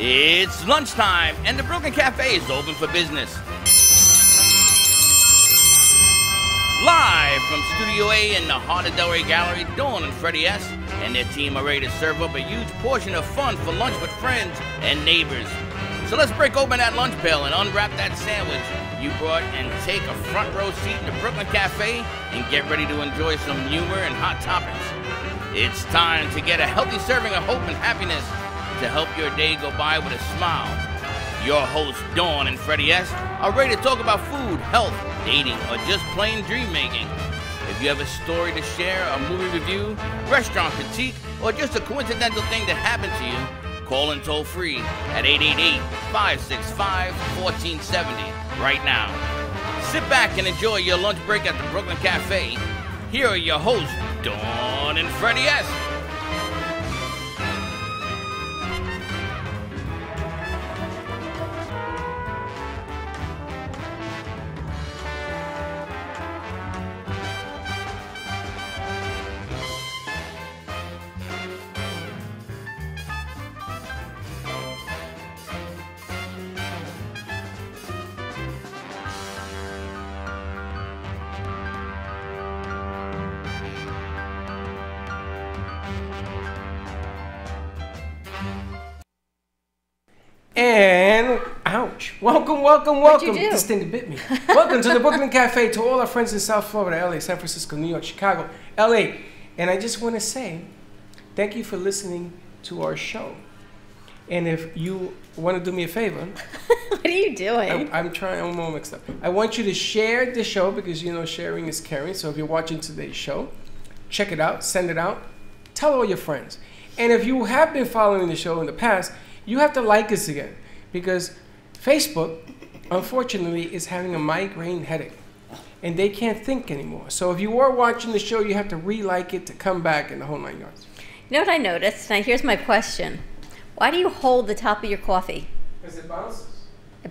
It's lunchtime, and the Brooklyn Cafe is open for business. Live from Studio A in the heart of Delray Gallery, Dawn and Freddie S. and their team are ready to serve up a huge portion of fun for lunch with friends and neighbors. So let's break open that lunch pail and unwrap that sandwich you brought and take a front row seat in the Brooklyn Cafe and get ready to enjoy some humor and hot topics. It's time to get a healthy serving of hope and happiness to help your day go by with a smile. Your hosts, Dawn and Freddie S., are ready to talk about food, health, dating, or just plain dream making. If you have a story to share, a movie review, restaurant critique, or just a coincidental thing that happened to you, call in toll free at 888-565-1470 right now. Sit back and enjoy your lunch break at the Brooklyn Cafe. Here are your hosts, Dawn and Freddie S. And ouch! Welcome. This thing bit me. Welcome to the Brooklyn Cafe, to all our friends in South Florida, LA, San Francisco, New York, Chicago, LA. And I just want to say thank you for listening to our show. And if you want to do me a favor, what are you doing? I'm trying. I'm all mixed up. I want you to share the show because you know sharing is caring. So if you're watching today's show, check it out, send it out, tell all your friends. And if you have been following the show in the past, you have to like us again because Facebook, unfortunately, is having a migraine headache and they can't think anymore. So if you are watching the show, you have to re-like it to come back in the whole 9 yards. You know what I noticed? Now here's my question. Why do you hold the top of your coffee? Because it bounces.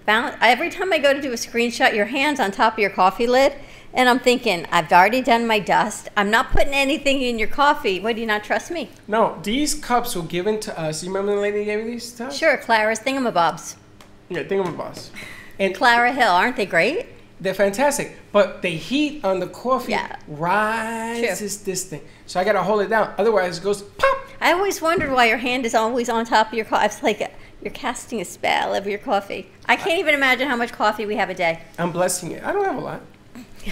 Every time I go to do a screenshot, your hand's on top of your coffee lid. And I'm thinking, I've already done my dust. I'm not putting anything in your coffee. Why do you not trust me? No, these cups were given to us. You remember the lady who gave me these cups? Sure, Clara's Thingamabobs. Yeah, Thingamabobs. And Clara Hill, aren't they great? They're fantastic. But the heat on the coffee rises this thing. So I got to hold it down. Otherwise, it goes pop. I always wondered why your hand is always on top of your coffee. It's like you're casting a spell over your coffee. I can't even imagine how much coffee we have a day. I'm blessing it. I don't have a lot.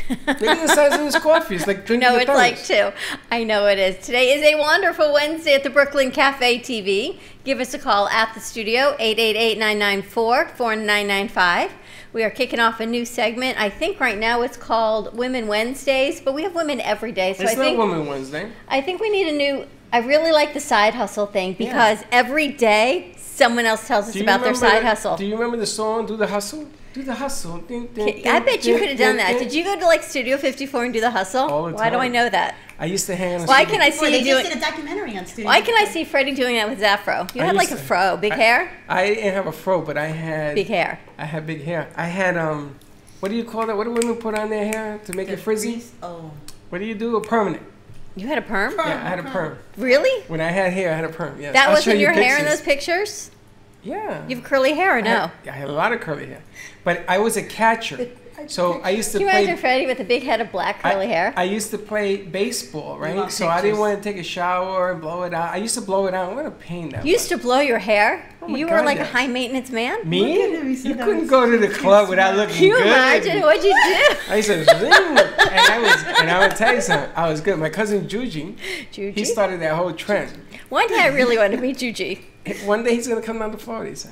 Look at the size of this coffee. It's like drinking No, it's like two. I know it is. Today is a wonderful Wednesday at the Brooklyn Cafe TV. Give us a call at the studio, 888-994-4995. We are kicking off a new segment. I think right now it's called Women Wednesdays, but we have women every day. So it's not Women Wednesday. I think we need a new... I really like the side hustle thing because every day someone else tells us about their side hustle. Do you remember the song, Do the Hustle? Do the Hustle. Ding, ding, ding, I bet you could have done that. ding. Did you go to like Studio 54 and do the hustle? All the time. Why do I know that? I used to hang on. Why can I see they you just doing? did a documentary on Studio. Why can I see Freddie doing that with his afro? You had like a fro, big hair. I didn't have a fro, but I had big hair. I had big hair. I had what do you call that? What do women put on their hair to make it frizzy? Oh. What do you do? A permanent. You had a perm? Yeah, I had a perm. Really? When I had hair, I had a perm. Yes. That I'll wasn't show you your hair in pictures. those pictures? Yeah. You have curly hair or no? I had a lot of curly hair, but I was a catcher. So I used to Can you play. imagine Freddie with a big head of black curly hair? I used to play baseball, right? So I didn't want to take a shower and blow it out. I used to blow it out. What a pain that You used to blow your hair? Oh my You God, were like yes. a high maintenance man? Me? Look at him, he said You that couldn't was go to the club without looking Can you good. imagine? What'd you do? I used to zing, and I would tell you something. I was good. My cousin Juji, he started that whole trend. One day I really wanted to meet Juji. One day he's gonna come down to Florida, he said.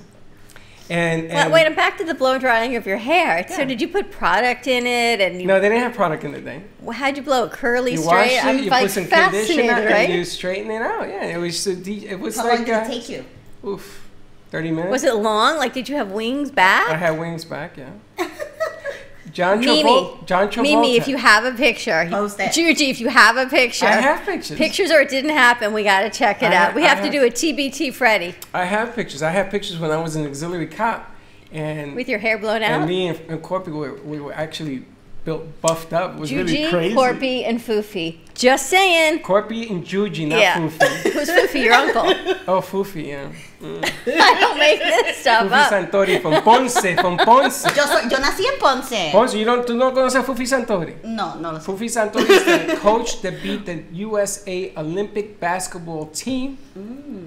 And Wait, I'm back to the blow drying of your hair. Yeah. So did you put product in it? And no, they didn't have product in the day. Well, how'd you blow it? Curly, you straight? Wash it, I'm you like put some conditioner, right? and you straighten it out. Yeah, it was How like long did it take you? 30 minutes. Was it long? Like, did you have wings back? I had wings back, yeah. John Travolta. Mimi, if you have a picture. Post it. Juji, if you have a picture. I have pictures. Pictures or it didn't happen, we got to check it out. We have to do a TBT Freddie. I have pictures. I have pictures when I was an auxiliary cop. And with your hair blown out? And me and Corpy, we were actually buffed up. It was really Juji, crazy. Corpy, and Foofy. Just saying. Corpy and Juji, not Yeah. Foofy. Who's Foofy? Your uncle. Oh, Foofy, yeah. I don't make this stuff Fufi up. Santori from Ponce, from Ponce. Yo nací en Ponce. Ponce, ¿tú no conoces a Fufi Santori? No, no lo sé. Fufi Santori is the coach that beat the USA Olympic basketball team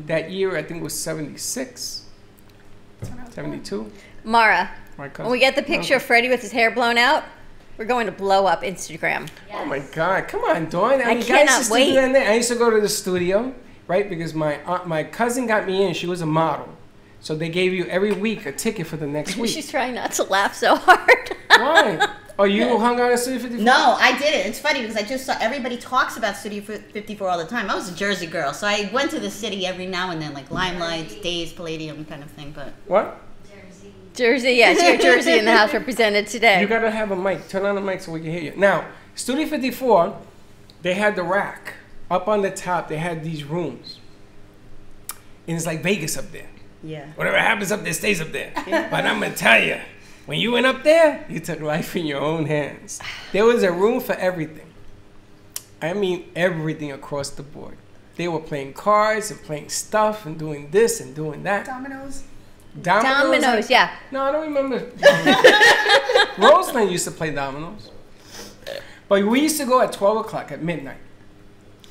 that year. I think it was 76, 72. Mara, My cousin. when we get the picture of Freddie with his hair blown out, we're going to blow up Instagram. Oh my God! Come on, Dawn. I guys cannot used to wait. do that in there. I used to go to the studio, right? Because my cousin got me in. She was a model, so they gave you every week a ticket for the next week. She's trying not to laugh so hard. Why? Oh, you hung out at Studio 54? No, I didn't. It's funny because I just saw everybody talks about Studio 54 all the time. I was a Jersey girl, so I went to the city every now and then, like Limelight, Days, Palladium kind of thing. But What? Jersey, yes, your Jersey in the house represented today. You gotta have a mic. Turn on the mic so we can hear you. Now, Studio 54, they had the rack. Up on the top, they had these rooms. And it's like Vegas up there. yeah, Whatever happens up there stays up there. But I'm gonna tell you, when you went up there, you took life in your own hands. There was a room for everything. I mean, everything across the board. They were playing cards and playing stuff and doing this and doing that. Dominoes. Dominoes, yeah. No, I don't remember. Roseland used to play dominoes. But we used to go at 12 o'clock at midnight.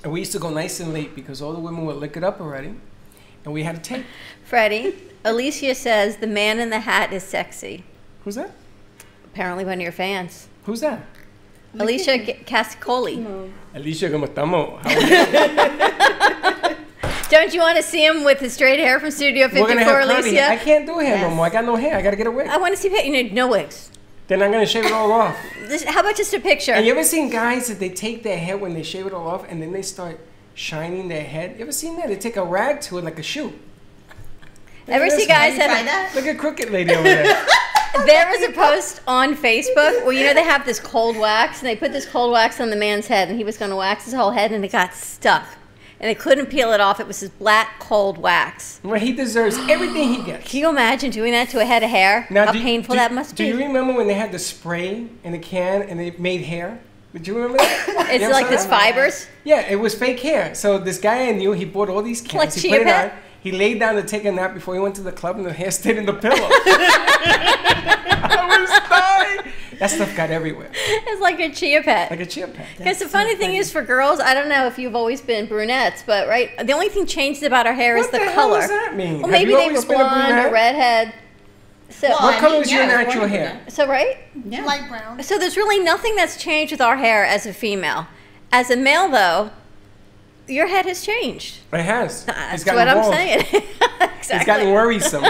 And we used to go nice and late because all the women would lick it up already. And we had a tape. Freddie, Alicia says the man in the hat is sexy. Who's that? Apparently one of your fans. Who's that? Alicia Cascoli. Alicia, ¿cómo estamos? How are you? Don't you want to see him with his straight hair from Studio We're going to 54, have curly. Alicia? I can't do hair no Yes. more. I got no hair. I got to get a wig. I want to see, you need no wigs. Then I'm going to shave it all off. How about just a picture? And you ever seen guys that they take their hair when they shave it all off and then they start shining their head? You ever seen that? They take a rag to it like a shoe. Ever Look at see this guys you tried that... that? Look at Crooked Lady over there. There was a post on Facebook where, they have this cold wax, and they put this cold wax on the man's head, and he was going to wax his whole head, and it got stuck. And they couldn't peel it off. It was this black, cold wax. Well, he deserves everything he gets. Can you imagine doing that to a head of hair? How painful that must Do be. you remember when they had the spray in a can and they made hair? Did you remember that? It's You ever like saw this that? fibers. Yeah, it was fake hair. So this guy I knew, he bought all these cans. Like he chia put it on. pet? He laid down to take a nap before he went to the club, and the hair stayed in the pillow. I was dying. That stuff got everywhere, It's like a chia pet. like a chia pet. Because the funny thing is, for girls, I don't know if you've always been brunettes, but the only thing changed about our hair is What the the hell color. does that mean? Well, Have maybe you they always were been a blonde or brunette? redhead. So, Well, What I color mean, is your yeah, natural one hair? so right. yeah. Light brown. So there's really nothing that's changed with our hair as a female. As a male, though, your head has changed. It has. That's It's gotten what I'm bald. saying. It's Exactly. gotten worrisome.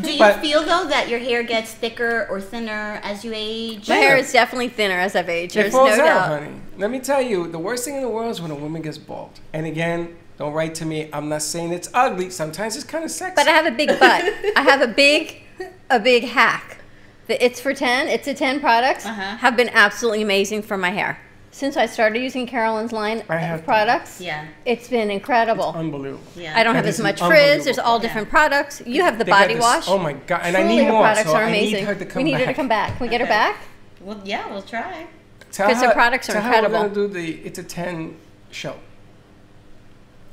Do you But- feel though that your hair gets thicker or thinner as you age? My hair is definitely thinner as I've aged. It There's falls no out, doubt. honey. Let me tell you, the worst thing in the world is when a woman gets bald. And again, don't write to me. I'm not saying it's ugly. Sometimes it's kind of sexy. But I have a big butt. I have a big hack. The It's for 10, It's a 10 products Uh-huh. have been absolutely amazing for my hair. Since I started using Carolyn's line I have of to. products, Yeah. it's been incredible. Unbelievable. Yeah. I don't That have as is much unbelievable. frizz. There's all different products. You have the They got body this- wash. Oh my God. And I Truly, need her more. products So are I amazing. need her to come we need back. her to come back. Can we get her Okay. back? Well, yeah, we'll try. Tell 'Cause her her- products are tell her incredible. We're going to do the It's a 10 show.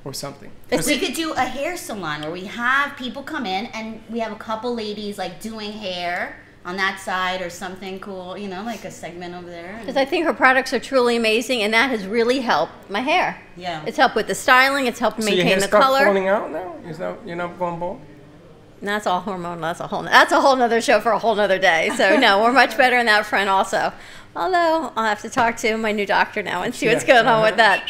Or something. We could do a hair salon where we have people come in and we have a couple ladies like doing hair on that side or something cool, like a segment over there. Because I think her products are truly amazing, and that has really helped my hair. Yeah. It's helped with the styling. It's helped So your maintain hair the start color. falling out now? You're not going bald? And that's all hormonal. That's a whole nother show for a whole nother day. So no, we're much better in that front also. Although I'll have to talk to my new doctor now and see what's Yeah, going on with that.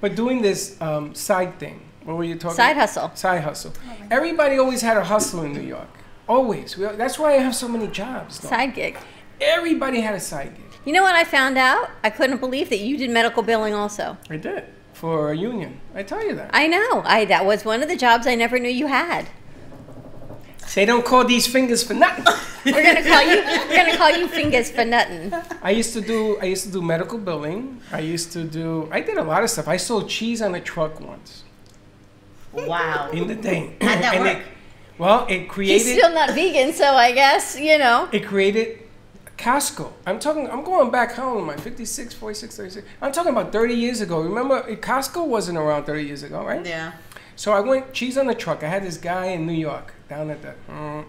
But doing this side thing, what were you talking Side about? hustle. Side hustle. Everybody always had a hustle in New York. Always. That's why I have so many jobs. Though. Side gig. Everybody had a side gig. You know what I found out? I couldn't believe that you did medical billing also. I did. For a union. I tell you that. I know. That was one of the jobs I never knew you had. They don't call these fingers for nothing. We're gonna call you fingers for nothing. I used to do medical billing. I did a lot of stuff. I sold cheese on a truck once. Wow. In the thing. How'd that And work? it created He's still not vegan, so I guess it created Costco. I'm going back, how old am I? 56, 46, 36. I'm talking about 30 years ago. Remember, Costco wasn't around 30 years ago, right? Yeah. So I went cheese on the truck. I had this guy in New York, down at the,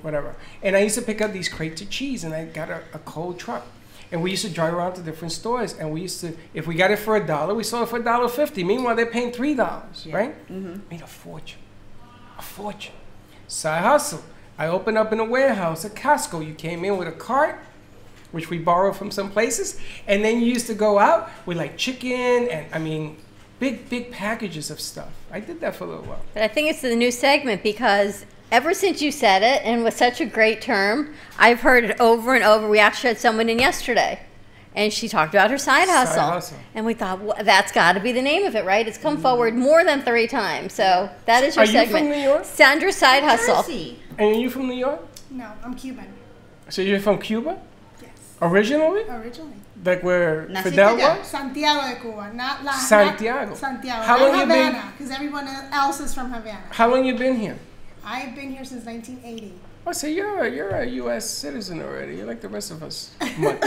whatever. And I used to pick up these crates of cheese, and I got a cold truck. And we used to drive around to different stores, and we used to, if we got it for $1, we sold it for $1.50. Meanwhile, they're paying $3, right? Mm-hmm. Made a fortune. A fortune. Side hustle. I opened up in a warehouse at Costco. You came in with a cart, which we borrowed from some places, and then you used to go out with like chicken and, big packages of stuff. I did that for a little while. But I think it's the new segment because ever since you said it, and with such a great term, I've heard it over and over. We actually had someone in yesterday, and she talked about her side hustle. And we thought, well, that's got to be the name of it, right? It's come forward more than 3 times. So that is your segment. Are you from New York? Sandra's Side Hustle. Jersey. And are you from New York? No, I'm Cuban. So you're from Cuba? Yes. Originally? Originally. Like where Naciste Fidel allá? was? Santiago de Cuba, not Santiago. Santiago. How not long you been- Havana, because everyone else is from Havana. How long you been here? I've been here since 1980. Oh, so you're a U.S. citizen already. You're like the rest of us. Much.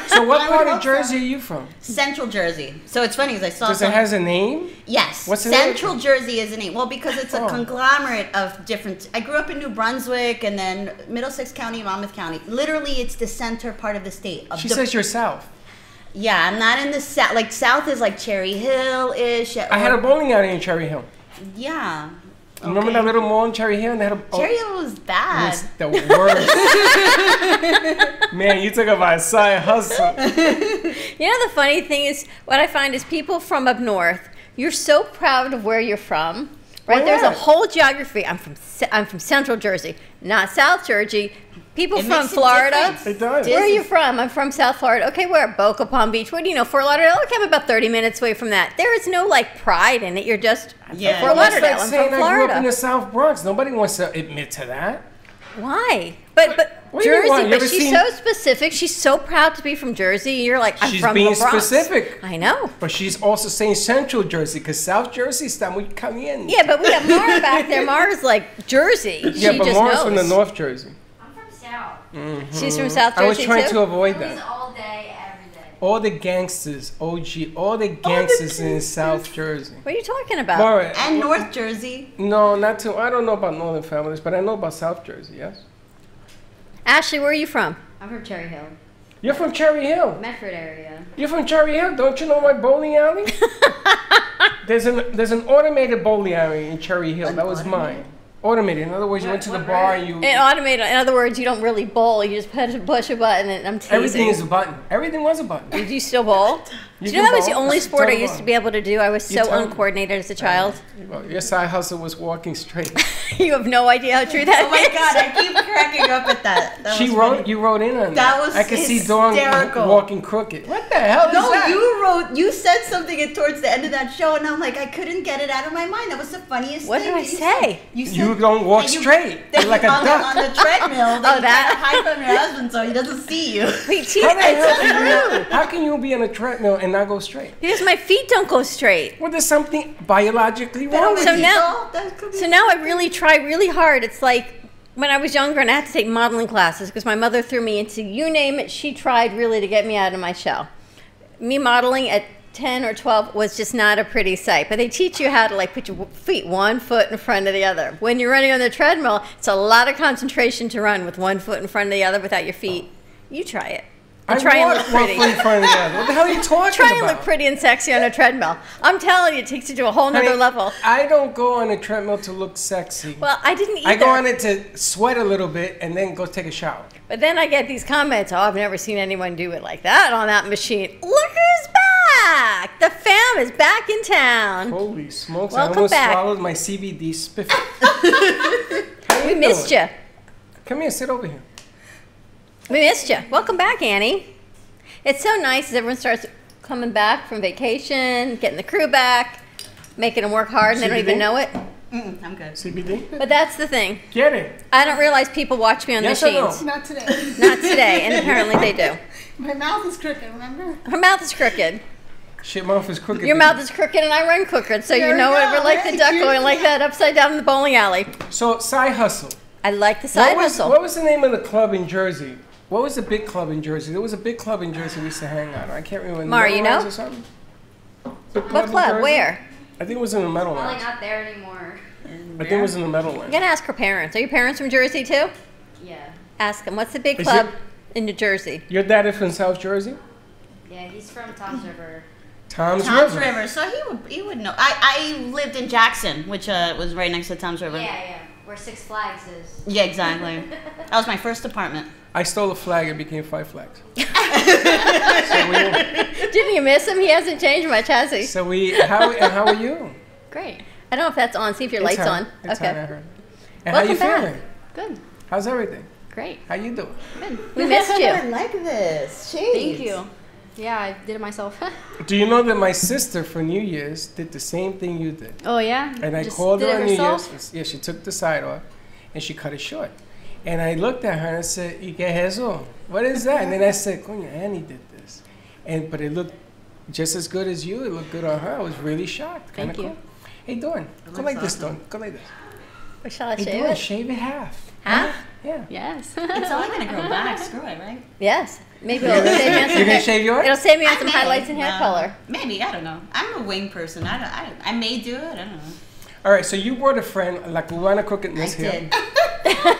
So what I would part of hope Jersey so. are you from? Central Jersey. So it's funny because I saw Does it some- has a name? Yes. What's the Central name? Jersey is a name. Well, because it's a Oh. conglomerate of different. I grew up in New Brunswick and then Middlesex County, Monmouth County. Literally, it's the center part of the state. She says you're South. Yeah, I'm not in the south. Like south is like Cherry Hill ish. I had a bowling alley in Cherry Hill. Yeah. Remember Okay. that little mall in Cherry Hill? And they had Cherry Hill was it bad. was the worst. Man, you talk about side hustle. You know, the funny thing is, what I find is people from up north, you're so proud of where you're from, right? Oh, There's yeah. a whole geography. I'm from Central Jersey, not South Jersey. People It from makes a Florida. difference. It does. Where are you from? I'm from South Florida. Okay, we're at Boca Palm Beach. What do you know? Fort Lauderdale? Okay, I'm about 30 minutes away from that. There is no like pride in it. You're just I'm Yeah. from Well, Fort that's Lauderdale. like I'm saying from I grew up in Florida. the South Bronx. Nobody wants to admit to that. Why? But What do you mean, why? Jersey, You but ever she's seen- so specific. She's so proud to be from Jersey. You're like, I'm She's from being the Bronx. specific. I know. But she's also saying Central Jersey because South Jersey is time we come in. Yeah, but we got Mara back there. Mara's like Jersey. Yeah, she but just Mara's knows. from the North Jersey. I'm from South. She's from South Jersey I was trying too. to avoid Movies that. all day, every day. All the gangsters, OG, all the gangsters in South Jersey. What are you talking about? Mara, And North Jersey. no, not too. I don't know about Northern families, but I know about South Jersey. Yes. Ashley, where are you from? I'm from Cherry Hill, You're from Cherry Hill. Medford area. You're from Cherry Hill. Don't you know my bowling alley? There's an automated bowling alley in Cherry Hill. That was mine. Automated. In other words, you went to the bar and you. And automated. In other words, you don't really bowl. You just push a button, and I'm teasing. Everything is a button. Everything was a button. Do you still bowl? You Do you know can that was the bowl. only That's sport I totally used to wrong. be able to do? I was You so tell me. uncoordinated as a child. Well, your side hustle was walking straight. You have no idea how true that Oh my is. God, I keep cracking up at that. That She was wrote. funny. You wrote in on that. That was I could see Dawn hysterical. walking crooked. What the hell is No, that? you said something towards the end of that show, and I'm like, I couldn't get it out of my mind. That was the funniest What thing. did I that you say? said. You said You don't walk that you- straight. that You're like you- a on duck. The, on the treadmill, that Oh, you that? gotta hide from your husband so he doesn't see you. Wait, see, How the hell it's can true. you? How can you be on a treadmill and not go straight? Because my feet don't go straight. Well, there's something biologically wrong with So you. now- That could be- So now I really try really hard. It's like when I was younger and I had to take modeling classes because my mother threw me into you name it. She tried really to get me out of my shell. Me modeling at 10 or 12 was just not a pretty sight. But they teach you how to like put your feet 1 foot in front of the other. When you're running on the treadmill, it's a lot of concentration to run with 1 foot in front of the other without your feet. You try it. And try and look walk pretty. one foot in front of the other. What the hell are you talking Try and about? look pretty and sexy on a treadmill. I'm telling you, it takes you to a whole nother Honey, level. I don't go on a treadmill to look sexy. Well, I didn't either. I go on it to sweat a little bit and then go take a shower. But then I get these comments, oh, I've never seen anyone do it like that on that machine. Look who's back! The fam is back in town. Holy smokes, I Welcome almost back. swallowed my CBD spiffy. We missed you. Come here, sit over here. We missed you. Welcome back, Annie. It's so nice as everyone starts coming back from vacation, getting the crew back, making them work hard, and they don't even CBD? know it. I'm good. CBD? But that's the thing. Get it. I don't realize people watch me on Yes or no? machines. Not today. Not today, and apparently they do. My mouth is crooked, remember? Her mouth is crooked. Shit mouth is crooked. Your mouth is crooked, and I run crooked, so There you we know go. it. We're like the Hey, duck cheers going to like that. that upside down in the bowling alley. So, side hustle. I like the side hustle. What was the name of the club in Jersey What was the big club in Jersey? There was a big club in Jersey we used to hang out. I can't remember. Mar, you know? Meadowlands or something? Big What in club? Jersey? Where? I think it was in the Probably Meadowlands. not there anymore. I think it was in the I'm Meadowlands. gonna ask her parents. Are your parents from Jersey too? Yeah. Ask them. What's the big Is club it- in New Jersey? Your dad is from South Jersey? Yeah, he's from Tom's River. Tom's Tom's River. River. So he would know. I lived in Jackson, which was right next to Tom's River. Yeah. Where Six Flags is. Yeah, exactly. That was my first apartment. I stole a flag. It became 5 flags. Didn't you miss him? He hasn't changed much, has he? How are you? Great. I don't know if that's on. See if your light's It's on. It's Okay. on, I heard. And Welcome how you back. feeling? Good. How's everything? Great. How you doing? Good. We missed you. like this. Jeez. Thank you. Yeah, I did it myself. Do you know that my sister for New Year's did the same thing you did? Oh yeah. And I Just called did her it on New herself? Year's. Yeah, she took the side off and she cut it short. And I looked at her and I said, ¿Y qué es eso? What is that? And then I said, Coño, Annie did this. But it looked just as good as you. It looked good on her. I was really shocked. Kinda Thank you. cool. Hey, Dawn, go like this, Dawn. Go like this. Or shall I Hey, shave Dawn, it? shave it half. Huh? Yeah. Yes. It's only gonna grow back. Screw it, right? Yes. Maybe it'll save me on some You're gonna hair- shave yours? It'll save me on I some may. highlights and hair No. color. Maybe, I don't know. I'm a wing person. I may do it. I don't know. All right, so you brought a friend, La Cubana Crookedness I here. did.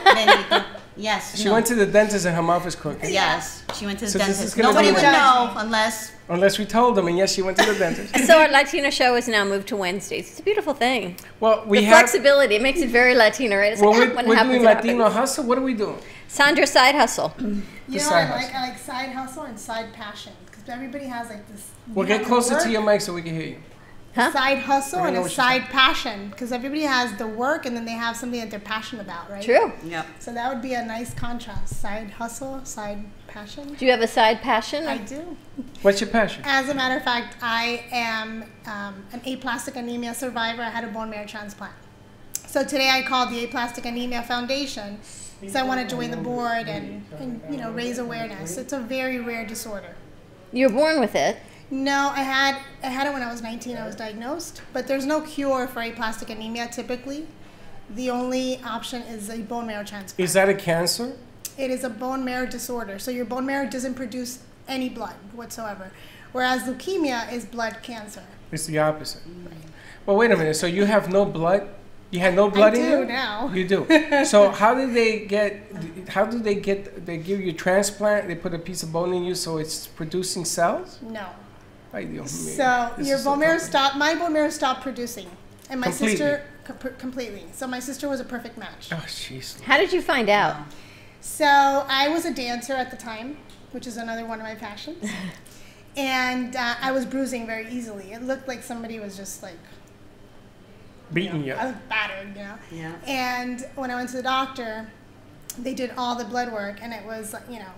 Benito. Yes. She no. went to the dentist and her mouth is crooked. Yes, she went to the So this is dentist. gonna Nobody be would a- know unless. Unless we told them, and yes, she went to the dentist. So our Latino show is now moved to Wednesdays. It's a beautiful thing. Well, we The have. flexibility, it makes it very Latino, right? It's Well, like, when it we're happens, doing it Latino happens. hustle. What are we doing? Sandra Side Hustle. You know, side I like side hustle and side passion because everybody has like this. Well, you get have closer work, to your mic so we can hear you. Huh? Side hustle I and know a what you're side passion because everybody has the work and then they have something that they're passionate about, right? True. Yep. So that would be a nice contrast. Side hustle, side passion. Do you have a side passion? I do. What's your passion? As a matter of fact, I am an aplastic anemia survivor. I had a bone marrow transplant. So today I called the Aplastic Anemia Foundation because I want to join the board and you know raise awareness. It's a very rare disorder. You were born with it. No, I had it when I was 19. I was diagnosed, but there's no cure for aplastic anemia typically. The only option is a bone marrow transplant. Is that a cancer? It is a bone marrow disorder. So your bone marrow doesn't produce any blood whatsoever, whereas leukemia is blood cancer. It's the opposite. Well, wait a minute. So you have no blood? You had no blood I in do you? now. You do. So how do they get? How do they get? They give you a transplant. They put a piece of bone in you, so it's producing cells. No. Ay, Dios mío. So This your is so bone marrow complicated. stopped. My bone marrow stopped producing, and my Completely. sister completely. So my sister was a perfect match. Oh, jeez. How did you find out? So I was a dancer at the time, which is another one of my passions, and I was bruising very easily. It looked like somebody was just like Beating you. I was battered, you know. Yeah. And when I went to the doctor, they did all the blood work, and it was you know,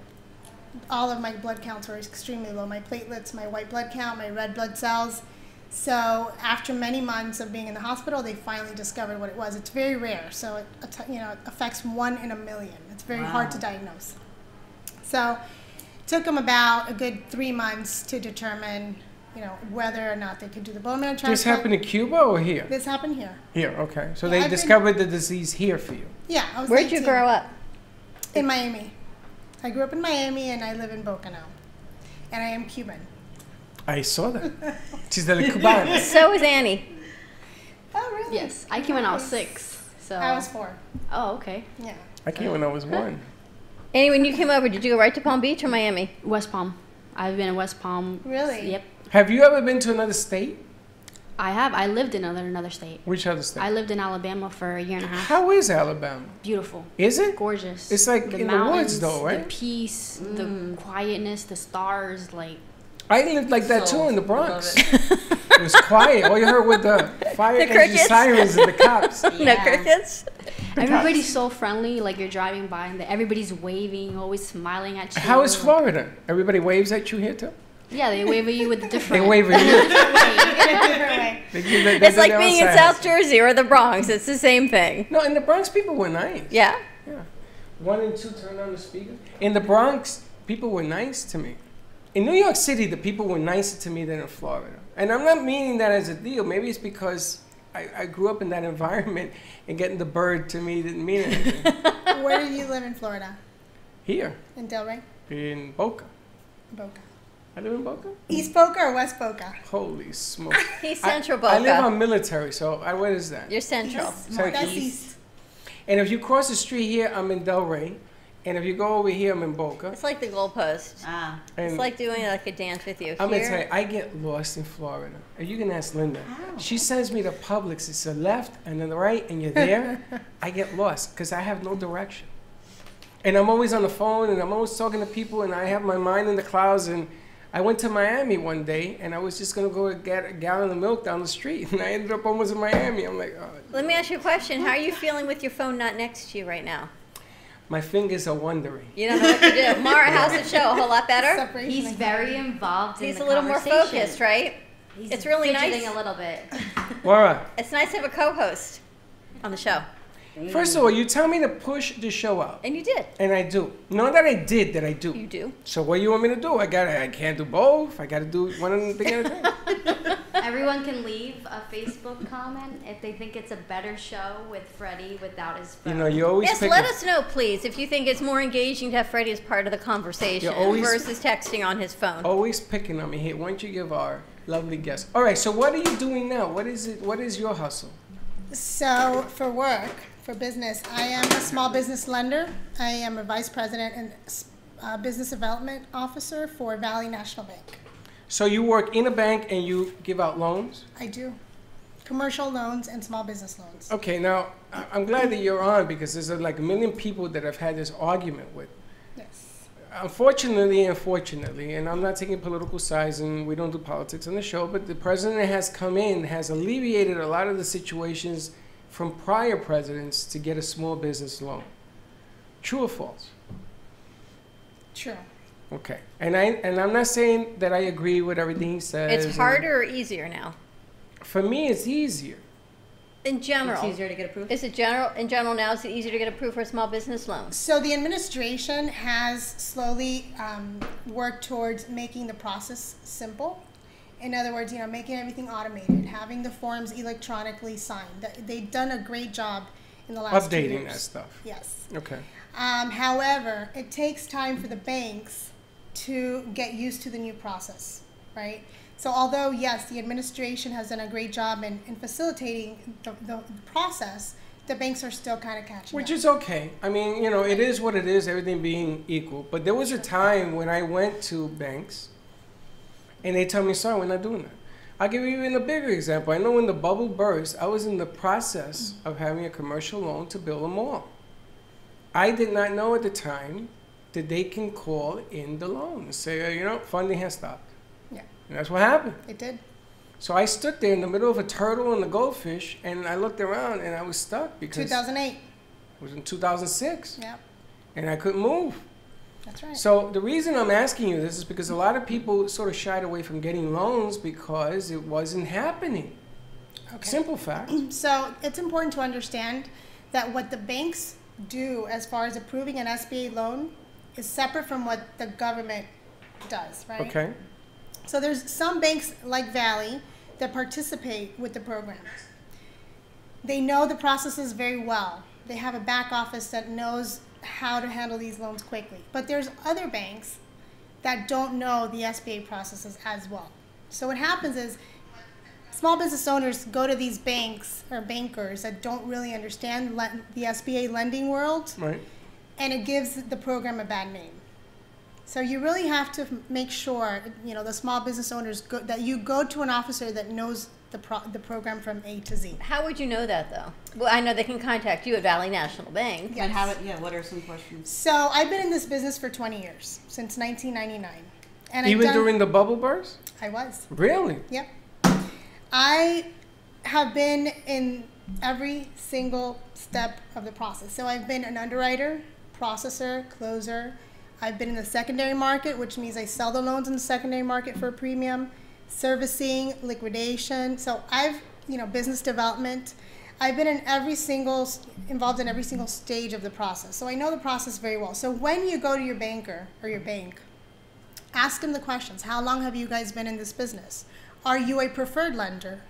all of my blood counts were extremely low. My platelets, my white blood count, my red blood cells. So after many months of being in the hospital, they finally discovered what it was. It's very rare, so it you know it affects 1 in a million. It's very hard to diagnose. So it took them about a good 3 months to determine you know whether or not they could do the bone marrow transplant. This happened in Cuba or here? This happened here. Here, okay. So Yeah, they I've been- discovered the disease here for you. Yeah, I was Where'd you 18. grow up? In Miami. I grew up in Miami and I live in Boconó. And I am Cuban. I saw that. She's the Cubana. So is Annie. Oh, really? Yes. I came when I was 6. So. I was 4. Oh, okay. Yeah. I came when I was 1. Annie, when you came over, did you go right to Palm Beach or Miami? West Palm. I've been in West Palm. Really? Yep. Have you ever been to another state? I have. I lived in another state. Which other state? I lived in Alabama for a year and a half. How is Alabama? Beautiful. Is it? Gorgeous. It's like in the woods though, right? The peace, the quietness, the stars, like I lived like that So, too in the I Bronx. love It was quiet. All you heard were the fire The engine crickets. sirens and the cops. No Yeah. crickets? everybody's so friendly. Like you're driving by and everybody's waving, always smiling at you. How is Florida? Everybody waves at you here too? Yeah, they wave at you with a They different. wave at you. Different way. They do that- It's they like do being in outside. South Jersey or the Bronx. It's the same thing. No, in the Bronx, people were nice. Yeah? Yeah. 1 and 2, turn on the speaker. In the Bronx, people were nice to me. In New York City, the people were nicer to me than in Florida. And I'm not meaning that as a deal. Maybe it's because I grew up in that environment and getting the bird to me didn't mean anything. Where do you live in Florida? Here In Delray? in Boca. Boca. I live in Boca. East Boca or West Boca? Holy smoke! He's Central I live Boca. on Military, so what is that? You're Central. That's East. East. And if you cross the street here, I'm in Delray, and if you go over here, I'm in Boca. It's like the goalpost. Ah. And It's like doing like a dance with you. I'm gonna Here- tell you, I get lost in Florida. And you can ask Linda. She sends me to Publix. It's a left and then the right, and you're there. I get lost because I have no direction. And I'm always on the phone, and I'm always talking to people, and I have my mind in the clouds. And I went to Miami one day, and I was just gonna go get a gallon of milk down the street, and I ended up almost in Miami. I'm like, oh, Let me ask you a question. How are you feeling with your phone not next to you right now? my fingers are wandering. You don't know what to do. Mara, how's the show? A whole lot better? Separation He's again. very involved in He's the a little more conversation. focused, right? He's It's really fidgeting nice. a little bit. Laura, It's nice to have a co-host on the show. first of all, you tell me to push the show out, And you did. and I do. Not that I did, that I do. You do. So what do you want me to do? I can't do both. I got to do one thing at a time. Everyone can leave a Facebook comment if they think it's a better show with Freddie without his You phone. know, you always Yes, pick let a- us know, please, if you think it's more engaging to have Freddie as part of the conversation You're always- versus texting on his phone. always picking on me here. Why don't you give our lovely guest? All right. So what are you doing now? What is it? What is your hustle? So for work, for business, I am a small business lender. I am a vice president and business development officer for Valley National Bank. So you work in a bank and you give out loans. I do commercial loans and small business loans. Okay. Now I'm glad that you're on because there's like a million people that I've had this argument with. Yes. Unfortunately, and I'm not taking political sides, and we don't do politics on the show, but the president has come in, has alleviated a lot of the situations from prior presidents to get a small business loan. True or false? True. Okay. And I'm not saying that I agree with everything he says. It's harder or easier now? For me, it's easier. In general. It's easier to get approved. Is it in general now, is it easier to get approved for a small business loan? So the administration has slowly worked towards making the process simple. In other words, making everything automated, having the forms electronically signed. They've done a great job in the last 2 Updating years. that stuff. Yes. Okay. However, it takes time for the banks to get used to the new process, right? So although, yes, the administration has done a great job in facilitating the process, the banks are still kind of catching Which up. is okay. I mean, it is what it is, everything being equal. But there was a time when I went to banks and they told me, sorry, we're not doing that. I'll give you even a bigger example. I know when the bubble burst, I was in the process of having a commercial loan to build a mall. I did not know at the time that they can call in the loan and say, funding has stopped. Yeah, And that's what happened. it did. So I stood there in the middle of a turtle and a goldfish, and I looked around and I was stuck because 2008. it was in 2006, Yeah, and I couldn't move. that's right. So the reason I'm asking you this is because a lot of people sort of shied away from getting loans because it wasn't happening. Okay. Simple fact. So it's important to understand that what the banks do as far as approving an SBA loan is separate from what the government does, right? Okay. So there's some banks like Valley that participate with the program. They know the processes very well. They have a back office that knows how to handle these loans quickly. But there's other banks that don't know the SBA processes as well. So what happens is small business owners go to these banks or bankers that don't really understand the SBA lending world, Right. and it gives the program a bad name. So you really have to make sure, the small business owners that you go to an officer that knows the program from A to Z. How would you know that, though? Well, I know they can contact you at Valley National Bank. Yes. What are some questions? So I've been in this business for 20 years, since 1999. And Even during the bubble burst? I was. Really? Yep. I have been in every single step of the process. So I've been an underwriter, processor, closer. I've been in the secondary market, which means I sell the loans in the secondary market for a premium, servicing, liquidation. So I've, business development. I've been involved in every single stage of the process. So I know the process very well. So when you go to your banker or your bank, ask them the questions. How long have you guys been in this business? Are you a preferred lender?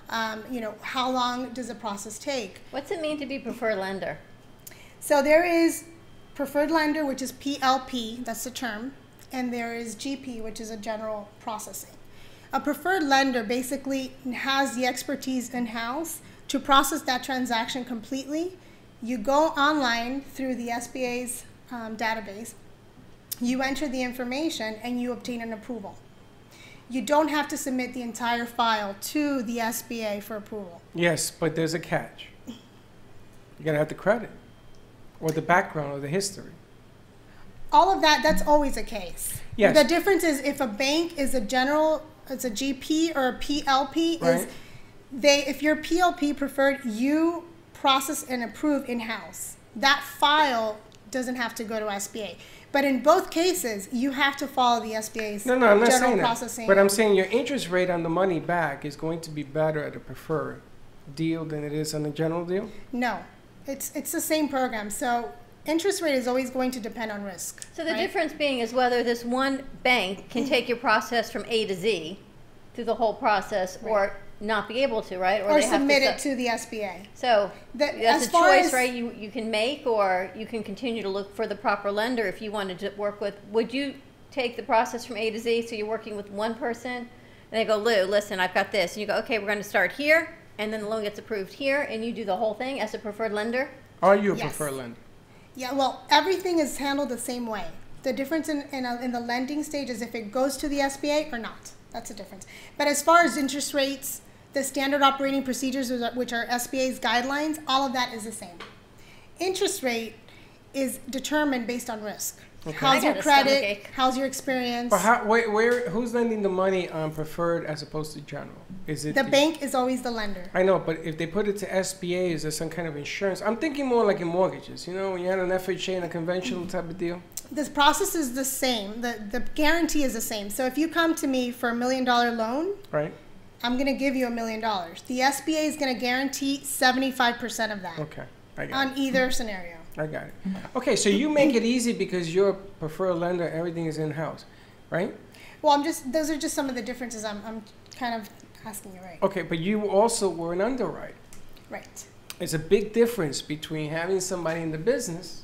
How long does the process take? What's it mean to be preferred lender? So there is preferred lender, which is PLP, that's the term, and there is GP, which is a general processing. A preferred lender basically has the expertise in-house to process that transaction completely. You go online through the SBA's database, you enter the information, and you obtain an approval. You don't have to submit the entire file to the SBA for approval. Yes, but there's a catch. You gotta have the credit, or the background, or the history. All of that, that's always a case. Yes. The difference is if a bank is a general, it's a GP or a PLP, Right. if you're PLP preferred, you process and approve in-house. That file doesn't have to go to SBA. But in both cases, you have to follow the SBA's No, I'm not general saying that. processing. But I'm saying your interest rate on the money back is going to be better at a preferred deal than it is on a general deal? No, it's the same program. So interest rate is always going to depend on risk. So the right? difference being is whether this one bank can take your process from A to Z through the whole process, or not be able to, right? Or they have submit to it to the SBA. So As that's a far choice, as- right? You can make, or you can continue to look for the proper lender if you wanted to work with. Would you take the process from A to Z, so you're working with one person, and they go, Lou, listen, I've got this, and you go, okay, we're going to start here, and then the loan gets approved here, and you do the whole thing as a preferred lender? Are you a Yes. preferred lender? Yeah, well, everything is handled the same way. The difference in the lending stage is if it goes to the SBA or not. That's the difference. But as far as interest rates, the standard operating procedures, which are SBA's guidelines, all of that is the same. Interest rate is determined based on risk. Okay. How's I your got a credit? stomachache. How's your experience? But who's lending the money on preferred as opposed to general? Is it The bank is always the lender. I know, but if they put it to SBA, is there some kind of insurance? I'm thinking more like in mortgages. You know, when you had an FHA and a conventional type of deal. This process is the same. The guarantee is the same. So if you come to me for $1 million loan, Right? I'm going to give you $1 million. The SBA is going to guarantee 75% of that Okay. I got on it. either scenario. I got it. Okay, so you make it easy because you're a preferred lender, everything is in-house, right? Well, those are just some of the differences I'm kind of asking you, right? Okay, but you also were an underwriter. Right. It's a big difference between having somebody in the business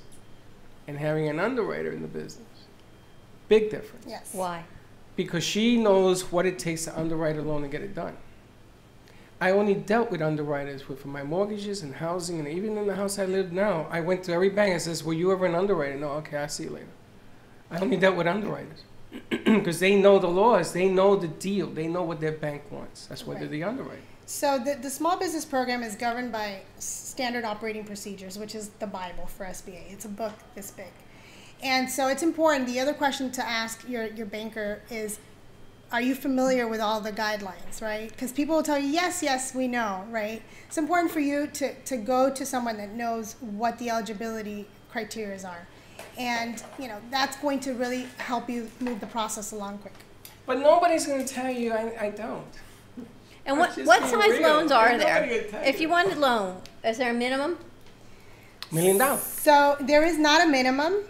and having an underwriter in the business. Big difference. Yes. Why? Because she knows what it takes to underwrite a loan and get it done. I only dealt with underwriters for my mortgages and housing, and even in the house I live now, I went to every bank and says, were you ever an underwriter? No, okay, I'll see you later. I only dealt with underwriters. Because they know the laws, they know the deal, they know what their bank wants. That's why they're Right. the underwriter. So the small business program is governed by standard operating procedures, which is the Bible for SBA. It's a book this big. And so it's important. The other question to ask your banker is, are you familiar with all the guidelines, right? Because people will tell you, yes, we know, right? It's important for you to go to someone that knows what the eligibility criteria are. And, that's going to really help you move the process along quick. But nobody's going to tell you I don't. And That's what just size being loans real. are Ain't nobody there? gonna tell If you. you wanted a loan, is there a minimum? $1 million. So there is not a minimum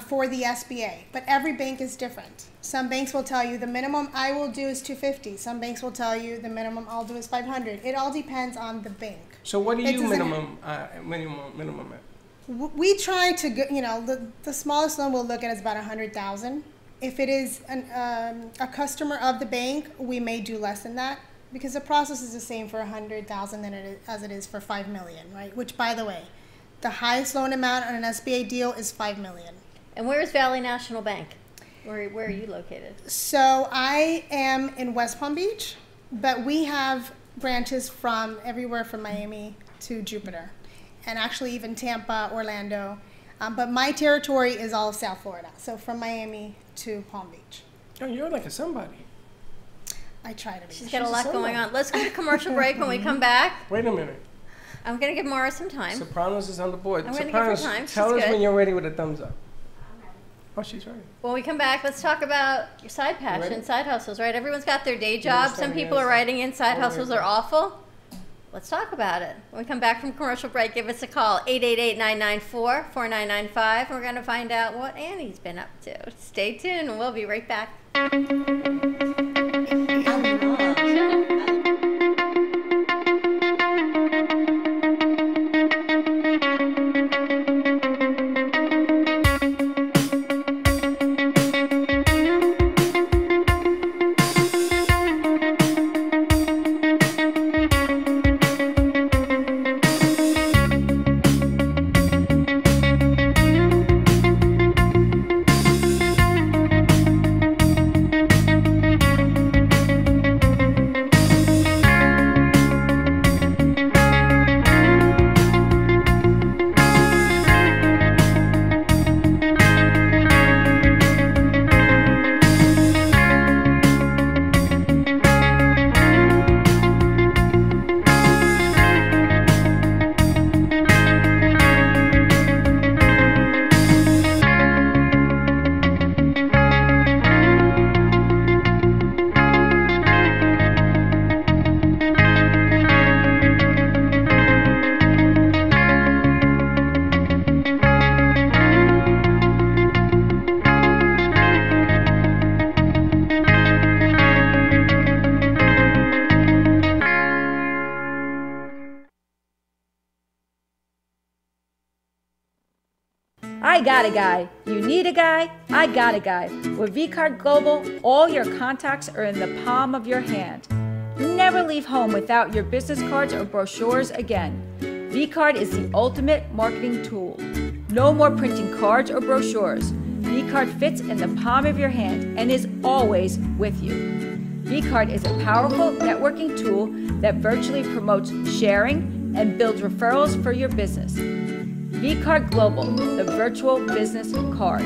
for the SBA, but every bank is different. Some banks will tell you the minimum I will do is $250. Some banks will tell you the minimum I'll do is $500. It all depends on the bank. So what do It you doesn't- minimum at? We try to go, the smallest loan we'll look at is about 100,000. If it is a customer of the bank, we may do less than that because the process is the same for 100,000 as it is for 5 million, right? Which, by the way, the highest loan amount on an SBA deal is 5 million. And where is Valley National Bank? Where are you located? So I am in West Palm Beach, but we have branches from everywhere from Miami to Jupiter, and actually even Tampa, Orlando. But my territory is all of South Florida, so from Miami to Palm Beach. Oh, you're like a somebody. I try to be. She's got a She's a lot solo. going on. Let's go to commercial break. When we come back, Wait a minute. I'm going to give Mara some time. Sopranos is on the board. I'm gonna give her Sopranos, time. tell She's us good. when you're ready with a thumbs up. Oh, she's ready. When we come back, let's talk about your side ready? passion, side hustles, right? Everyone's got their day job. Some understand people the are answer. writing in side Don't hustles worry are awful. Let's talk about it. When we come back from commercial break, give us a call, 888-994-4995. And we're going to find out what Annie's been up to. Stay tuned, and we'll be right back. I got a guy. You need a guy? I got a guy. With VCard Global, all your contacts are in the palm of your hand. Never leave home without your business cards or brochures again. VCard is the ultimate marketing tool. No more printing cards or brochures. VCard fits in the palm of your hand and is always with you. VCard is a powerful networking tool that virtually promotes sharing and builds referrals for your business. VCard Global, the virtual business card.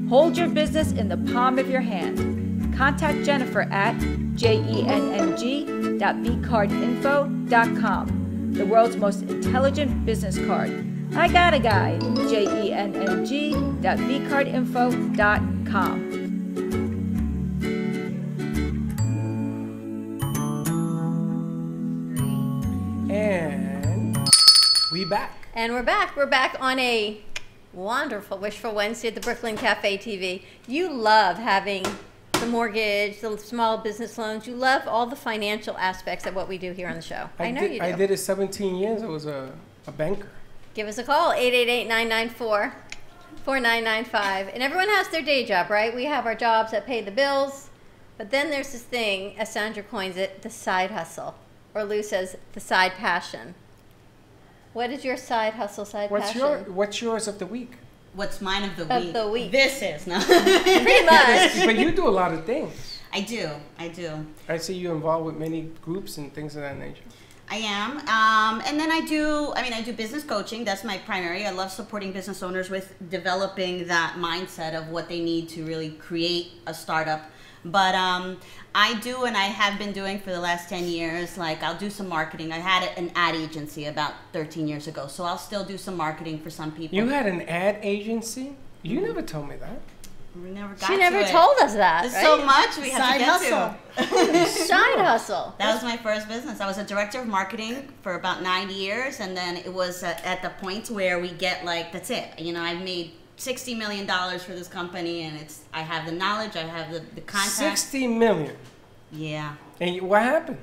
Hold your business in the palm of your hand. Contact Jennifer at jenng.vcardinfo.com, the world's most intelligent business card. I got a guy, jenng.vcardinfo.com. And we back. And we're back. We're back on a wonderful Wishful Wednesday at the Brooklyn Cafe TV. You love having the mortgage, the small business loans. You love all the financial aspects of what we do here on the show. I know you do. I did it 17 years. I was a banker. Give us a call, 888-994-4995. And everyone has their day job, right? We have our jobs that pay the bills. But then there's this thing, as Sandra coins it, the side hustle. Or Lou says, the side passion. What is your side hustle, passion? What's yours of the week? What's mine of the week? This is, no. Pretty much. But you do a lot of things. I do. I see you involved with many groups and things of that nature. I am. And then I do business coaching. That's my primary. I love supporting business owners with developing that mindset of what they need to really create a startup. But I do, and I have been doing for the last 10 years, like I'll do some marketing. I had an ad agency about 13 years ago, so I'll still do some marketing for some people. You had an ad agency? You never told me that. We never got She to never it. told us that. There's right? so much we have Side to get hustle. to. Side hustle. That was my first business. I was a director of marketing for about 9 years, and then it was at the point where we get like, that's it. You know, I've made $60 million for this company, and I have the knowledge, I have the contacts. $60 million. Yeah. And what happened?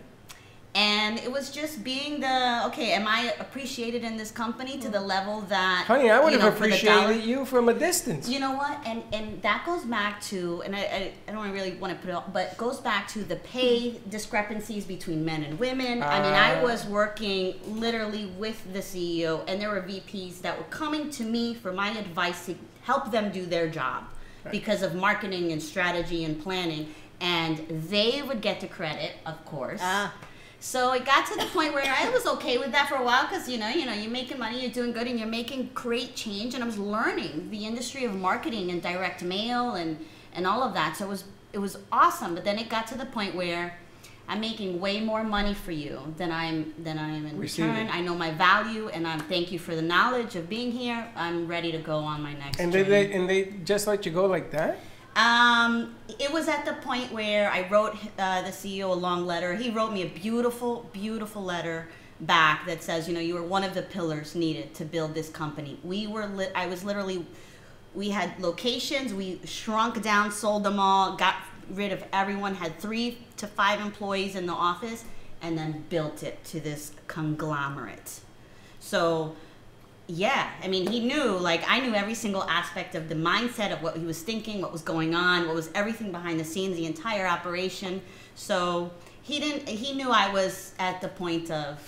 And it was just being am I appreciated in this company to the level that, Honey, I would have for the appreciated you from a distance. You know what? And that goes back to, and I don't really want to put it all, but it goes back to the pay discrepancies between men and women. I mean, I was working literally with the CEO, and there were VPs that were coming to me for my advice to help them do their job because of marketing and strategy and planning. And they would get the credit, of course. So it got to the point where I was okay with that for a while because, you know, you're making money, you're doing good, and you're making great change. And I was learning the industry of marketing and direct mail and all of that. So it was awesome. But then it got to the point where I'm making way more money for you than I'm in return. I know my value, and thank you for the knowledge of being here. I'm ready to go on my next journey. They just let you go like that? It was at the point where I wrote the CEO a long letter. He wrote me a beautiful, beautiful letter back that says, you were one of the pillars needed to build this company. We had locations, we shrunk down, sold them all, got rid of everyone, had 3 to 5 employees in the office, and then built it to this conglomerate. So yeah, I mean, he knew, I knew every single aspect of the mindset of what he was thinking, what was going on, what was everything behind the scenes, the entire operation. So he knew I was at the point of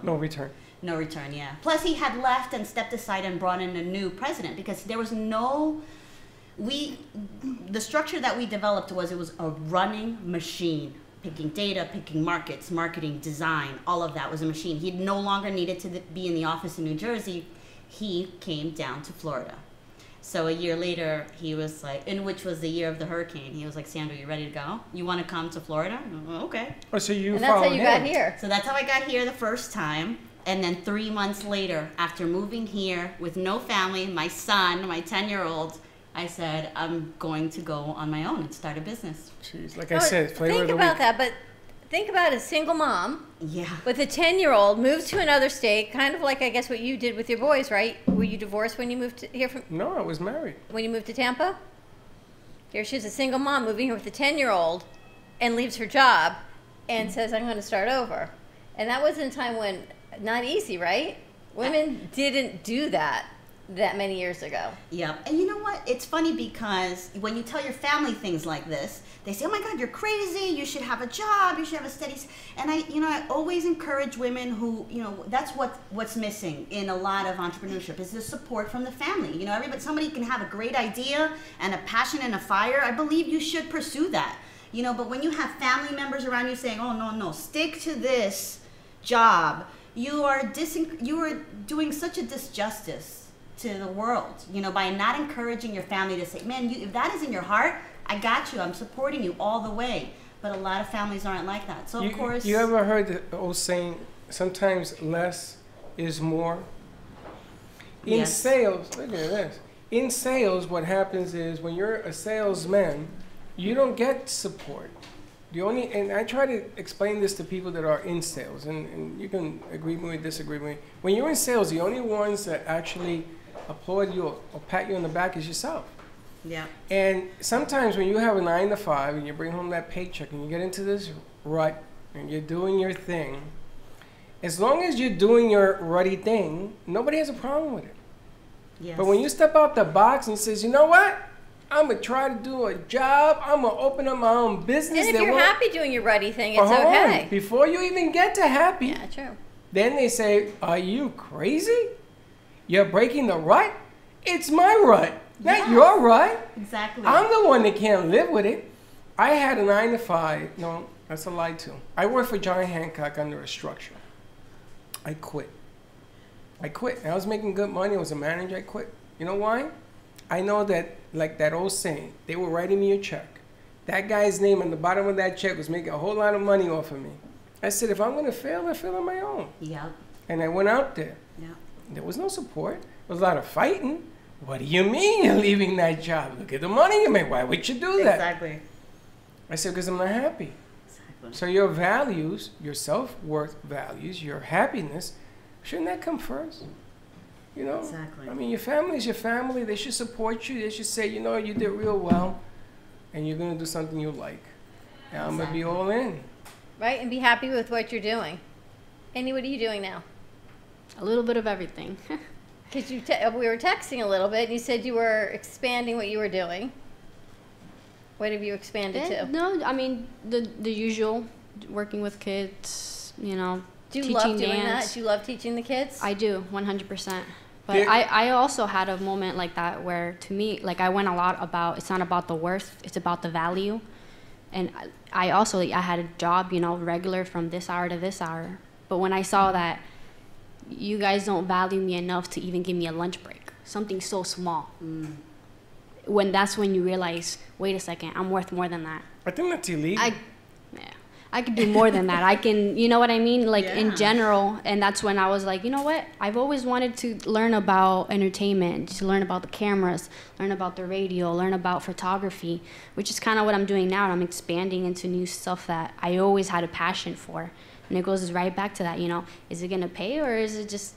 no return. No return, yeah. Plus, he had left and stepped aside and brought in a new president because there was the structure that we developed it was a running machine. Picking data, picking markets, marketing, design, all of that was a machine. He no longer needed to be in the office in New Jersey. He came down to Florida. So a year later, he was like, which was the year of the hurricane, he was like, Sandra, you ready to go? You want to come to Florida? Okay. Oh, so you And that's how you got here. So that's how I got here the first time. And then 3 months later, after moving here with no family, my son, my 10-year-old, I said, I'm going to go on my own and start a business. Jeez, like I said, flavor of the week. Think about that, but think about a single mom Yeah. with a 10-year-old, moves to another state, kind of like, I guess, what you did with your boys, right? Were you divorced when you moved here No, I was married. when you moved to Tampa? Here she's a single mom moving here with a 10-year-old and leaves her job and says, I'm going to start over. And that was in a time when, not easy, right? Women didn't do that. that many years ago. Yep. And you know what? It's funny because when you tell your family things like this, they say, "Oh my God, you're crazy. You should have a job. You should have a steady." And I always encourage women who, that's what's missing in a lot of entrepreneurship is the support from the family. Somebody can have a great idea and a passion and a fire. I believe you should pursue that. But when you have family members around you saying, "Oh no, stick to this job," you are doing such a disjustice to the world, by not encouraging your family to say, "Man, if that is in your heart, I got you. I'm supporting you all the way." But a lot of families aren't like that. So of course, you ever heard the old saying, sometimes less is more? In sales, look at this. In sales, what happens is when you're a salesman, you don't get support. And I try to explain this to people that are in sales, and you can agree with me, disagree with me. When you're in sales, the only ones that actually applaud you or pat you on the back is yourself. Yeah. And sometimes when you have a 9 to 5 and you bring home that paycheck and you get into this rut and you're doing your thing, as long as you're doing your ruddy thing, nobody has a problem with it. Yes. But when you step out the box and says, "You know what? I'm going to try to do a job. I'm going to open up my own business." And if you're happy doing your ruddy thing, it's okay. Before you even get to happy, Yeah, true. then they say, "Are you crazy? You're breaking the rut? It's my rut, not your rut. Exactly. I'm the one that can't live with it." I had a 9 to 5. No, that's a lie too. I worked for John Hancock under a structure. I quit. And I was making good money. I was a manager. I quit. You know why? I know that, like that old saying, they were writing me a check. That guy's name on the bottom of that check was making a whole lot of money off of me. I said, if I'm going to fail, I fail on my own. Yep. And I went out there. Yep. There was no support. There was a lot of fighting. What do you mean you're leaving that job? Look at the money you make. Why would you do that? Exactly. I said, because I'm not happy. Exactly. So your values, your self-worth values, your happiness, shouldn't that come first? Exactly. I mean, your family is your family. They should support you. They should say, you did real well, and you're going to do something you like. And I'm going to be all in. Right? And be happy with what you're doing. Annie, what are you doing now? A little bit of everything. Because we were texting a little bit, and you said you were expanding what you were doing. What have you expanded to? No, I mean, the usual, working with kids, Do you teaching love doing dance. that? Do you love teaching the kids? I do, 100%. But I also had a moment like that where, to me, like I went a lot about, it's not about the worth, it's about the value. And I had a job, regular from this hour to this hour. But when I saw that you guys don't value me enough to even give me a lunch break, something so small, that's when you realize, wait a second, I'm worth more than that. I think that's illegal. I could do more than that. I can, you know what I mean? Like in general. And that's when I was like, you know what? I've always wanted to learn about entertainment, to learn about the cameras, learn about the radio, learn about photography, which is kind of what I'm doing now. And I'm expanding into new stuff that I always had a passion for. And it goes right back to that, is it going to pay or is it just,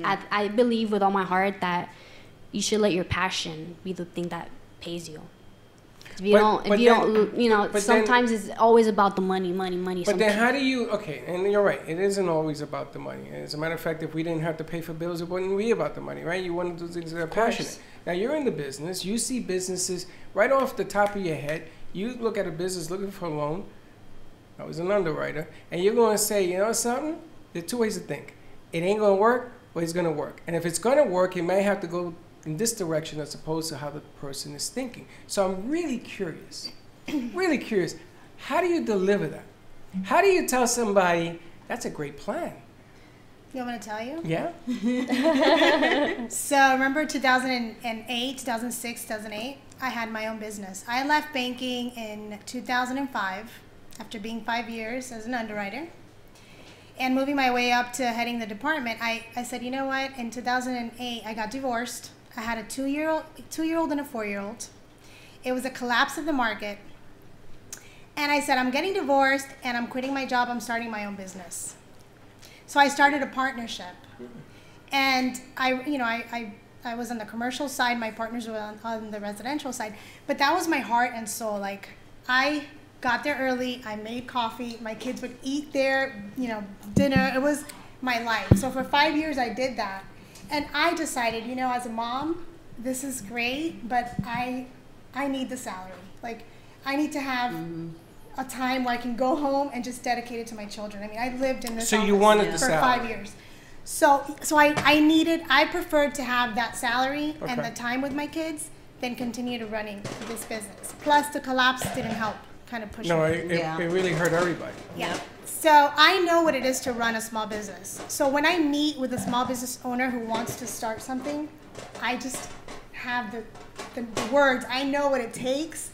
I believe with all my heart that you should let your passion be the thing that pays you. Sometimes it's always about the money. But then how do you, and you're right, it isn't always about the money. As a matter of fact, if we didn't have to pay for bills, it wouldn't be about the money, right? You want to do things that are passionate. Now, you're in the business. You see businesses right off the top of your head. You look at a business looking for a loan. I was an underwriter. And you're going to say, you know something? There are two ways to think. It ain't going to work, or it's going to work. And if it's going to work, it may have to go in this direction as opposed to how the person is thinking. So I'm really curious, how do you deliver that? How do you tell somebody, that's a great plan? You want me to tell you? Yeah. So remember 2008, 2006, 2008? I had my own business. I left banking in 2005 after being 5 years as an underwriter. And moving my way up to heading the department, I said, you know what? In 2008, I got divorced. I had a two-year-old and a 4-year-old. It was a collapse of the market. And I said, I'm getting divorced and I'm quitting my job. I'm starting my own business. So I started a partnership. And I was on the commercial side. My partners were on the residential side. But that was my heart and soul. Like, I got there early. I made coffee. My kids would eat their, dinner. It was my life. So for 5 years, I did that. And I decided, you know, as a mom, this is great, but I need the salary. Like, I need to have a time where I can go home and just dedicate it to my children. I mean, I lived in this So you office wanted the for salary. 5 years. So I preferred to have that salary and Okay. the time with my kids than continue to running this business. Plus, the collapse didn't help, kind of push No, me. it really hurt everybody. Yeah. So I know what it is to run a small business. So when I meet with a small business owner who wants to start something, I just have the words. I know what it takes.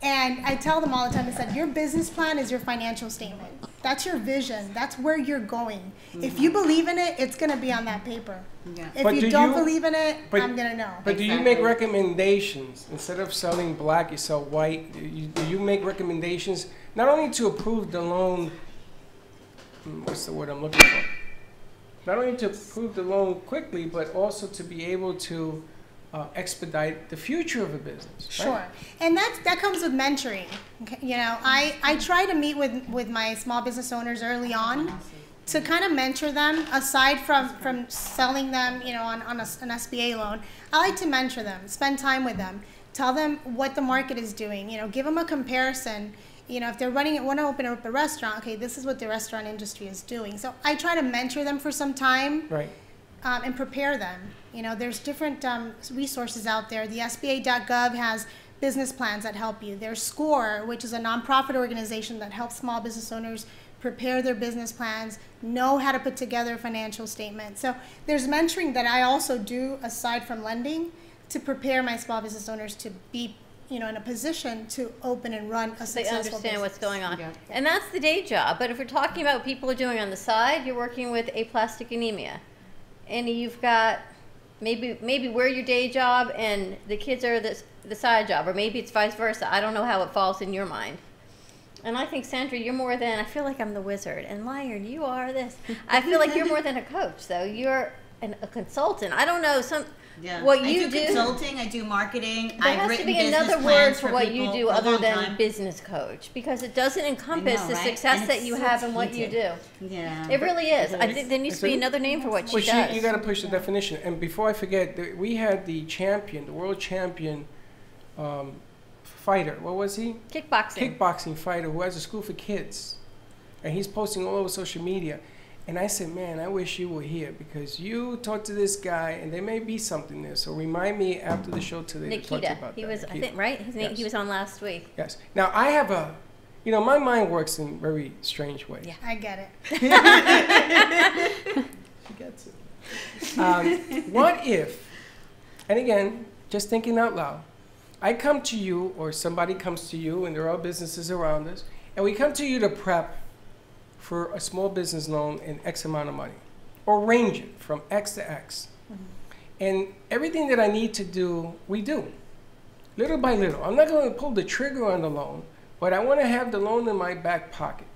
And I tell them all the time, I said, your business plan is your financial statement. That's your vision. That's where you're going. If you believe in it, it's going to be on that paper. Yeah. If But you do don't you- believe in it, but- I'm going to know. But do you make recommendations? Instead of selling black, you sell white. Do you make recommendations not only to approve the loan, what's the word I'm looking for? Not only to approve the loan quickly, but also to be able to expedite the future of a business. Right? Sure, and that comes with mentoring. Okay, you know, I try to meet with my small business owners early on to kind of mentor them. Aside from selling them, you know, on an SBA loan, I like to mentor them, spend time with them, tell them what the market is doing. You know, give them a comparison. You know, if they're want to open up a restaurant, okay, this is what the restaurant industry is doing. So I try to mentor them for some time. Right. And prepare them. You know, there's different resources out there. The SBA.gov has business plans that help you. There's SCORE, which is a nonprofit organization that helps small business owners prepare their business plans, know how to put together a financial statement. So there's mentoring that I also do aside from lending to prepare my small business owners to be, you know, in a position to open and run a They successful understand business. what's going on. Yeah. And that's the day job. But if we're talking about what people are doing on the side, you're working with aplastic anemia. And you've got maybe we're your day job and the kids are the side job, or maybe it's vice versa. I don't know how it falls in your mind. And I think, Sandra, you're more than, I feel like I'm the wizard. And Lion, you are this. I feel like you're more than a coach, though. You're a consultant. I don't know, what you I do consulting, I do marketing. There I've has to written be business another word plans for what you people do for a other long than time. business coach, because it doesn't encompass the right? success And that it's you so have and what you do. tainted. Yeah. It really is. I think there needs to be It's a- another name for what Well, she does. you got to push the definition. And before I forget, we had the world champion fighter. What was he? Kickboxing. Kickboxing fighter who has a school for kids. And he's posting all over social media. And I said, man, I wish you were here because you talked to this guy and there may be something there. So remind me after the show today to talk to you Nikita. about He that. was, I Nikita. think, right? His name. Yes. He was on last week. Yes. Now, I have my mind works in very strange ways. Yeah. I get it. She gets it. What if, and again, just thinking out loud, I come to you or somebody comes to you and there are businesses around us, and we come to you to prep for a small business loan in X amount of money, or range it from X to X. And everything that I need to do, we do, little by little. I'm not going to pull the trigger on the loan, but I want to have the loan in my back pocket.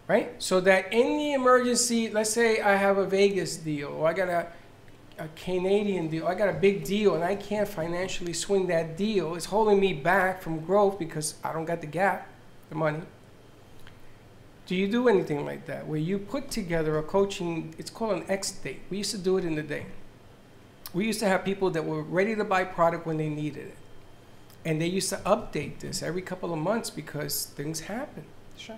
Right? So that in the emergency, let's say I have a Vegas deal, or I got a Canadian deal, I got a big deal, and I can't financially swing that deal. It's holding me back from growth because I don't got the gap, the money. Do you do anything like that, where you put together a coaching, it's called an X date. We used to do it in the day. We used to have people that were ready to buy product when they needed it. And they used to update this every couple of months because things happen. Sure.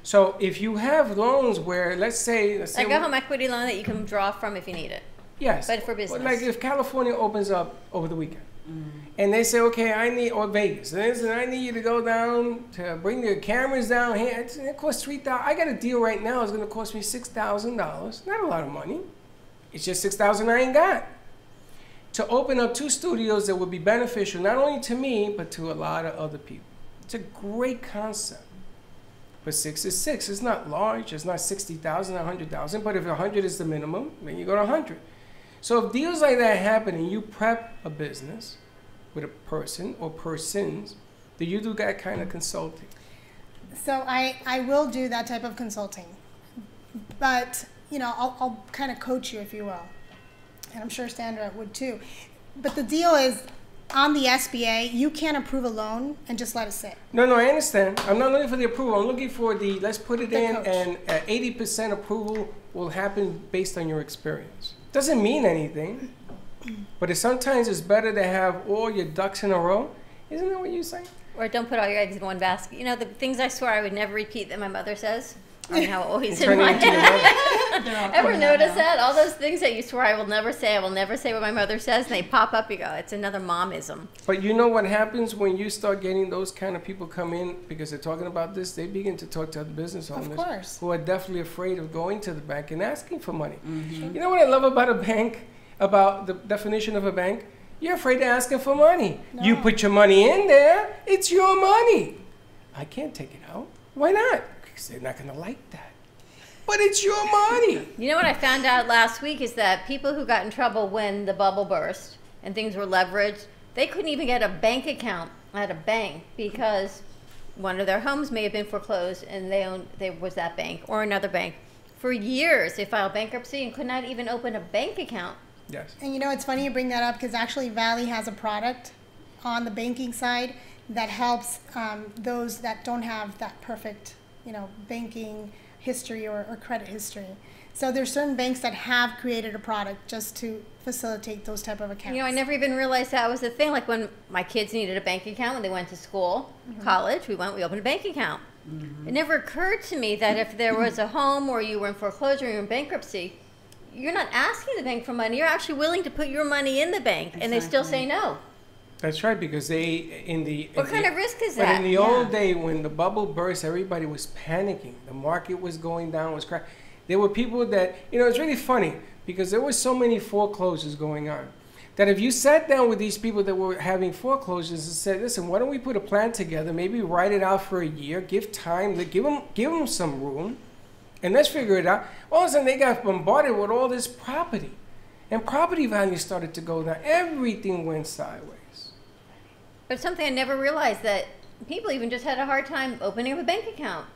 So if you have loans where, let's say Like a home equity loan that you can draw from if you need it. yes, but for business. Like if California opens up over the weekend, and they say, okay, or Vegas, and they say, I need you to go down to bring your cameras down here. It costs $3,000. I got a deal right now. It's going to cost me $6,000. Not a lot of money. It's just $6,000 I ain't got. To open up 2 studios that would be beneficial not only to me but to a lot of other people. It's a great concept. But 6 is 6. It's not large. It's not 60,000, 100,000. But if 100 is the minimum, then you go to 100. So if deals like that happen and you prep a business with a person or persons, do you do that kind of consulting? So I will do that type of consulting, but you know I'll kind of coach you, if you will, and I'm sure Sandra would too. But the deal is, on the SBA, you can't approve a loan and just let it sit. No, I understand. I'm not looking for the approval. I'm looking for let's put it The in, coach. and 80% approval will happen based on your experience. Doesn't mean anything. But sometimes it's better to have all your ducks in a row. Isn't that what you say? Or don't put all your eggs in one basket. You know, the things I swear I would never repeat that my mother says are now always in my head. Ever notice that? All those things that you swear I will never say what my mother says, and they pop up, you go, it's another momism. But you know what happens when you start getting those kind of people come in because they're talking about this? They begin to talk to other business owners who are definitely afraid of going to the bank and asking for money. Mm-hmm. You know what I love about a bank, about the definition of a bank? You're afraid to ask them for money. No. You put your money in there, it's your money. I can't take it out. Why not? Because they're not going to like that. But it's your money. You know what I found out last week is that people who got in trouble when the bubble burst and things were leveraged, they couldn't even get a bank account at a bank because one of their homes may have been foreclosed and they was that bank or another bank. For years, they filed bankruptcy and could not even open a bank account. Yes. And you know, it's funny you bring that up because actually Valley has a product on the banking side that helps those that don't have that perfect, banking history or credit history. So there's certain banks that have created a product just to facilitate those type of accounts. You know, I never even realized that was a thing. Like when my kids needed a bank account when they went to school, college, we opened a bank account. It never occurred to me that if there was a home or you were in foreclosure or you were in bankruptcy, you're not asking the bank for money. You're actually willing to put your money in the bank, and they still say no. That's right, because what kind of risk is that? But in the old day, when the bubble burst, everybody was panicking. The market was going down, was crashing. There were people that, it's really funny because there were so many foreclosures going on that if you sat down with these people that were having foreclosures and said, listen, why don't we put a plan together, maybe write it out for a year, give time, give them some room, and let's figure it out. All of a sudden, they got bombarded with all this property. And property values started to go down. Everything went sideways. But something I never realized, that people even just had a hard time opening up a bank account,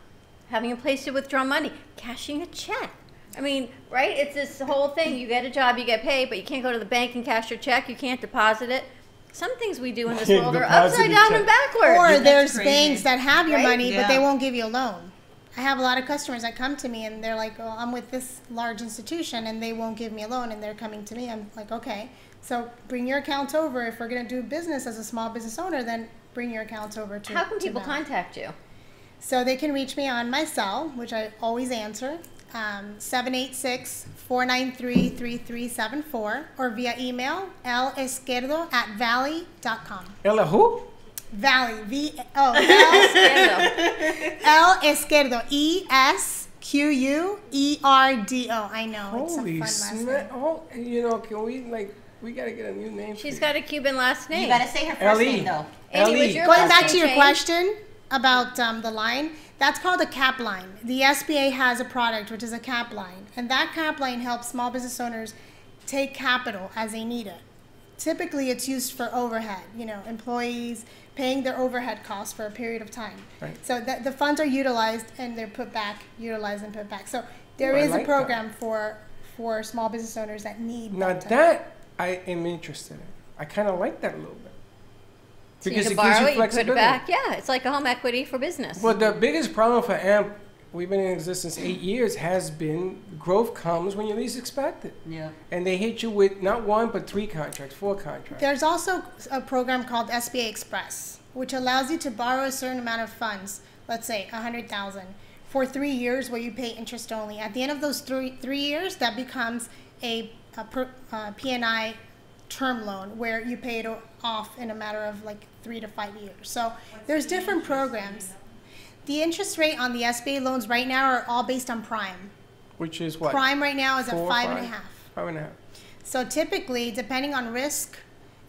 having a place to withdraw money, cashing a check. I mean, right? It's this whole thing. You get a job, you get paid, but you can't go to the bank and cash your check. You can't deposit it. Some things we do in this world are upside down and backwards. Or there's banks that have your money, but they won't give you a loan. I have a lot of customers that come to me and they're like, oh, I'm with this large institution and they won't give me a loan, and they're coming to me. I'm like, okay, so bring your accounts over. If we're going to do business as a small business owner, then bring your accounts over to How can people them. contact you? So they can reach me on my cell, which I always answer, 786-493-3374, or via email, lesquerdo@valley.com. Ella who? Valley, L Esquerdo, ESQUERDO. I know. Holy it's a fun last name. Oh, can we gotta get a new name. She's got a Cuban last name. You gotta say her first name though. Going back to your question about the line, that's called a cap line. The SBA has a product which is a cap line, and that cap line helps small business owners take capital as they need it. Typically, it's used for overhead, employees paying their overhead costs for a period of time. Right. So the funds are utilized and they're put back, utilized and put back. So there is a program for small business owners that need that I am interested in. I kind of like that a little bit. So because you can borrow it, you put it back. Yeah, it's like a home equity for business. Well, the biggest problem for AMP, we've been in existence 8 years, has been growth comes when you least expect it. Yeah. And they hit you with not 1, but 3 contracts, 4 contracts. There's also a program called SBA Express, which allows you to borrow a certain amount of funds, let's say $100,000, for 3 years where you pay interest only. At the end of those 3 years, that becomes a P&I term loan where you pay it off in a matter of like 3 to 5 years. So there's different programs. The interest rate on the SBA loans right now are all based on prime. Which is what? Prime right now is at 5.5. 5.5. So typically, depending on risk,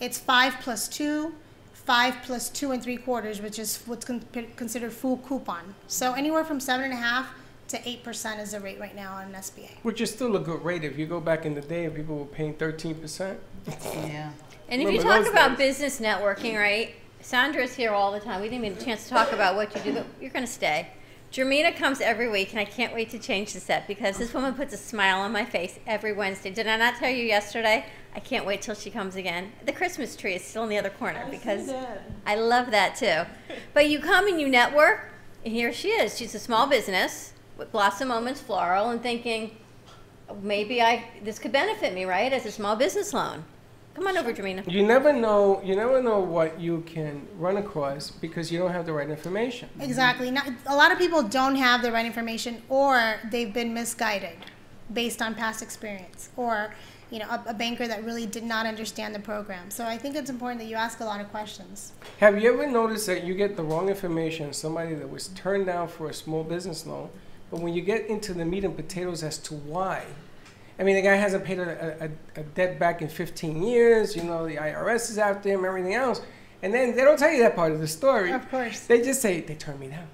it's 5 plus 2, 5 plus 2 3/4, which is what's considered full coupon. So anywhere from 7.5 to 8% is the rate right now on an SBA. Which is still a good rate. If you go back in the day, people were paying 13%. Yeah. And if you talk about business networking, right? Sandra's here all the time. We didn't even get a chance to talk about what you do, but you're going to stay. Jermina comes every week, and I can't wait to change the set because this woman puts a smile on my face every Wednesday. Did I not tell you yesterday? I can't wait till she comes again. The Christmas tree is still in the other corner because I love that too. But you come and you network, and here she is. She's a small business with Blossom Moments Floral, and thinking, maybe this could benefit me, right, as a small business loan. Come on over, Jamina. You never know what you can run across because you don't have the right information. Exactly. Not, a lot of people don't have the right information, or they've been misguided based on past experience, or a banker that really did not understand the program. So I think it's important that you ask a lot of questions. Have you ever noticed that you get the wrong information, somebody that was turned down for a small business loan, but when you get into the meat and potatoes as to why, I mean, the guy hasn't paid a debt back in 15 years, the IRS is after him, everything else. And then they don't tell you that part of the story. Of course. They just say, they turned me down.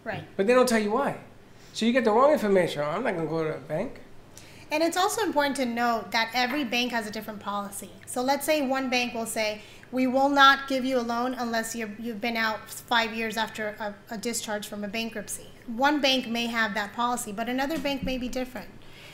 Right. But they don't tell you why. So you get the wrong information. I'm not going to go to a bank. And it's also important to note that every bank has a different policy. So let's say one bank will say, we will not give you a loan unless you've been out 5 years after a discharge from a bankruptcy. One bank may have that policy, but another bank may be different.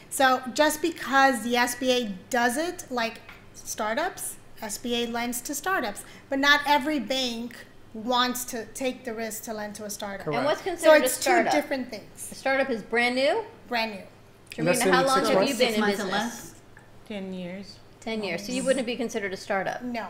So just because the SBA does it, like startups, SBA lends to startups, but not every bank wants to take the risk to lend to a startup. Correct. And what's considered a startup? So it's two different things. A startup is brand new? Brand new. Jamina, how long have you been in 6 months business? or less? 10 years. 10 years. So you wouldn't be considered a startup. No.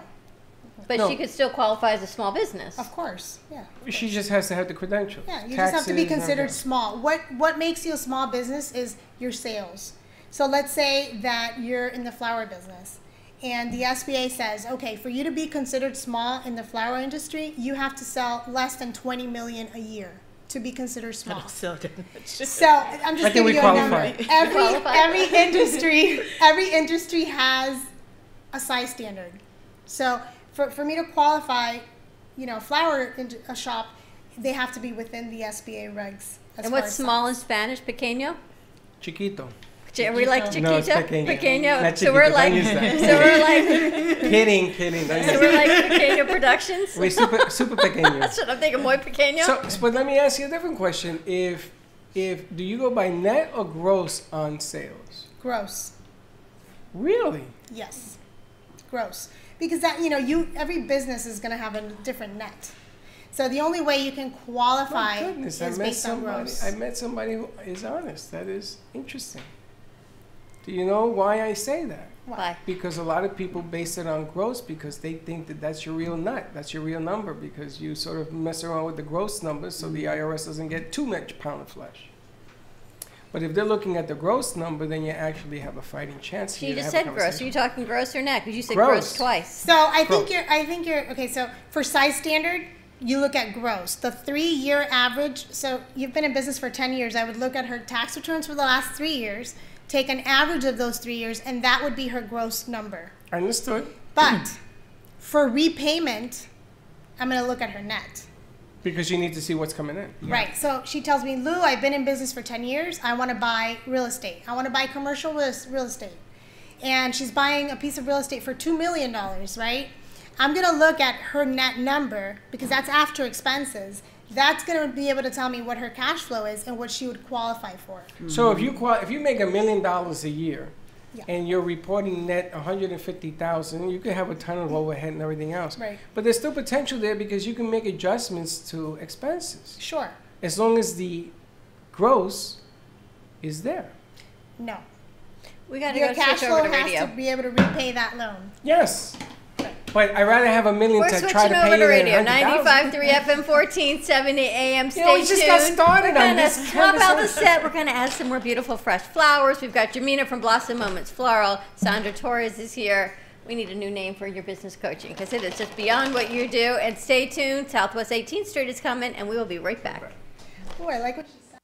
But No. she could still qualify as a small business. Of course. Yeah. She just has to have the credentials. Yeah, you just have to be Taxes, considered everything. small. What makes you a small business is your sales. So let's say that you're in the flower business and the SBA says, okay, for you to be considered small in the flower industry, you have to sell less than 20 million a year to be considered small. So So I'm just giving you a number. Every industry has a size standard. So for me to qualify, flower a shop, they have to be within the SBA regs. And what's small in Spanish? Pequeño? Chiquito. We like chiquito? No, it's pequeño. Pequeño. Not So we're chiquito, like, don't use that. so we're like, Kidding. so we're like Pequeño Productions. We're super pequeño. That's what I'm thinking, muy pequeño. So, but let me ask you a different question. If do you go by net or gross on sales? Gross. Really? Yes. Gross. Because that, every business is going to have a different net. So the only way you can qualify My goodness, is based on gross. I met somebody who is honest. That is interesting. Do you know why I say that? Why? Because a lot of people base it on gross because they think that that's your real nut. That's your real number because you sort of mess around with the gross numbers so the IRS doesn't get too much pound of flesh. But if they're looking at the gross number, then you actually have a fighting chance. She here to just have a said gross. Are conversation. you talking gross or net? Because you said Gross. gross twice. So I Gross. think you're okay. So for size standard, you look at gross. The 3-year average. So you've been in business for 10 years. I would look at her tax returns for the last 3 years, take an average of those 3 years, and that would be her gross number. Understood. But for repayment, I'm going to look at her net. Because you need to see what's coming in. Right. So she tells me, Lou, I've been in business for 10 years. I want to buy real estate. I want to buy commercial real estate. And she's buying a piece of real estate for $2 million, right? I'm going to look at her net number because that's after expenses. That's going to be able to tell me what her cash flow is and what she would qualify for. So if you make $1 million a year, Yeah. and you're reporting net 150,000, you could have a ton of overhead and everything else. Right. But there's still potential there because you can make adjustments to expenses Sure. as long as the gross is there. No. We got to Your go cash switch flow over to has radio. to be able to repay that loan. Yes. But I'd rather have $1 million We're to switching try to over pay to you radio. than 100,000. 95.3 FM, 1470 AM. Stay we just got tuned. started We're on gonna this swap out the conversation. set. We're going to add some more beautiful fresh flowers. We've got Jamina from Blossom Moments Floral. Sandra Torres is here. We need a new name for your business coaching because it is just beyond what you do. And stay tuned. Southwest 18th Street is coming, and we will be right back. Oh, I like what you said.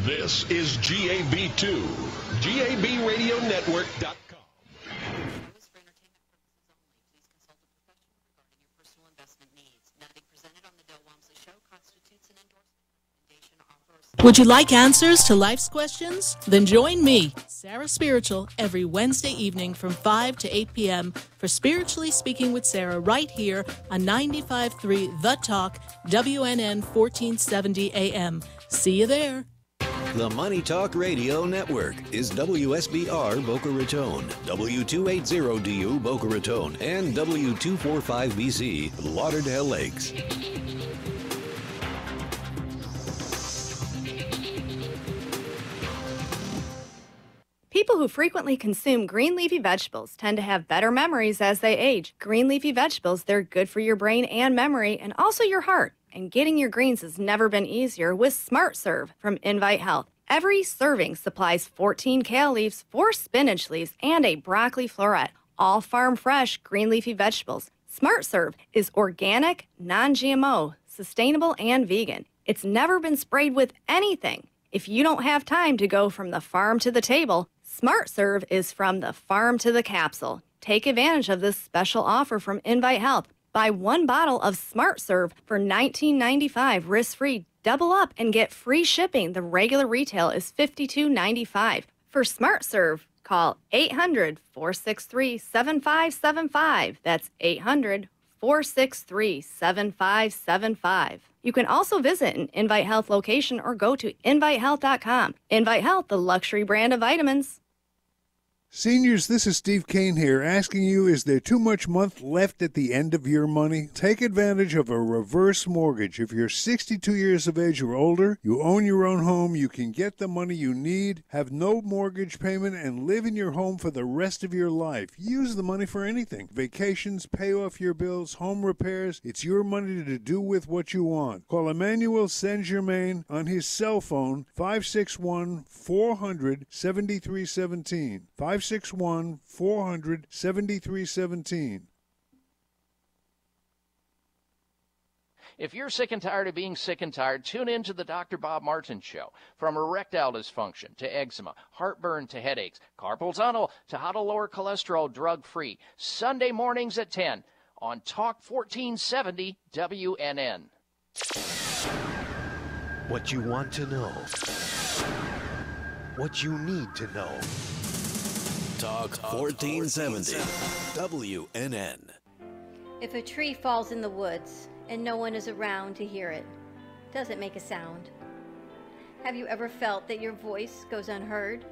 This is GAB2, GABRadioNetwork.com. For entertainment purposes only, please consult a professional regarding your personal investment needs. Nothing presented on the Del Walmsley Show constitutes an endorsement, recommendation, offer, or Would you like answers to life's questions? Then join me, Sarah Spiritual every Wednesday evening from 5 to 8 p.m. for Spiritually Speaking with Sarah right here on 95.3 The Talk, WNN 1470 AM. See you there. The Money Talk Radio Network is WSBR Boca Raton, W280DU Boca Raton, and W245BC Lauderdale Lakes. People who frequently consume green leafy vegetables tend to have better memories as they age. Green leafy vegetables, they're good for your brain and memory, and also your heart. And getting your greens has never been easier with Smart Serve from Invite Health. Every serving supplies 14 kale leaves, 4 spinach leaves, and a broccoli floret. All farm fresh green leafy vegetables. Smart Serve is organic, non-GMO, sustainable, and vegan. It's never been sprayed with anything. If you don't have time to go from the farm to the table, Smart Serve is from the farm to the capsule. Take advantage of this special offer from Invite Health. Buy 1 bottle of Smart Serve for $19.95 risk-free. Double up and get free shipping. The regular retail is $52.95. For Smart Serve, call 800-463-7575. That's 800-463-7575. You can also visit an Invite Health location or go to invitehealth.com. Invite Health, the luxury brand of vitamins. Seniors, this is Steve Kane here, asking you, is there too much month left at the end of your money? Take advantage of a reverse mortgage. If you're 62 years of age or older, you own your own home, you can get the money you need, have no mortgage payment, and live in your home for the rest of your life. Use the money for anything. Vacations, pay off your bills, home repairs. It's your money to do with what you want. Call Emmanuel Saint-Germain on his cell phone, 561-400-7317. 561-400-7317. If you're sick and tired of being sick and tired, tune in to the Dr. Bob Martin Show. From erectile dysfunction to eczema, heartburn to headaches, carpal tunnel to how to lower cholesterol drug-free. Sunday mornings at 10 on Talk 1470 WNN. What you want to know. What you need to know. Talk 1470 WNN. If a tree falls in the woods and no one is around to hear it, does it make a sound? Have you ever felt that your voice goes unheard?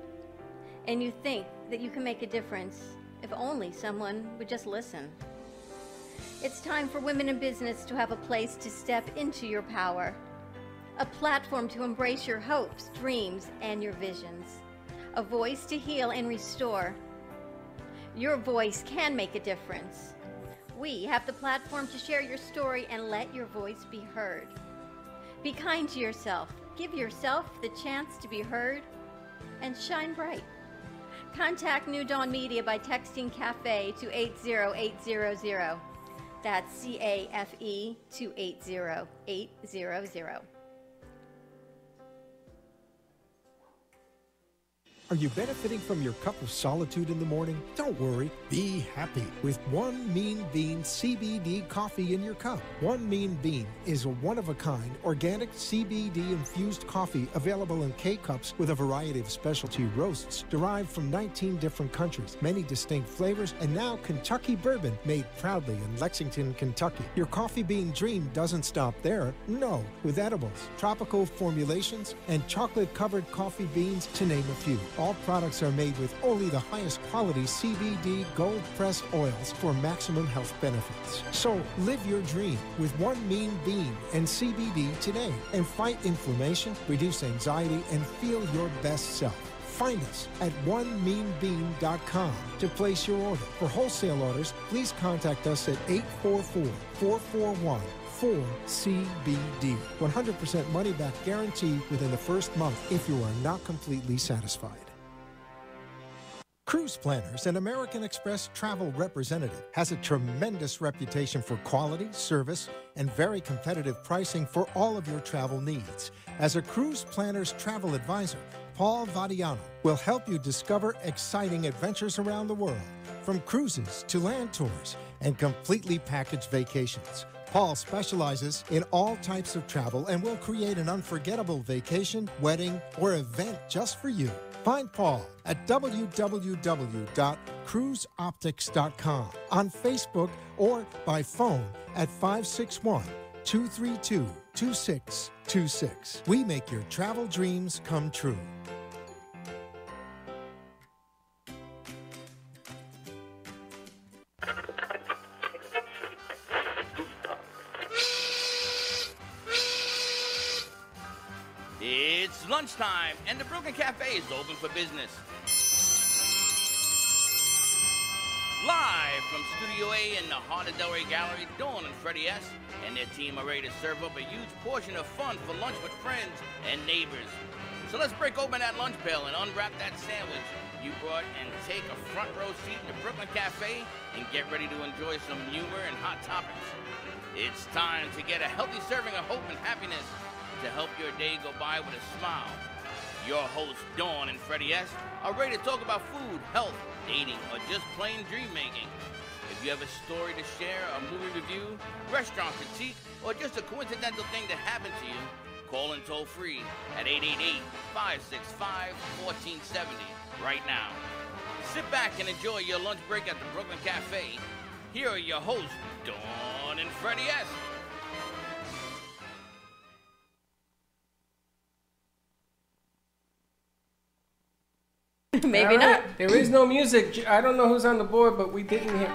And you think that you can make a difference if only someone would just listen? It's time for women in business to have a place to step into your power, a platform to embrace your hopes, dreams, and your visions. A voice to heal and restore. Your voice can make a difference. We have the platform to share your story and let your voice be heard. Be kind to yourself. Give yourself the chance to be heard and shine bright. Contact New Dawn Media by texting CAFE to 80800. That's CAFE to 80800. Are you benefiting from your cup of solitude in the morning? Don't worry, be happy with One Mean Bean CBD coffee in your cup. One Mean Bean is a one-of-a-kind organic CBD-infused coffee available in K-cups with a variety of specialty roasts derived from 19 different countries, many distinct flavors, and now Kentucky bourbon made proudly in Lexington, Kentucky. Your coffee bean dream doesn't stop there. No, with edibles, tropical formulations, and chocolate-covered coffee beans, to name a few. All products are made with only the highest quality CBD gold-pressed oils for maximum health benefits. So live your dream with One Mean Bean and CBD today and fight inflammation, reduce anxiety, and feel your best self. Find us at onemeanbean.com to place your order. For wholesale orders, please contact us at 844-441-4CBD. 100% money-back guarantee within the first month if you are not completely satisfied. Cruise Planners, an American Express travel representative, has a tremendous reputation for quality, service, and very competitive pricing for all of your travel needs. As a Cruise Planners travel advisor, Paul Vadiano will help you discover exciting adventures around the world, from cruises to land tours and completely packaged vacations. Paul specializes in all types of travel and will create an unforgettable vacation, wedding, or event just for you. Find Paul at www.cruiseoptics.com, on Facebook, or by phone at 561-232-2626. We make your travel dreams come true. It's lunchtime, and the Brooklyn Cafe is open for business. Live from Studio A in the heart of Delray Gallery, Dawn and Freddie S. and their team are ready to serve up a huge portion of fun for lunch with friends and neighbors. So let's break open that lunch pail and unwrap that sandwich you brought and take a front row seat in the Brooklyn Cafe and get ready to enjoy some humor and hot topics. It's time to get a healthy serving of hope and happiness to help your day go by with a smile. Your hosts, Dawn and Freddie S., are ready to talk about food, health, dating, or just plain dream making. If you have a story to share, a movie review, restaurant critique, or just a coincidental thing that happened to you, call in toll free at 888-565-1470 right now. Sit back and enjoy your lunch break at the Brooklyn Cafe. Here are your hosts, Dawn and Freddie S. Maybe All right. not. There is no music. I don't know who's on the board, but we didn't hear.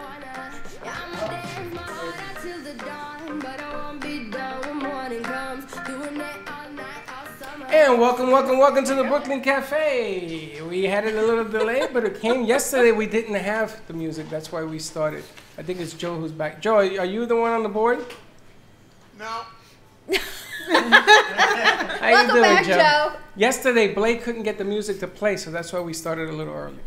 And welcome to the Brooklyn Cafe. We had it a little delayed, but it came yesterday. We didn't have the music. That's why we started. I think it's Joe who's back. Joe, are you the one on the board? No. How you Welcome doing, back, Joe. Yesterday, Blake couldn't get the music to play, so that's why we started a little early.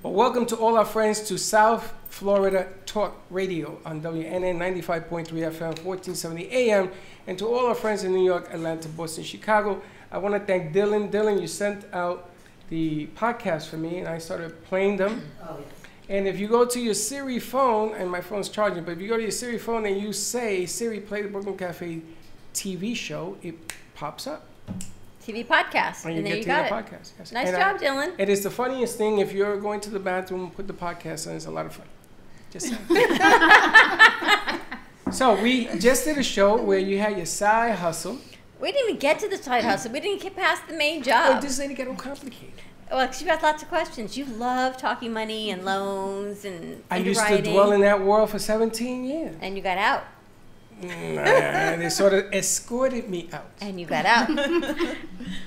But welcome to all our friends to South Florida Talk Radio on WNN 95.3 FM, 1470 AM, and to all our friends in New York, Atlanta, Boston, Chicago. I want to thank Dylan. Dylan, you sent out the podcast for me, and I started playing them. Oh, yeah. And if you go to your Siri phone, and my phone's charging, but if you go to your Siri phone and you say, Siri, play the Brooklyn Cafe TV show, it pops up. TV podcast. And there you got it. Podcast. Yes. Nice And job, Dylan. It is the funniest thing. If you're going to the bathroom, put the podcast on. It's a lot of fun. Just saying. So we just did a show where you had your side hustle. We didn't even get to the side hustle. We didn't get past the main Oh, job. this lady got all complicated. Well, 'cause you've got lots of questions. You love talking money and loans and I used to underwriting. dwell in that world for 17 years. And you got out. And they sort of escorted me out. And you got out.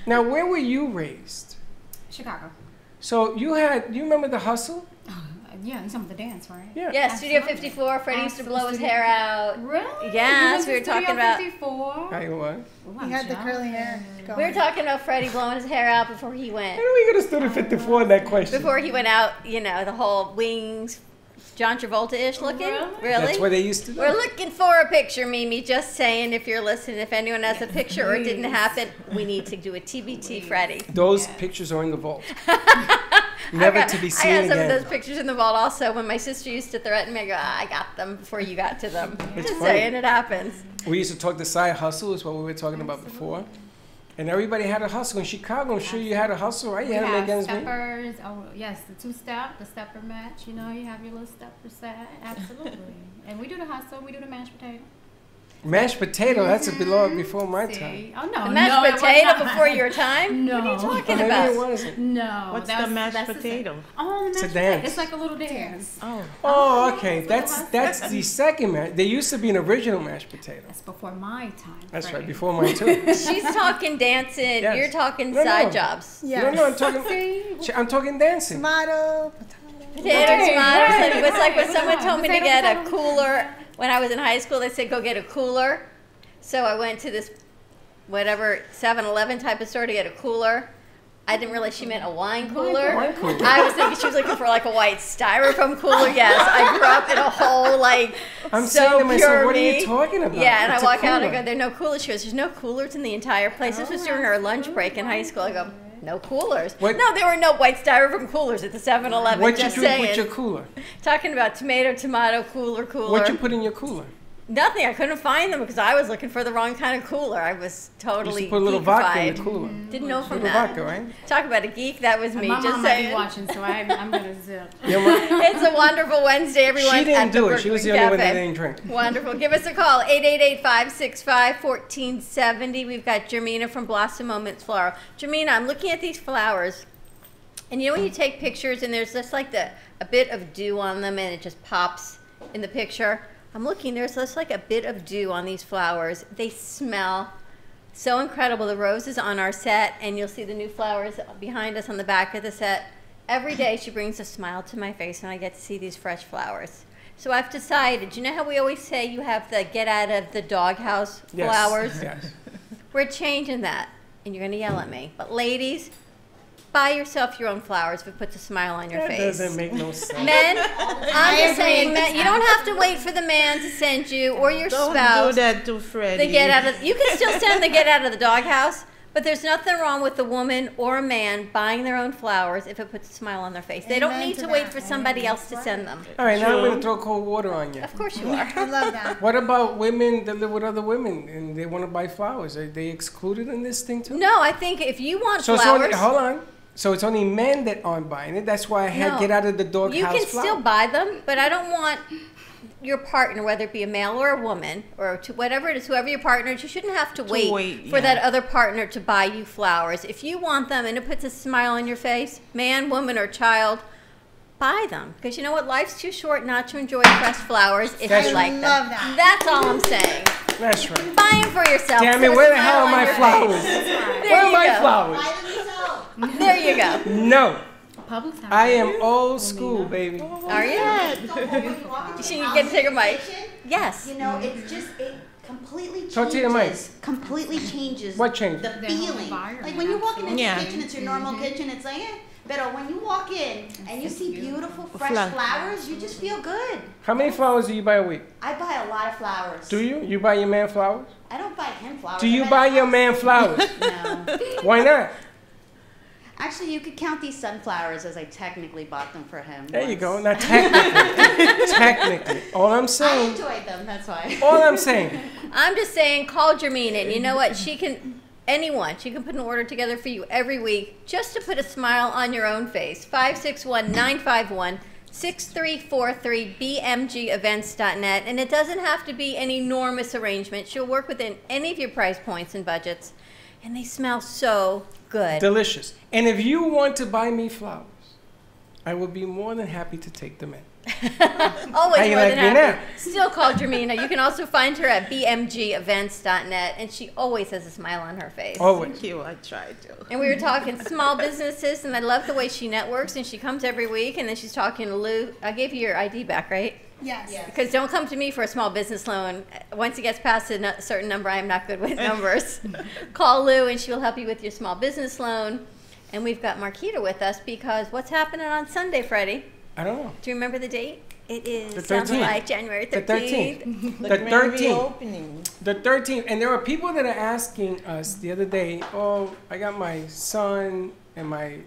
Now, where were you raised? Chicago. So you remember the hustle? Yeah, and some of the dance, right? Yeah, Studio 54. Freddie used to blow his hair out. Really? Yes, we were talking about. 54? I what? He had the curly hair going. We were talking about Freddie blowing his hair out before he went. How do we get a Studio 54 in that question? Before he went out, you know, the whole wings, John Travolta-ish looking. Really? That's what they used to do. We're looking for a picture, Mimi. Just saying, if you're listening, if anyone has a picture or it didn't happen, we need to do a TBT, Freddie. Those pictures are in the vault. Never to be seen I have some again. of those pictures in the vault also. When my sister used to threaten me, I go, I got them before you got to them. It's Just funny. saying, it happens. We used to talk the side hustle, is what we were talking about before. And everybody had a hustle. In Chicago, I'm sure you had a hustle, right? You We had to have make ends meet. steppers. Oh, yes, the two-step, the stepper match. You know, you have your little stepper set. Absolutely. And we do the hustle. We do the mashed potato. Mashed potato, that's a before my See? time. Oh, no. The mashed no, it was potato not. before your time? No. What are you talking Maybe about? it wasn't. No. What's that's- the mashed that's potato? Oh, the It's a mashed potato. dance. It's like a little dance. Oh. Oh, okay. That's the second mash. There used to be an original mashed potato. That's before my time. That's right, Freddie. before mine too. She's talking dancing. Yes. You're talking No, side no. jobs. Yes. No, I'm talking. I'm talking dancing. Tomato. Potato, tomatoes. And it was like when someone told me to Potato, get a potato. cooler. When I was in high school, they said, go get a cooler. So I went to this, whatever, 7-Eleven type of store to get a cooler. I didn't realize she meant a wine cooler. Wine cooler. I was thinking she was looking for like a white styrofoam cooler. Yes, I grew up in a whole like I'm so saying to myself, pure what are me. you talking about? Yeah, and It's I a walk out and I cooler. go, there are no coolers. She goes, there's no coolers in the entire place. This was during our lunch break in high school. I go, no coolers. What- No, there were no white styrofoam coolers at the 7-Eleven. What you Just drink saying. with your cooler? Talking about tomato, cooler. What you put in your cooler? Nothing. I couldn't find them because I was looking for the wrong kind of cooler. I was totally You put a little vodka in the geekified. cooler. Didn't know from Little that. vodka, right? Talk about a geek. That was me. My Just mom might be saying. watching, so I'm gonna zip. It's a wonderful Wednesday, everyone. She didn't at the do it. She was the Brooklyn only one that Cafe. didn't drink. Wonderful. Give us a call, 888-565-1470. We've got Jermina from Blossom Moments Floral. Jermina, I'm looking at these flowers. And you know when you take pictures and there's just like a bit of dew on them and it just pops in the picture? I'm looking, there's just like a bit of dew on these flowers. They smell so incredible. The roses on our set, and you'll see the new flowers behind us on the back of the set. Every day she brings a smile to my face and I get to see these fresh flowers. So I've decided, you know how we always say you have the get out of the doghouse flowers? Yes. We're changing that, and you're going to yell at me. But ladies, buy yourself your own flowers if it puts a smile on your That face. doesn't make no sense. Men, I'm just saying, men, you don't have to wait for the man to send you or your Don't spouse. do that to Freddie. The get out of. You can still send the get out of the doghouse, but there's nothing wrong with a woman or a man buying their own flowers if it puts a smile on their face. They don't Amen need to to wait that. for somebody else to send them. All right, now I'm going to throw cold water on you. Of course you are. I love that. What about women that live with other women and they want to buy flowers? Are they excluded in this thing too? No, I think if you want So flowers, it's only, hold on. So it's only men that aren't buying it. That's why I had No. get out of the doghouse. you can flower. still buy them, but I don't want your partner, whether it be a male or a woman, or to whatever it is, whoever your partner is, you shouldn't have to wait for yeah. that other partner to buy you flowers. If you want them and it puts a smile on your face, man, woman, or child, buy them. Because you know what? Life's too short not to enjoy fresh flowers if That's you right. like Love them. that. That's all I'm saying. That's right. Buy them for yourself. Damn Put it, a where the smile hell are on my your flowers? face. Where are you my go. flowers? There you go. No. Publix have I it. am old school, baby. Are you? You Should you get to take a mic? Yes. You know, it's just it completely changes. Talk to your mic. Completely changes. What changed? The The feeling. environment, Like when you walk into Yeah. the kitchen, it's your normal kitchen. It's like, but when you walk in and you see beautiful, fresh Flower. flowers, you just feel good. How many flowers do you buy a week? I buy a lot of flowers. Do you? You buy your man flowers? I don't buy him flowers. Do I you buy buy the your house. man flowers? No. Why not? Actually, you could count these sunflowers as I technically bought them for him. There you once. go. Not technically. Technically. All I'm I saying. enjoyed them. That's why. All I'm saying. I'm just saying, call Jermina, and you know what? She can, anyone, she can put an order together for you every week just to put a smile on your own face. 561-951-6343, bmgevents.net. And it doesn't have to be an enormous arrangement. She'll work within any of your price points and budgets. And they smell so good. Delicious. And if you want to buy me flowers, I will be more than happy to take them in. Always How you more like than me happy. now? Still call Jermina. You can also find her at bmgevents.net. And she always has a smile on her face. Always. Thank you. I try to. And we were talking small businesses, and I love the way she networks, and she comes every week, and then she's talking to Lou. I gave you your ID back, right? Yes. Because don't come to me for a small business loan. Once it gets past a certain number, I am not good with numbers. Call Lou, and she will help you with your small business loan. And we've got Marquita with us because what's happening on Sunday, Freddie? I don't know. Do you remember the date? It is The sounds 13th. like January 13th. The 13th. The Grand 13th. reopening. The 13th. And there are people that are asking us the other day, oh, I got my son and my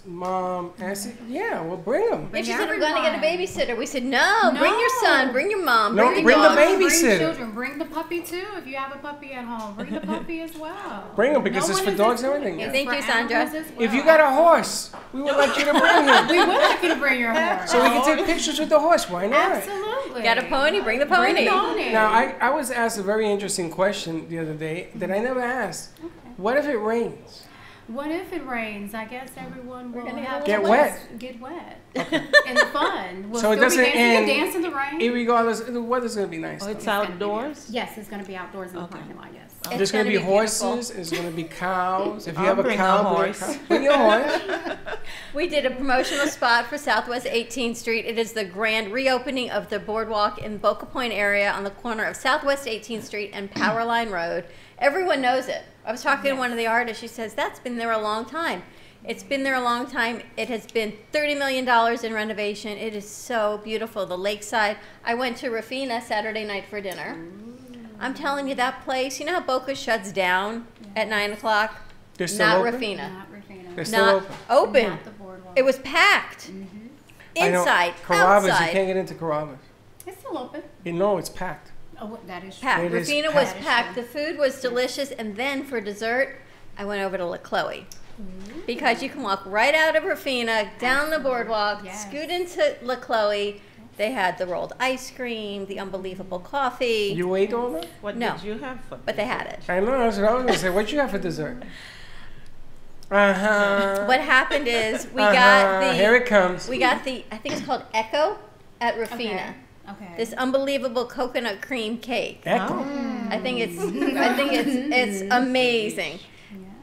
mom. And I said, yeah, well, bring them. And she said, we're going to get a babysitter. We said, no, bring your son, bring your mom, No, bring your bring the dog. babysitter. Bring children. Bring the puppy too. If you have a puppy at home, bring the puppy as well. Bring 'em because No it's one for is dogs and excluded. everything. It's Thank for you, Sandra. animals as If you well. got a horse, we would like you to bring him. We would like you to bring your horse. So we can take pictures with the horse. Why not? Absolutely. Got a pony? Bring the Bring pony. the pony. Now, I was asked a very interesting question the other day that I never asked. What if it rains? What if it rains? I guess everyone will gonna have get to wet. Get wet. And the fun. We'll So it still doesn't be dancing. end. You can dance in the rain. Irregardless, the weather's going to be nice. Oh, though. it's outdoors? Yes, it's going to be outdoors in the parking lot, yes. There's going to be beautiful. horses. There's going to be cows. If you I'll have a bring cow, a bring a horse. cow. Bring your horse. We did a promotional spot for Southwest 18th Street. It is the grand reopening of the boardwalk in Boca Point area on the corner of Southwest 18th Street and Powerline Road. Everyone knows it. I was talking to one of the artists. She says, that's been there a long time. It's been there a long time. It has been $30 million in renovation. It is so beautiful. The lakeside. I went to Rafina Saturday night for dinner. I'm telling you, that place, you know how Boca shuts down at 9 o'clock? They're still Not open? Rafina. Not Rafina. They're still Not open. open. Not the boardwalk. It was packed. I know. Inside, Carrabba's, outside. you can't get into Carrabba's. It's still open. No, it's packed. Oh, that is true. Packed. It is Rafina was packed. packed. The food was delicious, and then for dessert, I went over to La Chloe. Because you can walk right out of Rafina, down the boardwalk, scoot into La Chloe. They had the rolled ice cream, the unbelievable coffee. You ate all that? What No, did you have for but they had it. I know, that's what I was going to say. What you have for dessert? Uh-huh. What happened is we got the Here it comes. We got the I think it's called Echo at Rafina. Okay. This unbelievable coconut cream cake. Echo. I think it's amazing.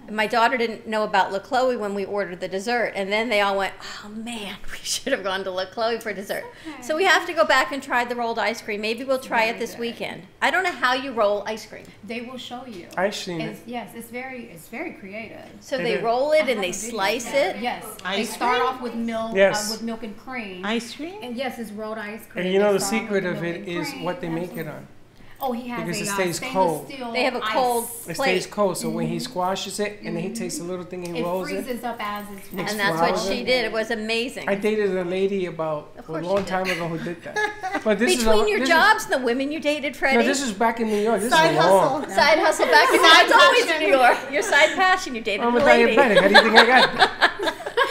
My daughter didn't know about La Chloe when we ordered the dessert, and then they all went, "Oh man, we should have gone to La Chloe for dessert." So we have to go back and try the rolled ice cream. Maybe we'll try it this weekend. I don't know how you roll ice cream. They will show you. I've seen it. Yes, it's very creative. So they roll it and they slice it. Yes, they Ice start cream? off with milk, Yes. with milk and cream. Ice cream? And yes, it's rolled ice cream. And you know They the start off secret with of milk it and is cream. what they make it on. Oh, he has Because a it stays stainless cold. steel They have a ice. cold It plate. stays cold, so when he squashes it and then he takes a little thing and he It rolls it. freezes up as it's Mixed And that's what flour. she did. It was amazing. I dated a lady about a course long you did. time ago who did that. But this Between is your this jobs and the women you dated, Is, Freddie. no, this is back in New York. This Side is long. hustle. Side hustle back in Side it's always in passion. New York. Your side passion, you dated I'm a a lady. diabetic. How do you think I got that?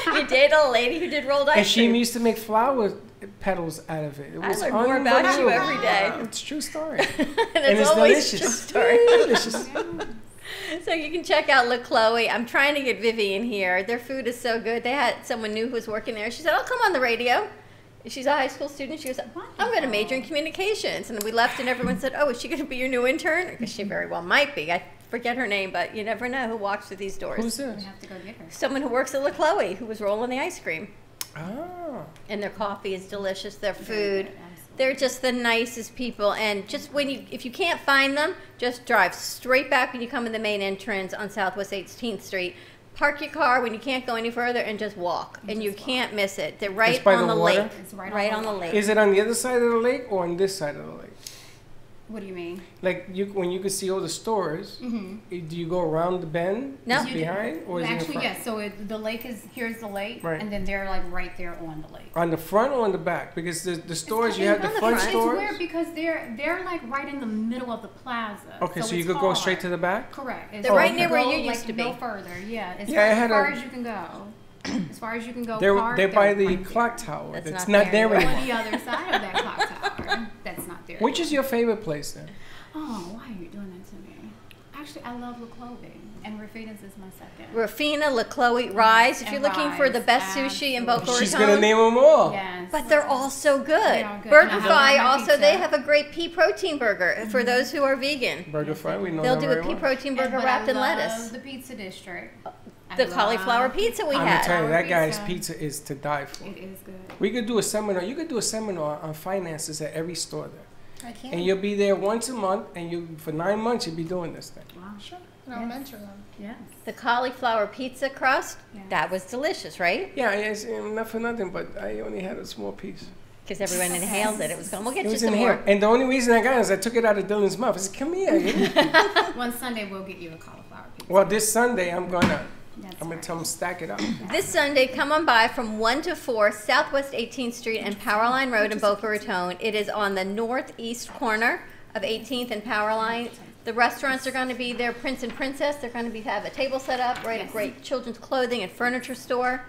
You dated a lady who did rolled And ice she cream. used to make flower petals out of it. It I was learn more about you unbelievable. every day. It's a true story. and and it's always delicious. true story. Delicious. So you can check out La Chloe. I'm trying to get Vivian here. Their food is so good. They had someone new who was working there. She said, "I'll come on the radio." She's a high school student. She goes, "I'm going to major in communications." And we left, and everyone said, "Oh, is she going to be your new intern?" Because she very well might be. I forget her name, but you never know who walks through these doors. Who's this? We have to go get her. Someone who works at La Chloe who was rolling the ice cream. Ah. And their coffee is delicious. Their food. They're just the nicest people. And just if you can't find them, just drive straight back when you come in the main entrance on Southwest 18th Street. Park your car when you can't go any further and just walk. And you can't miss it. They're right by on the the water? lake. It's right on the lake. Is it on the other side of the lake or on this side of the lake? What do you mean? Like when you can see all the stores, do you go around the bend? No. It's behind, or is it in Actually, front? yes. So the lake is here's the lake, Right. and then they're like right there on the lake. On the front or on the back? Because the stores you on have the the front front. It's stores. weird because they're like right in the middle of the plaza. Okay, so you it's could go hard. straight to the back. Correct. They're right near where go, you used like, to be. No further. Yeah. As Yeah, I far, had as, far a- as you can go. As far as you can go. They're park, by the right clock there. tower. That's That's not not there there On anymore. the other side of that clock tower. That's not there. Which is your favorite place then? Oh, why are you doing that to me? Actually, I love La Chloe, and Rafina's is my second. Rafina, La Chloe, Rise. If And you're looking for the Rise, best sushi in Boca Raton. She's gonna name them all. Yes. But they're all so good. They're all good. BurgerFi And I love also, my they pizza. have a great pea protein burger for those who are vegan. Burger Fry, we know They'll them do very a pea well. protein burger But wrapped I in love lettuce. the Pizza District. I The love cauliflower pizza we I'm had. gonna tell you, that guy's Pizza. pizza is to die for. It is good. We could do a seminar. You could do a seminar on finances at every store there. I can. And you'll be there once a month, and you for 9 months you'll be doing this thing. Wow. Sure. And I'll mentor them. Yes. The cauliflower pizza crust, that was delicious, right? Yeah, it's not for nothing, but I only had a small piece. Because everyone inhaled it. It was going, we'll get It you was some in more. here. And the only reason I got it is I took it out of Dylan's mouth. I said, come here. One Sunday we'll get you a cauliflower pizza. Well, this Sunday I'm gonna That's tell them stack it up. This Sunday, come on by from 1 to 4, Southwest 18th Street and Powerline Road in Boca Raton. It is on the northeast corner of 18th and Powerline. The restaurants are going to be there, Prince and Princess. They're going to have a table set up, right? A great children's clothing and furniture store.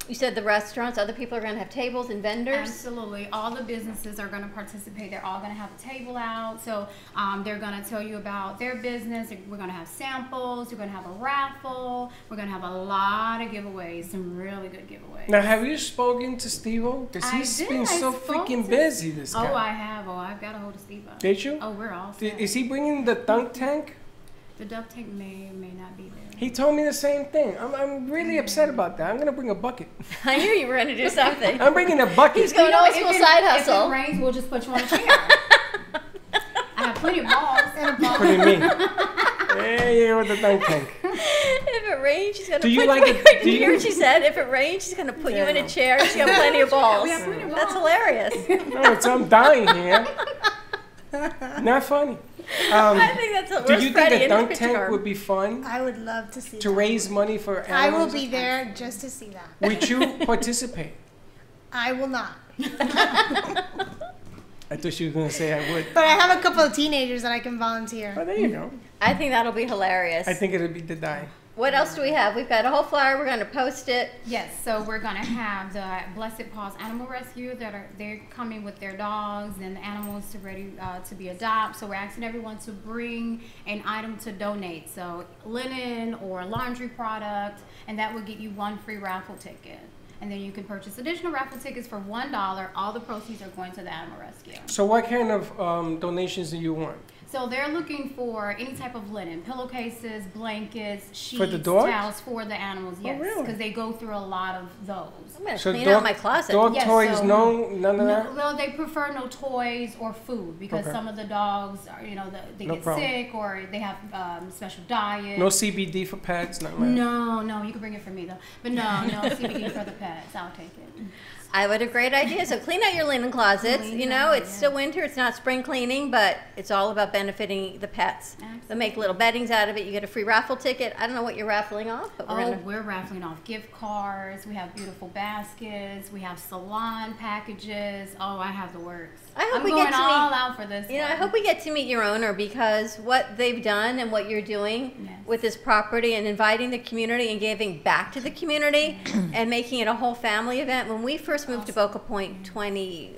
You said the restaurants, other people are going to have tables and vendors. Absolutely. All the businesses are going to participate. They're all going to have a table out. So they're going to tell you about their business. We're going to have samples. We're going to have a raffle. We're going to have a lot of giveaways, some really good giveaways. Now, have you spoken to Steve-O? Because he's been so freaking busy, this guy. Oh, I have. Oh, I've got a hold of Steve-O. Did you? Oh, we're all set. Is he bringing the dunk tank? The dunk tank may or may not be there. He told me the same thing. I'm really upset about that. I'm going to bring a bucket. I knew you were going to do something. I'm bringing a bucket. He's going old school side If hustle. it rains, we'll just put you on a chair. I have plenty of balls and a ball. What do you mean? Hey, with the dunk tank. If it rains, she's going to Do put you like you. it- Did do you hear you- what she said? If it rains, she's going to put you in a chair. She's got plenty of balls. We have plenty of That's balls. hilarious. No, I'm dying here. Not funny. I think that's a Do you think Freddie a in his dunk picture tank garb. would be fun I would love to see to that. raise money for I will animals? be there just to see that. Would you participate? I will not. I thought she was going to say I would. But I have a couple of teenagers that I can volunteer. Oh, there you go. I think that'll be hilarious. I think it'll be the die. What else do we have? We've got a whole flyer. We're going to post it. Yes, so we're gonna have the Blessed Paws Animal Rescue they're coming with their dogs and the animals ready to be adopted. So we're asking everyone to bring an item to donate. So linen or laundry product, and that will get you one free raffle ticket. And then you can purchase additional raffle tickets for $1. All the proceeds are going to the animal rescue. So what kind of donations do you want? So they're looking for any type of linen, pillowcases, blankets, sheets, For the dogs? towels for the animals. Yes, really? because they go through a lot of those. I'm gonna So clean dog- out my closet. dog Yes, toys, so- none of that? Well, they prefer no toys or food because Okay. some of the dogs, are, they No get problem. sick or they have special diet. No CBD for pets, nothing like that. No, you can bring it for me though. But no CBD for the pets. I'll take it. I would a great idea. So clean out your linen closets. It's still winter. It's not spring cleaning, but it's all about benefiting the pets. They'll make little beddings out of it. You get a free raffle ticket. I don't know what you're raffling off, but We're raffling off gift cards. We have beautiful baskets. We have salon packages. Oh, I have the works. I hope I'm we going get to all meet, out for this. I hope we get to meet your owner, because what they've done and what you're doing with this property and inviting the community and giving back to the community and making it a whole family event. When we first moved to Boca Point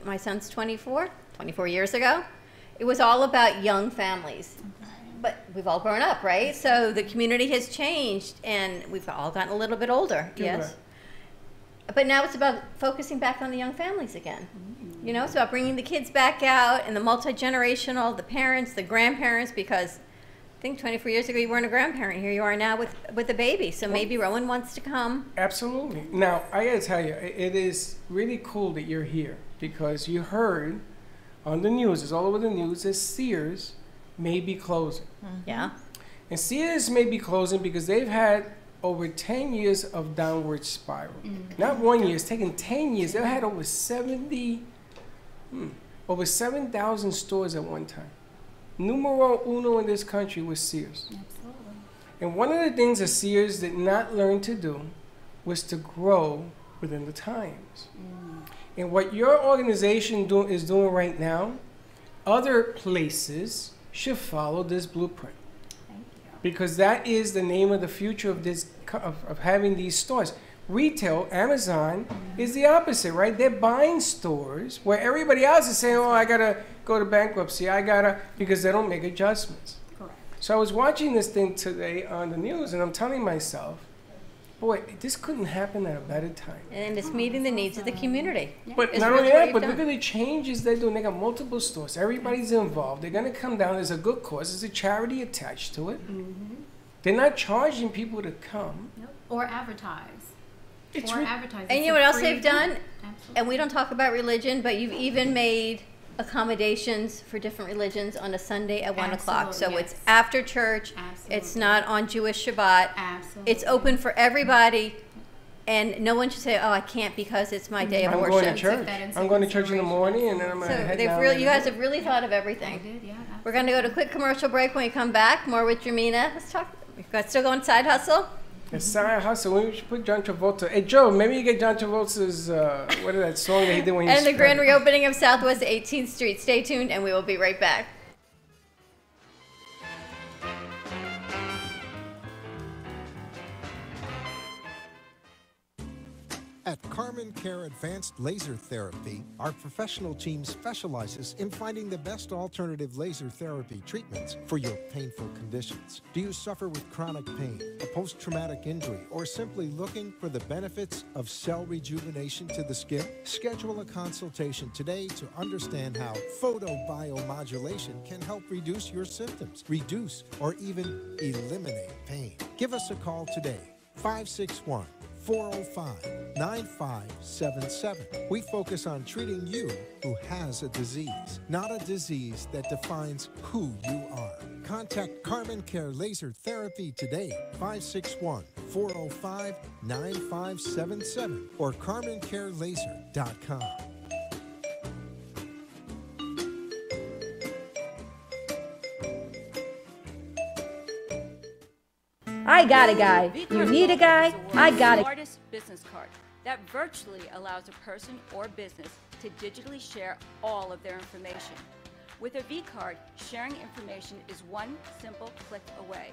my son's 24 years ago, it was all about young families. But we've all grown up, right? So the community has changed and we've all gotten a little bit older, yes. But now it's about focusing back on the young families again. It's about bringing the kids back out and the multi-generational, the parents, the grandparents, because I think 24 years ago you weren't a grandparent. Here you are now with a baby. So maybe Rowan wants to come. Absolutely. Now, I got to tell you, it is really cool that you're here, because you heard on the news, it's all over the news, that Sears may be closing. Yeah. And Sears may be closing because they've had over 10 years of downward spiral. Not 1 year, it's taken 10 years. They've had over 7,000 stores at one time. Numero uno in this country was Sears. Absolutely. And one of the things that Sears did not learn to do was to grow within the times. And what your organization is doing right now, other places should follow this blueprint. Because that is the name of the future of this of having these stores. Retail, Amazon, is the opposite, right? They're buying stores where everybody else is saying, oh, I gotta go to bankruptcy, because they don't make adjustments. Correct. So I was watching this thing today on the news, and I'm telling myself, boy, this couldn't happen at a better time. And it's meeting the needs of the community. But It's not really only what that, you've but done. look at the changes they're doing. They got multiple stores. Everybody's involved. They're going to come down. There's a good cause. There's a charity attached to it. They're not charging people to come. Or advertise. It's or re- advertise. And It's you a know what else free they've done? event. And we don't talk about religion, but you've even made accommodations for different religions on a Sunday at 1 o'clock. So Absolutely, it's yes. after church. It's not on Jewish Shabbat. Absolutely. It's open for everybody. And no one should say, oh, I can't because it's my day of I'm worship. going to church. I'm going to church in the morning, and then I'm going to So head they've down. really, you guys have really thought of everything. We're going to go to a quick commercial break. When we come back, more with Jermina. Let's talk. We've got still going side hustle. It's Side Hustle. We should put John Travolta. Hey, Joe, maybe you get John Travolta's, what is that song that he did when he was And the grand pregnant? reopening of Southwest 18th Street. Stay tuned, and we will be right back. At Carmen Care Advanced Laser Therapy, our professional team specializes in finding the best alternative laser therapy treatments for your painful conditions. Do you suffer with chronic pain, a post-traumatic injury, or simply looking for the benefits of cell rejuvenation to the skin? Schedule a consultation today to understand how photobiomodulation can help reduce your symptoms, reduce or even eliminate pain. Give us a call today, 561-405-9577. We focus on treating you who has a disease, not a disease that defines who you are. Contact Carmen Care Laser Therapy today, 561-405-9577 or carmencarelaser.com. I got a guy. You need a guy? I got a Smartest business card that virtually allows a person or business to digitally share all of their information. With a V-Card, sharing information is one simple click away.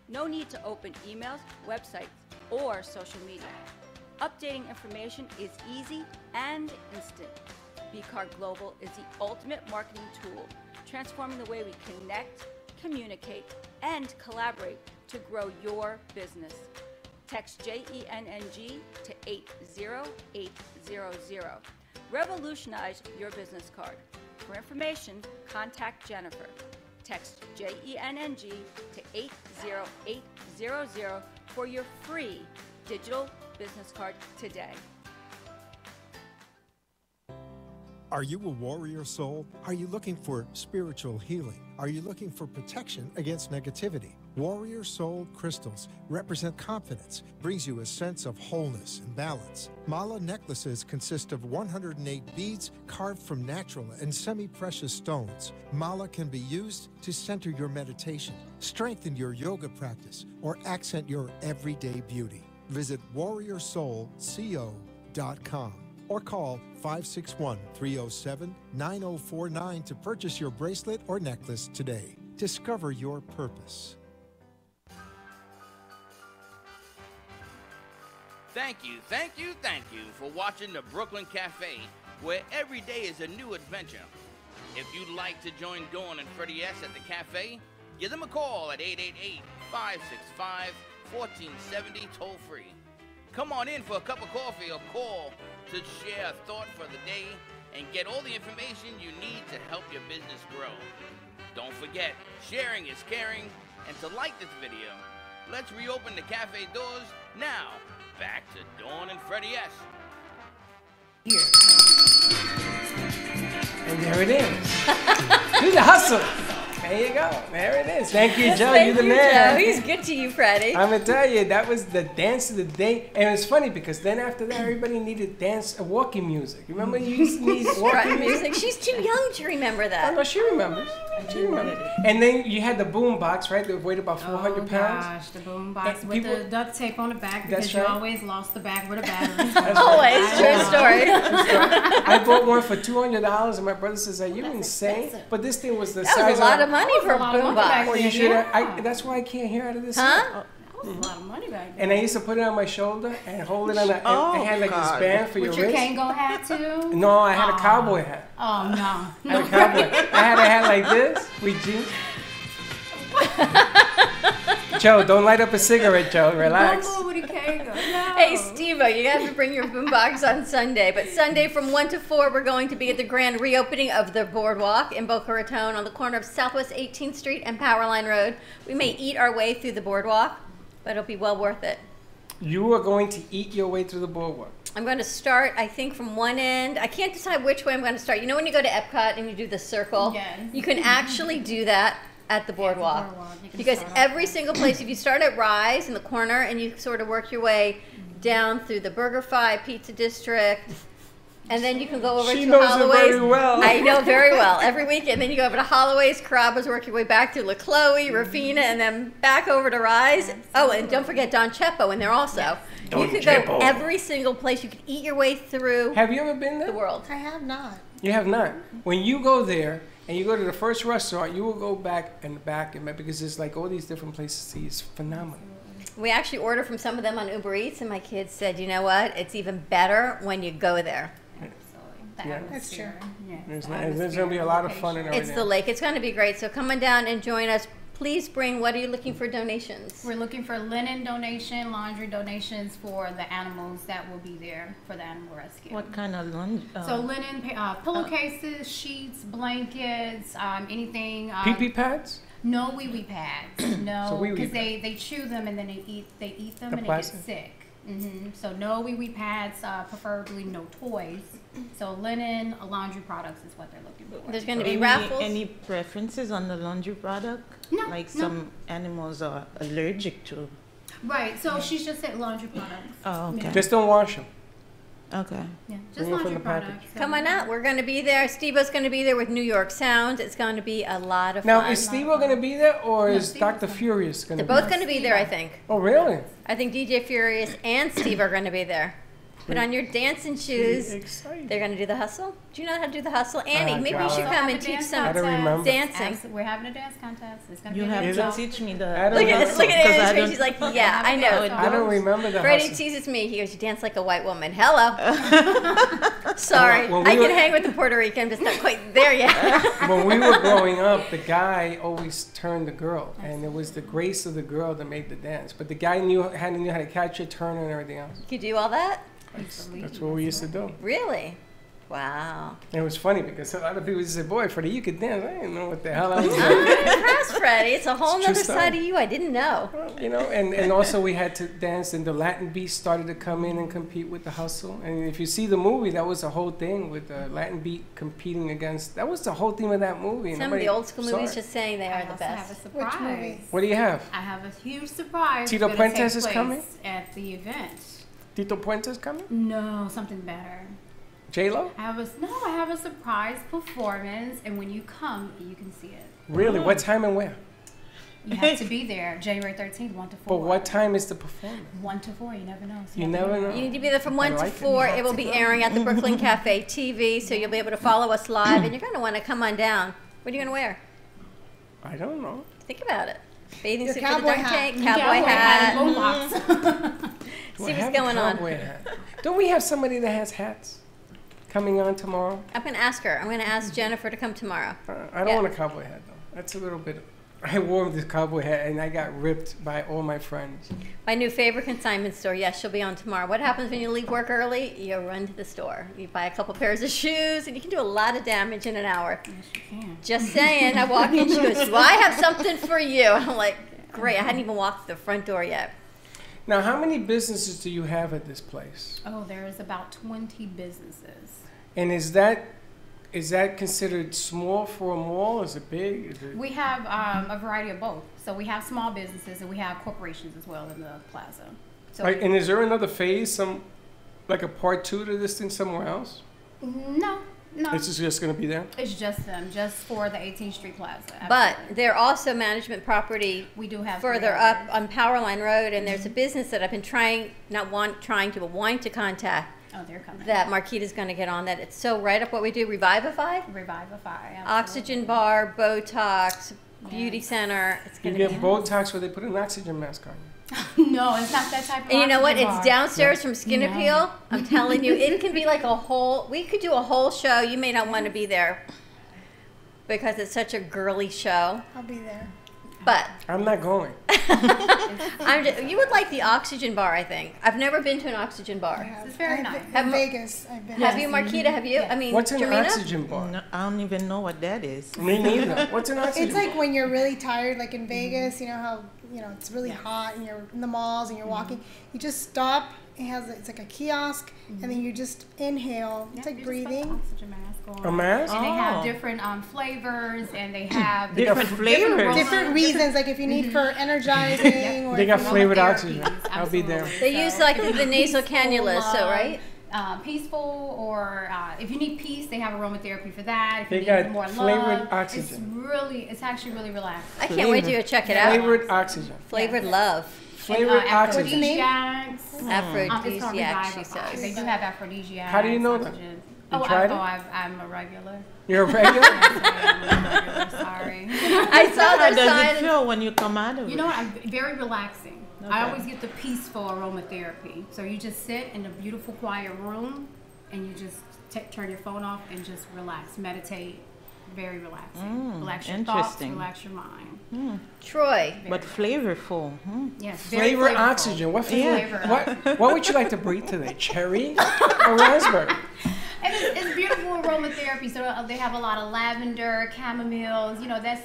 No need to open emails, websites, or social media. Updating information is easy and instant. V-Card Global is the ultimate marketing tool, transforming the way we connect, communicate, and collaborate to grow your business. Text JENNG to 80800. Revolutionize your business card. For information, contact Jennifer. Text JENNG to 80800 for your free digital business card today. Are you a warrior soul? Are you looking for spiritual healing? Are you looking for protection against negativity? Warrior Soul crystals represent confidence, brings you a sense of wholeness and balance. Mala necklaces consist of 108 beads carved from natural and semi-precious stones. Mala can be used to center your meditation, strengthen your yoga practice, or accent your everyday beauty. Visit warriorsoulco.com. or call 561-307-9049 to purchase your bracelet or necklace today. Discover your purpose. Thank you for watching the Brooklyn Cafe, where every day is a new adventure. If you'd like to join Dawn and Freddie S. at the cafe, give them a call at 888-565-1470 toll free. Come on in for a cup of coffee or call to share a thought for the day and get all the information you need to help your business grow. Don't forget, sharing is caring, and to like this video, let's reopen the cafe doors now. Back to Dawn and Freddie S. Here. And there it is. Do the hustle. There you go. There it is. Thank you, Joe. Thank You're the you, man. Joe. He's good to you, Freddie. I'm gonna tell you, that was the dance of the day, and it's funny because then after that, everybody needed walking music. You remember you used to need walking music? She's too young to remember that. Oh, no, she remembers. She remembers. And then you had the boom box, right? That weighed about 400 pounds. Gosh, the boom box with the duct tape on the back because That's you right. always lost the back with a battery. Always, true story. I bought one for $200, and my brother says, "Are you insane?" But this thing was the That size was a lot of money for a boom box. Well, you should. That's why I can't hear out of this. Huh? Set. That was a lot of money back then. And I used to put it on my shoulder and hold it on. It had like this band for your With your wrist. Kango hat too? No, I had a cowboy hat. Oh no. I had a cowboy. I had a hat like this with jeans. Joe, don't light up a cigarette, Joe. Relax. With a Kango. No. Hey, Steve-O, you have to bring your boombox on Sunday. But Sunday from 1 to 4, we're going to be at the grand reopening of the Boardwalk in Boca Raton on the corner of Southwest 18th Street and Powerline Road. We may eat our way through the Boardwalk, but it'll be well worth it. You are going to eat your way through the Boardwalk. I'm going to start, I think, from one end. I can't decide which way I'm going to start. You know when you go to Epcot and you do the circle? Yes. You can actually do that at the Boardwalk. Because every single place, if you start at Rise in the corner and you sort of work your way down through the BurgerFi Pizza District, and then you can go over She to knows it Holloway's. very well. I know very well. Every weekend, then you go over to Holloway's, Carrabba's, work your way back through La Chloe, Rafina, and then back over to Rise. Oh, and don't forget Don Chepo in there also. Don You could Chepo. go every single place. You could eat your way through. Have you ever been there? The world. I have not. You have not. When you go there and you go to the first restaurant, you will go back and back because there's like all these different places to eat. It's phenomenal. We actually order from some of them on Uber Eats, and my kids said, you know what? It's even better when you go there. Yeah. That's true. There's going to be a lot of fun in It's the lake. It's going to be great. So come on down and join us. Please bring, what are you looking for donations? We're looking for linen donation, laundry donations for the animals that will be there for the animal rescue. What kind of laundry? So linen, pillowcases, sheets, blankets, anything. Pee-pee pads? No wee-wee pads. No, So wee-wee because they chew them and then they eat them The and plastic? they get sick. So no wee-wee pads, preferably no toys. So linen, laundry products is what they're looking for. There's going to be raffles. Any preferences on the laundry product? No, Like no. some animals are allergic to. Right, so she's just said laundry products. Oh, okay. Just don't wash them. Okay. Yeah, Bring just it from laundry the products. package. Come on out. We're going to be there. Steve-O's going to be there with New York Sound. It's going to be a lot of Now, fun. is Steve-O going to be there or is Steve-O's Dr. Furious going to They're be both there? going to be there, I think. Oh, really? I think DJ Furious and Steve are going to be there. Put on your dancing shoes. Excited. They're gonna do the hustle. Do you know how to do the hustle, Annie? Maybe you should Also come have and a teach dance some I don't remember. dancing. We're having a dance contest. It's gonna You be have a to dance teach me the. I don't Look at remember. Annie's I face. don't- She's like, yeah, I know. I don't remember the Freddie hustle. teases me. He goes, you dance like a white woman. Hello. Sorry, Well, we I can were- hang with the Puerto Rican. I'm just not quite there yet. When we were growing up, the guy always turned the girl, and it was the grace of the girl that made the dance. But the guy knew how to catch it, turn it, and everything else. You could do all that? That's what we used to do. Really? Wow. And it was funny because a lot of people said, "Boy, Freddie, you could dance." I didn't know what the hell I was I'm doing. impressed, Freddie. It's a whole It's true nother story. side of you I didn't know. You know, and also we had to dance, and the Latin beat started to come in and compete with the hustle. And if you see the movie, that was the whole thing with the Latin beat competing against. That was the whole theme of that movie. and Some of the nobody old school saw movies it. just saying they are the also have a best. surprise. Which movie? What do you have? I have a huge surprise. Tito gonna Puentes take is place coming? at the event. Tito Puentes coming? No, something better. J-Lo? I have a surprise performance, and when you come, you can see it. Really? What time and where? You have to be there, January 13th, 1 to 4. But what time is the performance? 1 to 4, you never know. So You never know. You need to be there from I 1 to like it. 4. It will be airing at the Brooklyn Cafe TV, so you'll be able to follow us live, and you're going to want to come on down. What are you going to wear? I don't know. Think about it. Bathing Your suit for the cowboy dunk hat. tank, Cowboy cowboy hat hat. and mohawks. Do See I what's have a going on. cowboy hat? Don't we have somebody that has hats coming on tomorrow? I'm going to ask her. I'm going to ask Jennifer to come tomorrow. I don't Yeah. want a cowboy hat though. That's a little bit. I wore this cowboy hat and I got ripped by all my friends. My new favorite consignment store. Yes, she'll be on tomorrow. What happens when you leave work early? You run to the store. You buy a couple pairs of shoes, and you can do a lot of damage in an hour. Yes, you can. Just saying. I walk in, she goes, well, I have something for you. I'm like, great. I hadn't even walked to the front door yet. Now, how many businesses do you have at this place? Oh, there's about 20 businesses. And is that considered small for a mall? Is it big? Is it... We have a variety of both. So we have small businesses and we have corporations as well in the plaza. So Like, and is there another phase, like a part 2 to this thing somewhere else? no. It's just going to be there? It's just them, just for the 18th Street Plaza. But Absolutely. they're also management property We do have further 3 up others. on Powerline Road, and there's a business that I've been wanting to contact Oh, they're coming. that Marquita's going to get on. That it's so right up what we do. Revivify, Revivify. Oxygen Bar, Botox, Beauty Center. It's You going get to be. Botox where they put an oxygen mask on you. No, it's not that type of And you know what? oxygen It's bar. downstairs from Skin No. Appeal. I'm telling you, it can be like a whole. We could do a whole show. You may not want to be there because it's such a girly show. I'll be there. But I'm not going. you would like the Oxygen Bar, I think. I've never been to an Oxygen Bar. It's very nice. In Vegas, I've been. Have you, Marquita? Have you? I mean, What's an Jermina? oxygen bar? No, I don't even know what that is. Me neither. What's an oxygen It's like when you're really tired, like in Vegas, you know how it's really hot and you're in the malls and you're walking. You just stop. It's like a kiosk, and then you just inhale. It's like breathing. Oxygen mask on. A mask? And they have Oh. different flavors, and they have Different flavors. aromas. Different reasons, like if you need for energizing. Or They got if you- flavored Aromatherapies, oxygen. I'll be there. absolutely. They use like the nasal cannulas, so Peaceful, right? Peaceful, or if you need peace, they have aromatherapy for that. If They you got need more flavored love, oxygen. It's actually really relaxing. I can't wait to go check it out. Flavored oxygen. Flavored love. Flavored And, oxygen. aphrodisiacs. Mm. Aphrodisiac, It's called she Revivify. says. They do have aphrodisiacs. How do you know that? oxygen. You tried it? I'm a regular. You're a regular? Yes, I am a regular. Sorry. I saw How their does sign. it feel when you come out of it? You know what? I'm very relaxing. I Okay. always get the peaceful aromatherapy. So you just sit in a beautiful, quiet room, and you just turn your phone off and just relax, meditate. Very relaxing. Relax your thoughts, interesting. relax your mind. Troy. But flavorful. Yes, very Flavor flavorful. oxygen. What flavor? Flavor. What would you like to breathe today? Cherry or raspberry? And it's beautiful aromatherapy. So they have a lot of lavender, chamomiles.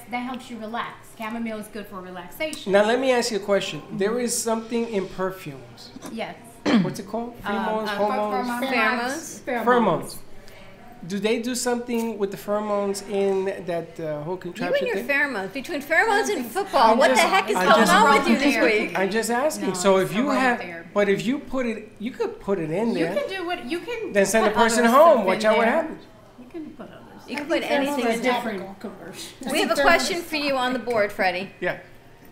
That helps you relax. Chamomile is good for relaxation. Now let me ask you a question. There is something in perfumes. Yes. What's it called? Pheromones, hormones, Pheromones. pheromones. Do they do something with the pheromones in that whole You contraption and your thing? pheromones. Between pheromones and football, I'm what just- the heck is I'm going just- on with you this Aromatherapy. week? I'm just asking. No, so it's if you have, aromatherapy. but if you put it, you could put it in You there. can do what you can. Then send the put person other home. stuff Watch in out what there. happens. You can put others. You can put anything pheromones in are there. different. Commercial. We have a question for you on the board, Freddie. Yeah.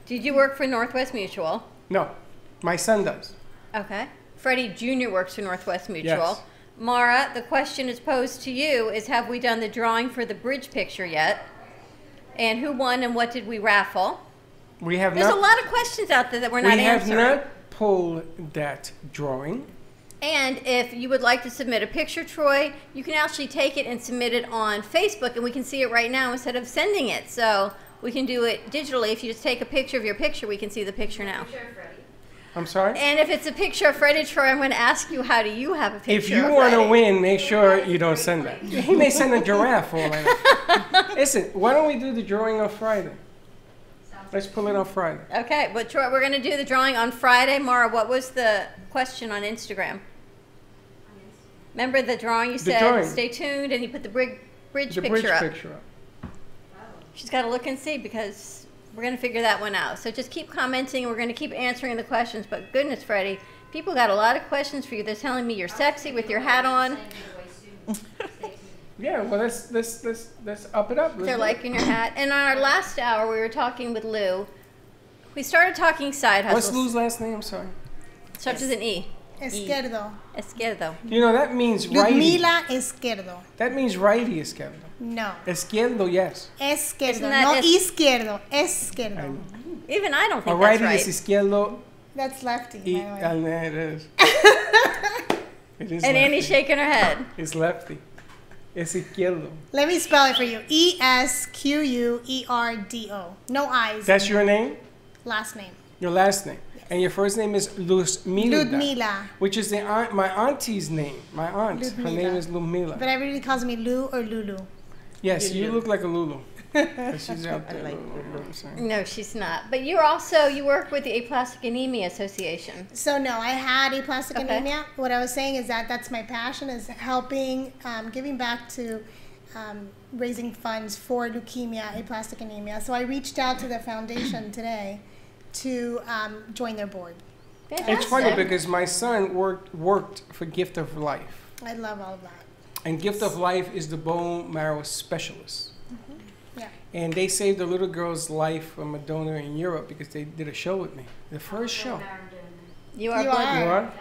Did you work for Northwest Mutual? No, my son does. Okay. Freddie Jr. works for Northwest Mutual. Yes. Mara, the question is posed to you is, have we done the drawing for the bridge picture yet? And who won and what did we raffle? We have There's not. a lot of questions out there that we're not answering. We have not pulled that drawing. And if you would like to submit a picture, Troy, you can actually take it and submit it on Facebook, and we can see it right now instead of sending it. So we can do it digitally. If you just take a picture of your picture, we can see the picture now. I'm sorry? And if it's a picture of Freddie, Troy, I'm going to ask you, how do you have a picture If you of want to Freddie? win, make sure you don't send that. He may send a giraffe for all I know. Listen, why don't we do the drawing on Friday? Let's pull it on Friday. Okay, but Troy, we're going to do the drawing on Friday. Mara, what was the question on Instagram? Remember the drawing you said, drawing. stay tuned, and you put the bridge The picture bridge up. picture up. She's got to look and see because we're going to figure that one out. So just keep commenting, and we're going to keep answering the questions. But goodness, Freddie, people got a lot of questions for you. They're telling me you're sexy with your hat on. Yeah, well, let's up it up. Let's They're do liking it. your hat. And on our last hour, we were talking with Lou. We started talking side hustles. What's Lou's last name? I'm sorry. Starts with an E. Izquierdo. Izquierdo. You know, that means righty. Ludmila Izquierdo. That means righty, izquierdo. No. Izquierdo, yes. Izquierdo. Isn't that No es- izquierdo. Izquierdo. Even I don't A think righty that's right. is izquierdo. That's lefty, Y, by the way. it is. It is And Annie's lefty. shaking her head. It's lefty. It's izquierdo. Let me spell it for you. Esquerdo. No I's. That's your name? Last name. Your last name. And your first name is Luzmila. Ludmila. Which is my auntie's name. My aunt. Her Ludmila. name is Ludmila. But everybody calls me Lou or Lulu. Yes, you Lulu. look like a Lulu. But she's out there. like Lulu. I'm sorry. No, she's not. But you work with the Aplastic Anemia Association. So no, I had aplastic Okay. anemia. What I was saying is that's my passion, is helping, giving back to raising funds for leukemia, aplastic anemia. So I reached out to the foundation today to join their board. It's funny because my son worked for Gift of Life. I love all of that. And Gift of Life is the bone marrow specialist. Yeah. And they saved a little girl's life from a donor in Europe because they did a show with me. The first show. You are You blood. are. You are?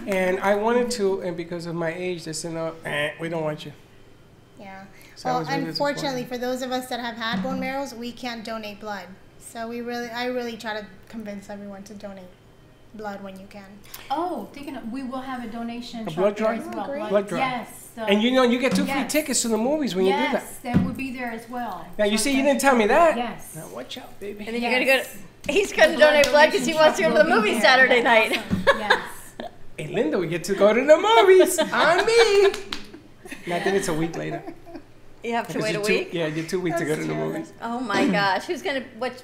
And I wanted to, and because of my age, they said, no, we don't want you. Yeah. So I Well, was really unfortunately, disappointed. for those of us that have had bone marrows, we can't donate blood. So I really try to convince everyone to donate blood when you can. Oh, we will have a donation A truck blood there drive? as well. Oh, great. Blood drive. Yes. And you get 2 free yes. tickets to the movies when you do that. Yes, that will be there as well. Now, you So see, you that's- didn't tell me that. Yes. Now, watch out, baby. And then you're going to go to, he's going to donate blood because he wants to go to the movie Saturday night. Yes. Hey, Linda, we get to go to the movies. On me. And I think it's a week later. You have to Because wait a you're 2 week? Yeah, you're 2 weeks to go to the movies. Oh my gosh. What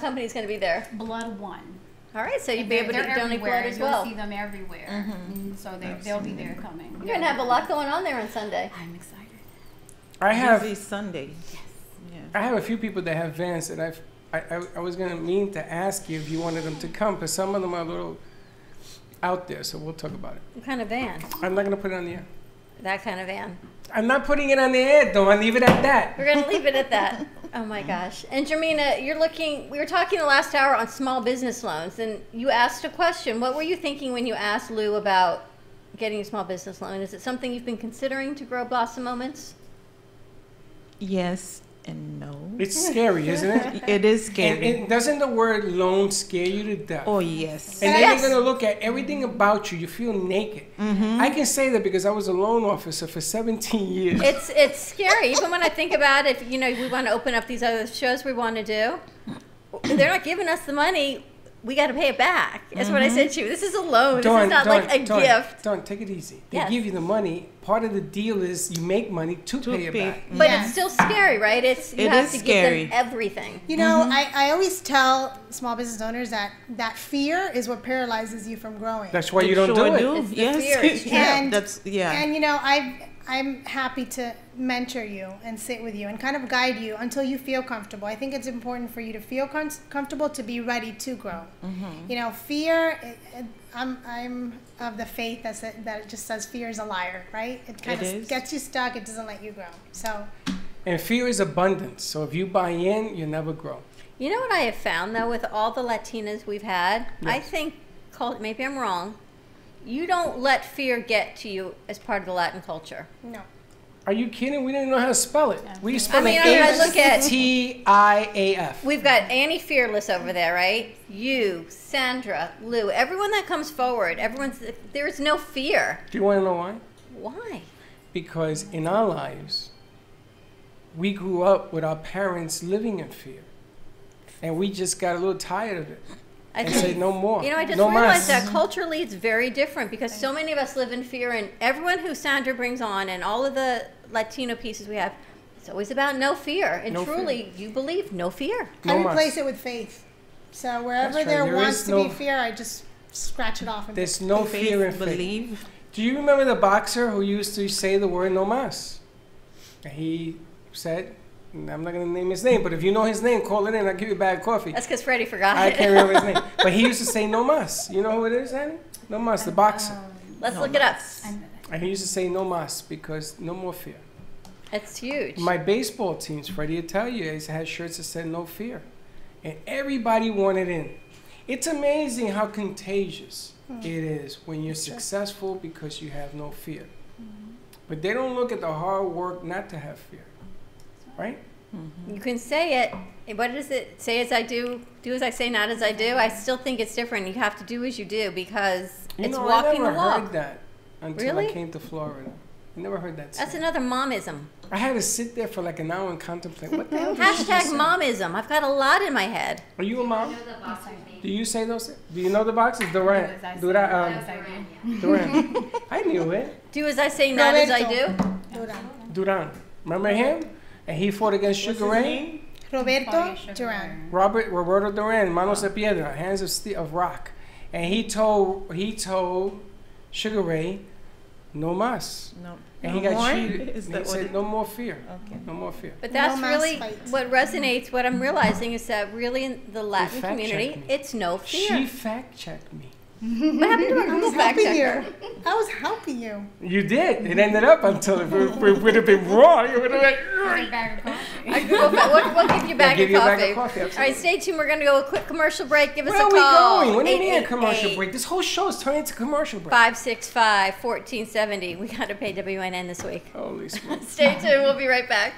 company's going to be there? Blood One. All right, so you'll And be able to they're donate everywhere. blood as You'll well. see them everywhere. So they'll be there coming. You're going to have a lot going on there on Sunday. I'm excited. Busy Sunday. I have a few people that have vans that I was going to mean to ask you if you wanted them to come, but some of them are a little out there, so we'll talk about it. What kind of van? I'm not going to put it on the air. That kind of van. I'm not putting it on the air, though. I'll leave it at that. We're going to leave it at that. Oh my gosh. And Jermina, we were talking the last hour on small business loans, and you asked a question. What were you thinking when you asked Lou about getting a small business loan? Is it something you've been considering to grow Blossom Moments? Yes and no. It's scary, isn't it? It is scary. And doesn't the word loan scare you to death? Oh, yes. And then Yes. they're going to look at everything about you. You feel naked. I can say that because I was a loan officer for 17 years. It's scary. Even when I think about it, if we want to open up these other shows we want to do, they're not giving us the money. We got to pay it back. That's what I said to you. This is a loan. This is not like a gift. Dawn, take it easy. They Yes. give you the money. Part of the deal is you make money to pay it back. But Yes. it's still scary, right? You It have is to scary. give them everything. You know, I always tell small business owners that fear is what paralyzes you from growing. That's why you don't do it. It's the Yes. fear. Yeah, And- that's And I'm happy to mentor you and sit with you and kind of guide you until you feel comfortable. I think it's important for you to feel comfortable to be ready to grow. Fear. I'm of the faith that it just says fear is a liar, right? It kind It of is. gets you stuck. It doesn't let you grow. So And fear is abundance. So if you buy in, you never grow. You know what I have found, though, with all the Latinas we've had? I Yes. think, maybe I'm wrong, You don't let fear get to you as part of the Latin culture. No. Are you kidding? We didn't know how to spell it. We spell I mean, it I look at- H-T-I-A-F. We've got Annie Fearless over there, right? You, Sandra, Lou, everyone that comes forward, there's no fear. Do you want to know why? Why? Because in our lives, we grew up with our parents living in fear. And we just got a little tired of it. And said no more. You know, I just no realized mas. that culturally it's very different because so many of us live in fear, and everyone who Sandra brings on and all of the Latino pieces we have, it's always about no fear. And No truly, you believe no fear. I replace it with faith. So wherever That's right. there There wants is to no- be fear, I just scratch it off. And There's no fear in faith. Believe. Do you remember the boxer who used to say the word no mas? And he said, I'm not going to name his name, but if you know his name, call it in. I'll give you a bag of coffee. That's because Freddie forgot I it. can't remember his name. But he used to say no mas. You know who it is, Annie? No mas, the boxer. Let's look it up. And he used to say no mas because no more fear. It's huge. My baseball teams, Freddie will tell you, had shirts that said no fear. And everybody wanted in. It's amazing how contagious it is when you're successful because you have no fear. But they don't look at the hard work not to have fear. Right? You can say it. What is it? Say as I do as I say, not as I do. I still think it's different. You have to do as you do because it's walking I the never walk. heard that until Really? I came to Florida. I never heard that. That's said. another momism. I had to sit there for like an hour and contemplate. What the hell did she just Hashtag say? momism. I've got a lot in my head. Are you a mom? Do you say those? Do you know the boxes? Duran. Duran. I knew it. Do as I say, not as I do. Duran. Remember him? And he fought against Sugar Ray. Roberto Duran. Roberto Duran, Manos de Piedra, hands of steel, of rock, and he told Sugar Ray, no mas. No. And No he got more? cheated. Is And that he what said, it- no more fear. Okay. No more fear. But that's No mass really fights. what resonates. What I'm realizing is that really in the Latin fact community, checked me. it's no fear. She fact checked me. What happened to our I Google was fact helping checker? you. I was helping you. You did. It ended up until it would have been wrong. It would have been. I Google we'll give you a bag, give of, you a coffee. bag of coffee, All right, stay tuned. We're going to go a quick commercial break. Give us Where a are we call. going? What do you mean a 888 commercial break? This whole show is turning into commercial break. 565-1470. We got to pay WNN this week. Holy smokes. Stay tuned. We'll be right back.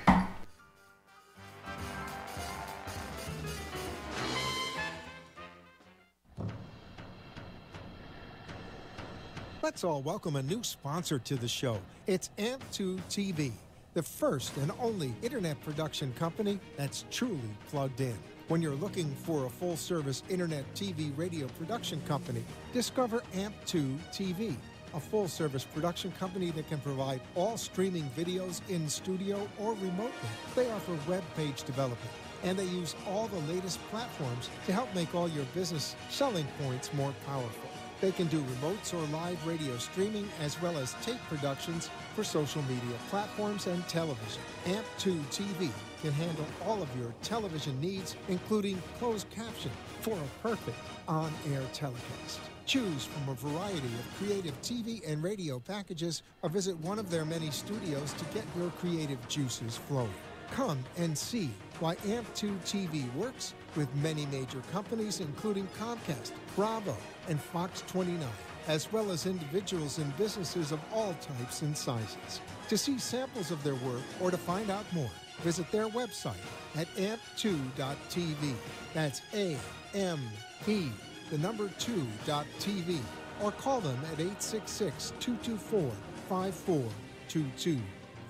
Let's all welcome a new sponsor to the show. It's AMP2 TV, the first and only internet production company that's truly plugged in. When you're looking for a full-service internet TV radio production company, discover AMP2 TV, a full-service production company that can provide all streaming videos in studio or remotely. They offer web page development, and they use all the latest platforms to help make all your business selling points more powerful. They can do remotes or live radio streaming as well as tape productions for social media platforms and television. AMP2 TV can handle all of your television needs, including closed caption for a perfect on-air telecast. Choose from a variety of creative TV and radio packages or visit one of their many studios to get your creative juices flowing. Come and see why AMP2 TV works with many major companies, including Comcast, Bravo, and Fox 29, as well as individuals and businesses of all types and sizes. To see samples of their work or to find out more, visit their website at amp2.tv. That's A-M-P, the number 2.tv, or call them at 866-224-5422.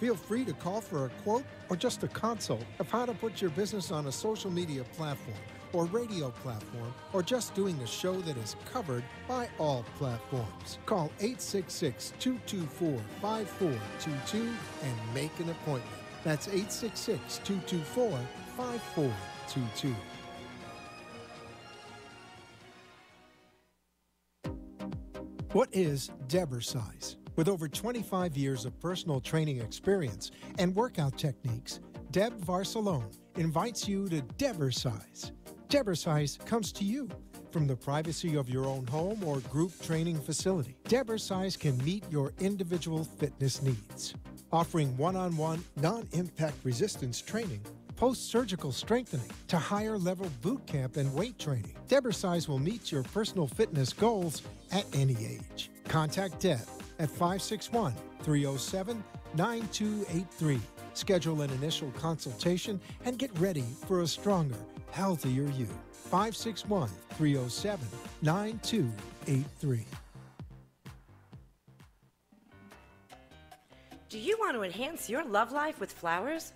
Feel free to call for a quote or just a consult of how to put your business on a social media platform or radio platform, or just doing a show that is covered by all platforms. Call 866-224-5422 and make an appointment. That's 866-224-5422. What is Debersize? With over 25 years of personal training experience and workout techniques, Deb Varsalone invites you to Debersize. Debersize comes to you from the privacy of your own home or group training facility. Debersize can meet your individual fitness needs, offering one-on-one, non-impact resistance training, post-surgical strengthening to higher-level boot camp and weight training. Debersize will meet your personal fitness goals at any age. Contact Deb at 561-307-9283. Schedule an initial consultation and get ready for a stronger, healthier you. 561-307-9283. Do you want to enhance your love life with flowers?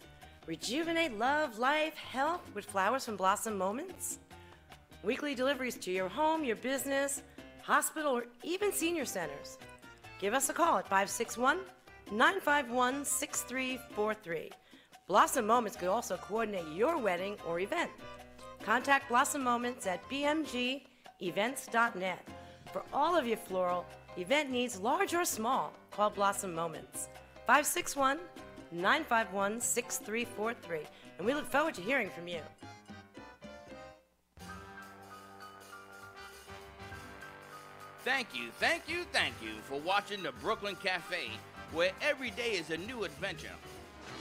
Rejuvenate love, life, health with flowers from Blossom Moments? Weekly deliveries to your home, your business, hospital, or even senior centers. Give us a call at 561-951-6343. Blossom Moments could also coordinate your wedding or event. Contact Blossom Moments at bmgevents.net. For all of your floral event needs, large or small, call Blossom Moments. 561-951-6343. And we look forward to hearing from you. Thank you for watching the Brooklyn Cafe, where every day is a new adventure.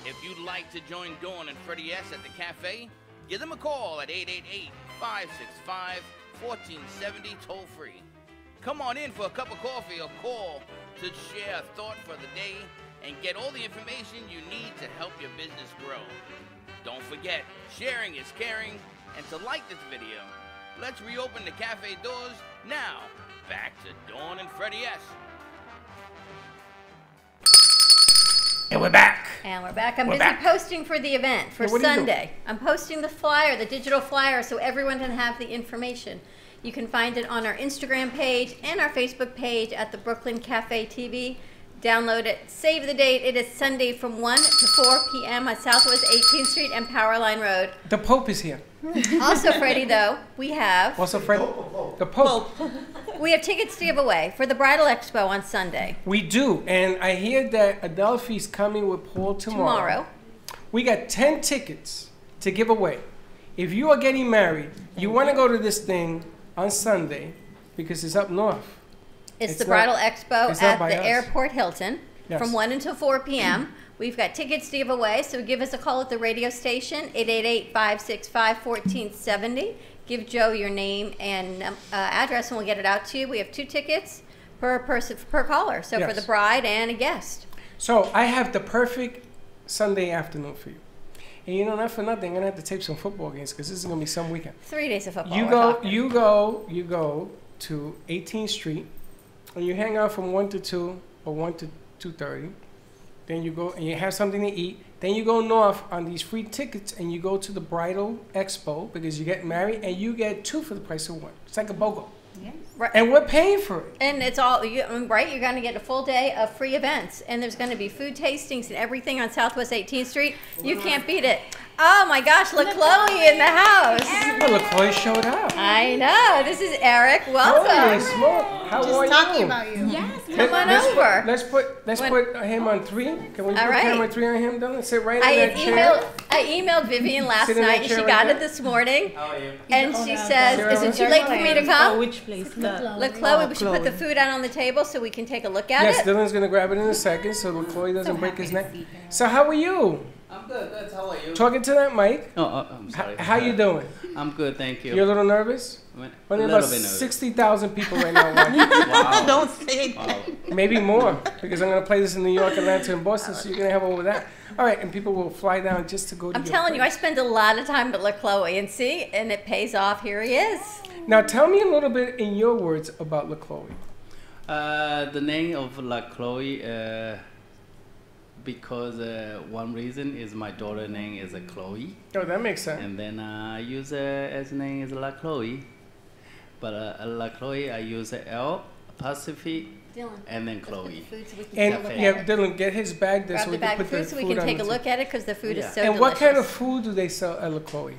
If you'd like to join Dawn and Freddie S. at the cafe, give them a call at 888-565-1470 toll-free. Come on in for a cup of coffee or call to share a thought for the day and get all the information you need to help your business grow. Don't forget, sharing is caring, and to like this video. Let's reopen the cafe doors now. Back to Dawn and Freddie S. And we're back. I'm busy posting for the event for Sunday. I'm posting the flyer, the digital flyer, so everyone can have the information. You can find it on our Instagram page and our Facebook page at the Brooklyn Cafe TV. Download it. Save the date. It is Sunday from 1 to 4 p.m. on Southwest 18th Street and Powerline Road. The Pope is here. Also, Freddie, though, we have... Also, Freddie, the Pope. We have tickets to give away for the Bridal Expo on Sunday. We do, and I hear that Adelphi's coming with Paul tomorrow. We got 10 tickets to give away. If you are getting married, you want to go to this thing on Sunday because it's up north. It's the Bridal Expo at the Airport Hilton from 1 until 4 p.m. We've got tickets to give away, so give us a call at the radio station, 888-565-1470. Give Joe your name and address, and we'll get it out to you. We have 2 tickets per person per caller, so for the bride and a guest. So I have the perfect Sunday afternoon for you. And you know, not for nothing, I'm gonna have to tape some football games because this is gonna be some weekend. 3 days of football. You go to 18th Street. And you hang out from 1 to 2 or 1 to 2:30. Then you go and you have something to eat. Then you go north on these free tickets and you go to the Bridal Expo because you get married and you get 2 for the price of 1. It's like a BOGO. Yes. Right. And we're paying for it. And it's all, right, you're going to get a full day of free events. And there's going to be food tastings and everything on Southwest 18th Street. You can't beat it. Oh my gosh, look, Chloe in the house. Well, look, Chloe showed up. I know. This is Eric. Welcome. Holy smoke. How are you? Just talking about you. Yes, come on over. Let's put him on 3. Can we put camera 3 on him? Don't sit right in that chair. I emailed Vivian last night. She got it this morning. How are you? And she says, is it too late for me to come? Which place? Look, Chloe, we should put the food out on the table so we can take a look at Yes, it. Dylan's going to grab it in a second so Chloe doesn't break his neck. So how are you? I'm good. How are you? Talking to that mic. Oh, I'm sorry. How you doing? I'm good, thank you. You're a little nervous? A Only little about bit nervous. 60,000 people right now watching. Wow. Don't say that. Wow. Maybe more, because I'm going to play this in New York, Atlanta, and Boston, so you're going to have over that. All right, and people will fly down just to go to I'm telling you, I spend a lot of time at La Chloe, and see, and it pays off. Here he is. Now, tell me a little bit in your words about La Chloe. The name of La Chloe, because one reason is my daughter name is Chloe. Oh, that makes sense. And then I use as name is La Chloe. But La Chloe, I use L, Pacific, Dylan, and then Chloe. And yeah, Dylan, get his bag there grab so the we can bag put of food the so we food can on take the a look at it because the food is so And delicious. what kind of food do they sell at La Chloe?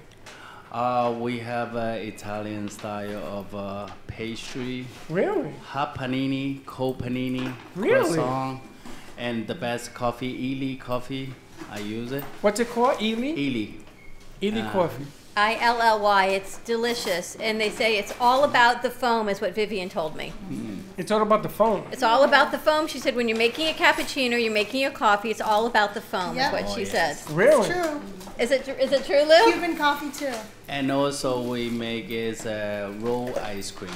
We have Italian style of pastry. Really? Hot panini, cold panini, Really? croissant, and the best coffee, Ely coffee. I use it. What's it called? Ely? Ely. Ely coffee. ILLY. It's delicious, and they say it's all about the foam, is what Vivian told me. It's all about the foam. It's all about the foam. She said when you're making a cappuccino, you're making a coffee. It's all about the foam, is what she said. Really? It's true. Is it true, Lou? Cuban coffee too. And also we make is raw ice cream.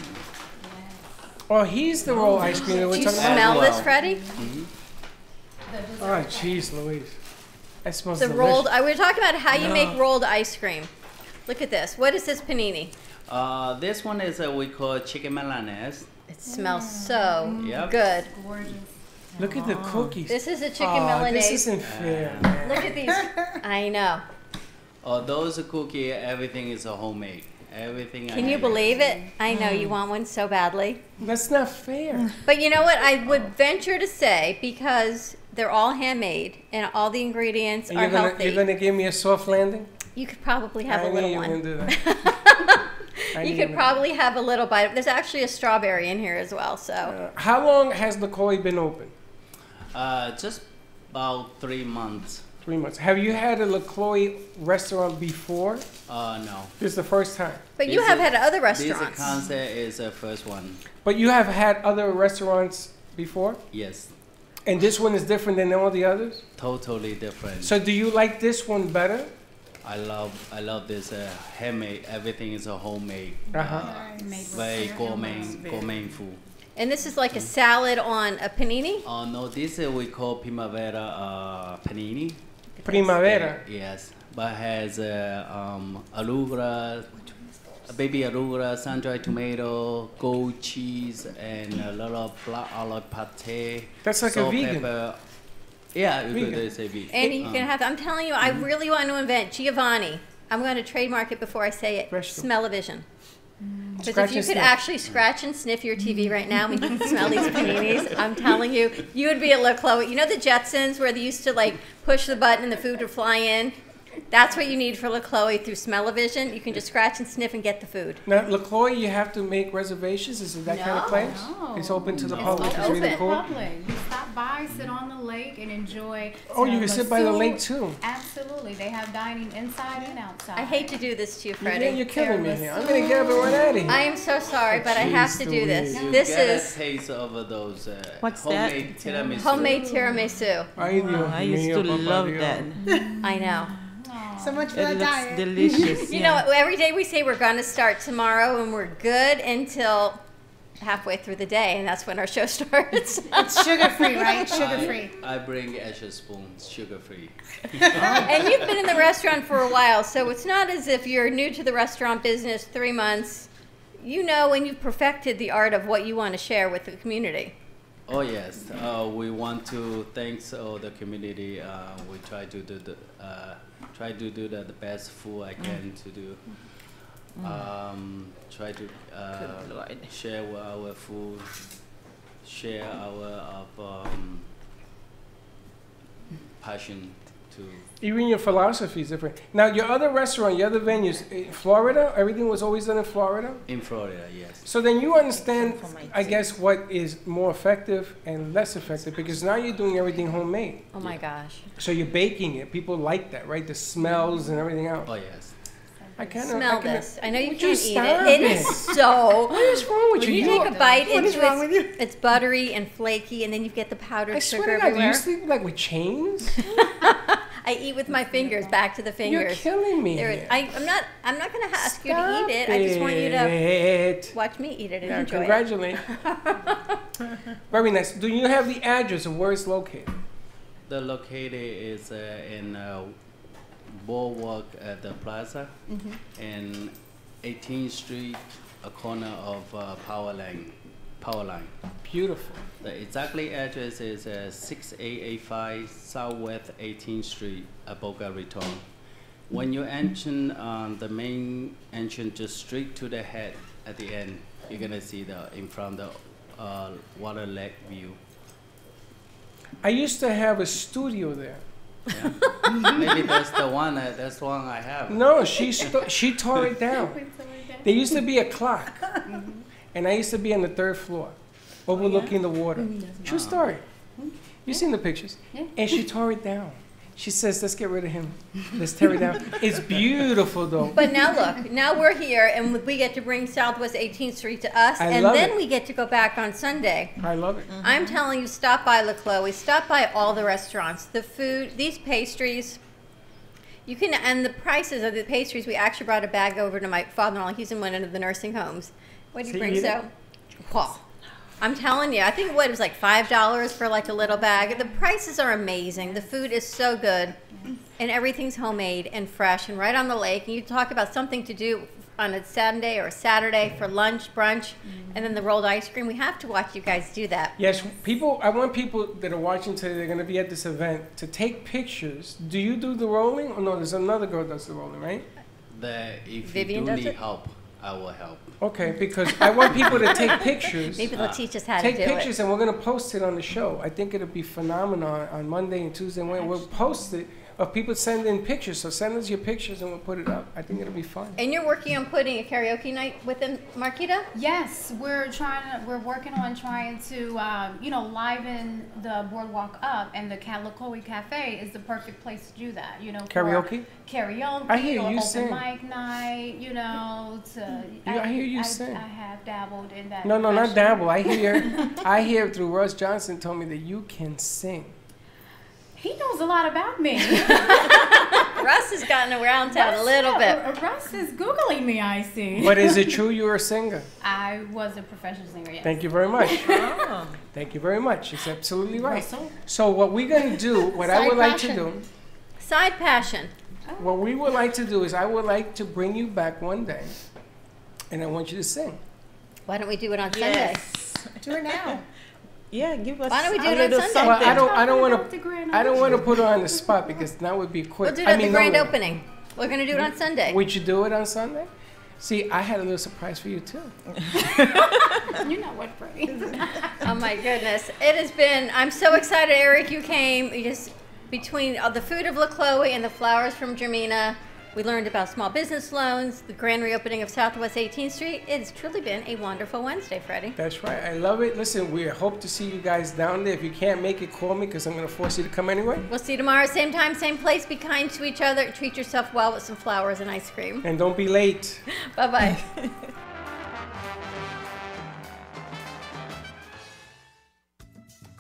Oh, he's the rolled ice cream that we're Do you talking about. smell this, Freddie? Oh, jeez, Louise. That smells The delicious. rolled. We were talking about how you No. make rolled ice cream. Look at this. What is this panini? This one is we call chicken milanese. It smells so Yep. good. Look at the cookies. This is a chicken Oh, milanese. this isn't fair, man. Look at these. I know. Those cookie, everything is homemade. Everything. Can you believe it? I know you want one so badly. That's not fair. But you know what? I would venture to say, because they're all handmade and all the ingredients And are healthy, you're gonna give me a soft landing? you could probably have I a knew little you were one. gonna do that. You could probably have a little bite. There's actually a strawberry in here as well. So How long has LaCroix been open? Just about 3 months. 3 months. Have you had a LaCroix restaurant before? No. This is the first time. But you have had other This restaurants. concept is the first one. But you have had other restaurants before? Yes. And this one is different than all the others? Totally different. So do you like this one better? I love this handmade. Everything is a homemade. Uh-huh. Very gourmet food. And this is like a salad on a panini? Oh no, this we call Primavera panini. Primavera. Yes, but has arugula, baby arugula, sun-dried tomato, goat cheese, and a lot of black olive pate. That's like a salt, vegan. pepper. Yeah, you Vegan. could say vegan. Andy, you can have. I'm telling you, I really want to invent Giovanni. I'm going to trademark it before I say it. Smell-o-vision. Because Scratch if you and could sniff. actually scratch and sniff your TV right now when you can smell these paninis, I'm telling you, you would be a little Chloe. You know the Jetsons where they used to like push the button and the food would fly in? That's what you need for LaCroix through Smell-o-vision. You can just scratch and sniff and get the food. Now, LaCroix, you have to make reservations? Is it that kind of place? No. It's open to the It's public? It's open really to cool? public. You stop by, sit on the lake, and enjoy. Oh, you can sit by the tiramisu. lake, too. Absolutely. They have dining inside and outside. I hate to do this to you, Freddie. You're killing me here. I'm going to get up and run out of here. I am so sorry, but I have to do this. You This get is a taste of those What's that? homemade tiramisu. homemade tiramisu. I used to love that. I know. So much for It that looks diet. delicious. You know, every day we say we're going to start tomorrow, and we're good until halfway through the day, and that's when our show starts. It's sugar-free, right? Sugar-free. I bring extra spoon, sugar free. And you've been in the restaurant for a while, so it's not as if you're new to the restaurant business, 3 months. You know, and you've perfected the art of what you want to share with the community. Oh yes, we want to thanks all the community. We try to do the best food I can to do. Try to share our food, share our passion to. Even your philosophy is different. Now, your other restaurant, your other venues, in Florida, everything was always done in Florida? In Florida, yes. So then you understand, I guess, what is more effective and less effective, because now you're doing everything homemade. Oh my gosh. So you're baking it. People like that, right? The smells and everything else. Oh yes. I kind of Smell this. I know you Would can't you eat stop it. It it? is so. What is wrong with when you? you take a bite, What is wrong with you? it's buttery and flaky, and then you get the powdered I sugar swear to God, do everywhere. you sleep like with chains? I eat with my fingers, back to the fingers. You're killing me. I'm not going to ask you to eat it. I just want you to watch me eat it and Yeah, enjoy congratulations. Very nice. Do you have the address of where it's located? The located is in Boardwalk at the Plaza, in 18th Street, a corner of Power Line. Beautiful. The exactly address is 6885 Southwest 18th Street, Boca Raton. When you enter the main entrance, just straight to the head at the end, you're gonna see in front the water lake view. I used to have a studio there. Maybe that's the one. That's the one I have. No, she tore it down. There used to be a clock, and I used to be on the 3rd floor, overlooking the water. True story. You've seen the pictures. And she tore it down. She says, "Let's get rid of him. Let's tear it down." It's beautiful, though. But now look, now we're here, and we get to bring Southwest 18th Street to us, I and love then it. we get to go back on Sunday. I love it. I'm telling you, stop by La Chloe, stop by all the restaurants. The food, these pastries, you can, and the prices of the pastries. We actually brought a bag over to my father-in-law. He's in one of the nursing homes. What did you So bring, you eat so? Wow. I'm telling you, I think what it was like $5 for like a little bag. The prices are amazing. The food is so good, and everything's homemade and fresh and right on the lake. And you talk about something to do on a Sunday or a Saturday for lunch, brunch, and then the rolled ice cream. We have to watch you guys do that. Yes, people. I want people that are watching today, they're going to be at this event, to take pictures. Do you do the rolling? Oh, no, there's another girl that does the rolling, right? If Vivian you do does need it? help, I will help. Okay, because I want people to take pictures. Maybe they'll teach us how to Take do it. pictures, and we're going to post it on the show. I think it'll be phenomenal on Monday and Tuesday and Wednesday. We'll post it of people sending pictures. So send us your pictures, and we'll put it up. I think it'll be fun. And you're working on putting a karaoke night within Marquita? Yes, we're working on trying to, liven the boardwalk up, and the Calicoe Cafe is the perfect place to do that. Karaoke? Karaoke. I hear or you open sing. mic night. I hear you sing. I have dabbled in that. No, not profession. dabble. I hear through Russ Johnson told me that you can sing. He knows a lot about me. Russ has gotten around town a little bit. Russ is Googling me, I see. But is it true you're a singer? I was a professional singer, yes. Thank you very much. Thank you very much. It's absolutely right. So what we're going to do, what I would like to do. Side passion. What we would like to do is I would like to bring you back one day, and I want you to sing. Why don't we do it on Sunday? Do it now. Yeah, give us. Why don't we do a it on little Sunday? Well, something. I don't want to put her on the spot because that would be quick. We'll do it at the grand no. opening. We're going to do it on Sunday. Would you do it on Sunday? See, I had a little surprise for you too. You know what, Freddie. Oh my goodness. It has been, I'm so excited, Eric, you came. Between the food of La Chloe and the flowers from Germina, we learned about small business loans, the grand reopening of Southwest 18th Street. It has truly been a wonderful Wednesday, Freddie. That's right. I love it. Listen, we hope to see you guys down there. If you can't make it, call me because I'm going to force you to come anyway. We'll see you tomorrow, same time, same place. Be kind to each other. Treat yourself well with some flowers and ice cream. And don't be late. Bye-bye.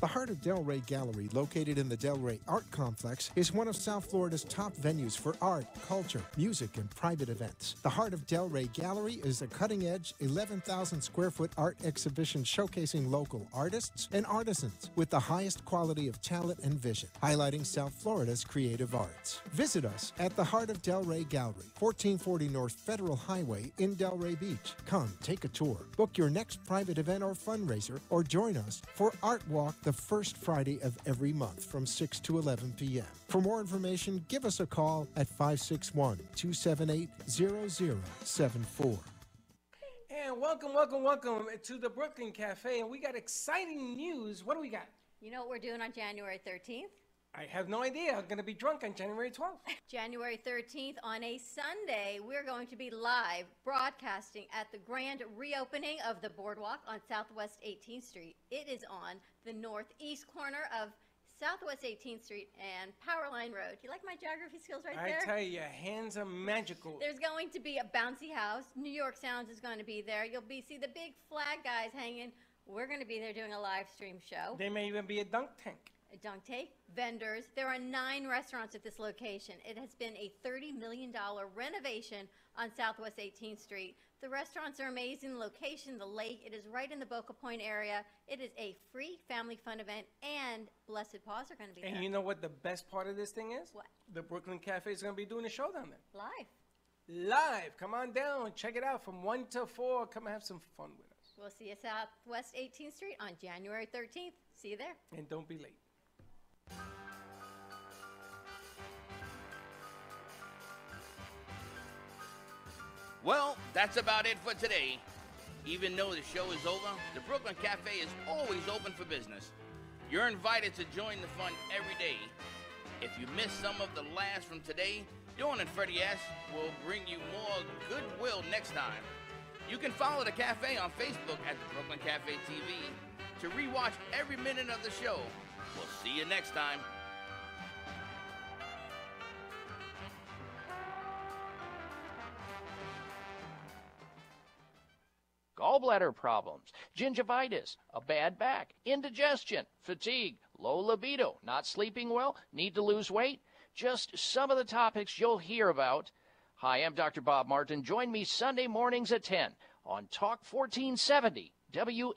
The Heart of Delray Gallery, located in the Delray Art Complex, is one of South Florida's top venues for art, culture, music, and private events. The Heart of Delray Gallery is a cutting-edge, 11,000-square-foot art exhibition showcasing local artists and artisans with the highest quality of talent and vision, highlighting South Florida's creative arts. Visit us at the Heart of Delray Gallery, 1440 North Federal Highway in Delray Beach. Come, take a tour, book your next private event or fundraiser, or join us for Art Walk the first Friday of every month from 6 to 11 p.m. For more information, give us a call at 561-278-0074. And welcome to the Brooklyn Cafe. And we got exciting news. What do we got? You know what we're doing on January 13th? I have no idea. I'm going to be drunk on January 12th. January 13th on a Sunday, we're going to be live broadcasting at the grand reopening of the Boardwalk on Southwest 18th Street. It is on the northeast corner of Southwest 18th Street and Powerline Road. You like my geography skills right there? I tell you, your hands are magical. There's going to be a bouncy house. New York Sounds is going to be there. You'll see the big flag guys hanging. We're going to be there doing a live stream show. There may even be a dunk tank. A dunk tank, vendors. There are 9 restaurants at this location. It has been a $30 million renovation on Southwest 18th Street. The restaurants are amazing. The location, the lake, it is right in the Boca Point area. It is a free family fun event, and Blessed Paws are going to be there. And you know what the best part of this thing is? What? The Brooklyn Cafe is going to be doing a show down there. Live. Come on down. Check it out from 1 to 4. Come and have some fun with us. We'll see you Southwest 18th Street on January 13th. See you there. And don't be late. Well, that's about it for today. Even though the show is over, the Brooklyn Cafe is always open for business. You're invited to join the fun every day. If you missed some of the laughs from today, Dawn and Freddie S. will bring you more goodwill next time. You can follow the cafe on Facebook at the Brooklyn Cafe TV to rewatch every minute of the show. We'll see you next time. Gallbladder problems, gingivitis, a bad back, indigestion, fatigue, low libido, not sleeping well, need to lose weight. Just some of the topics you'll hear about. Hi, I'm Dr. Bob Martin. Join me Sunday mornings at 10 on Talk 1470 WNN.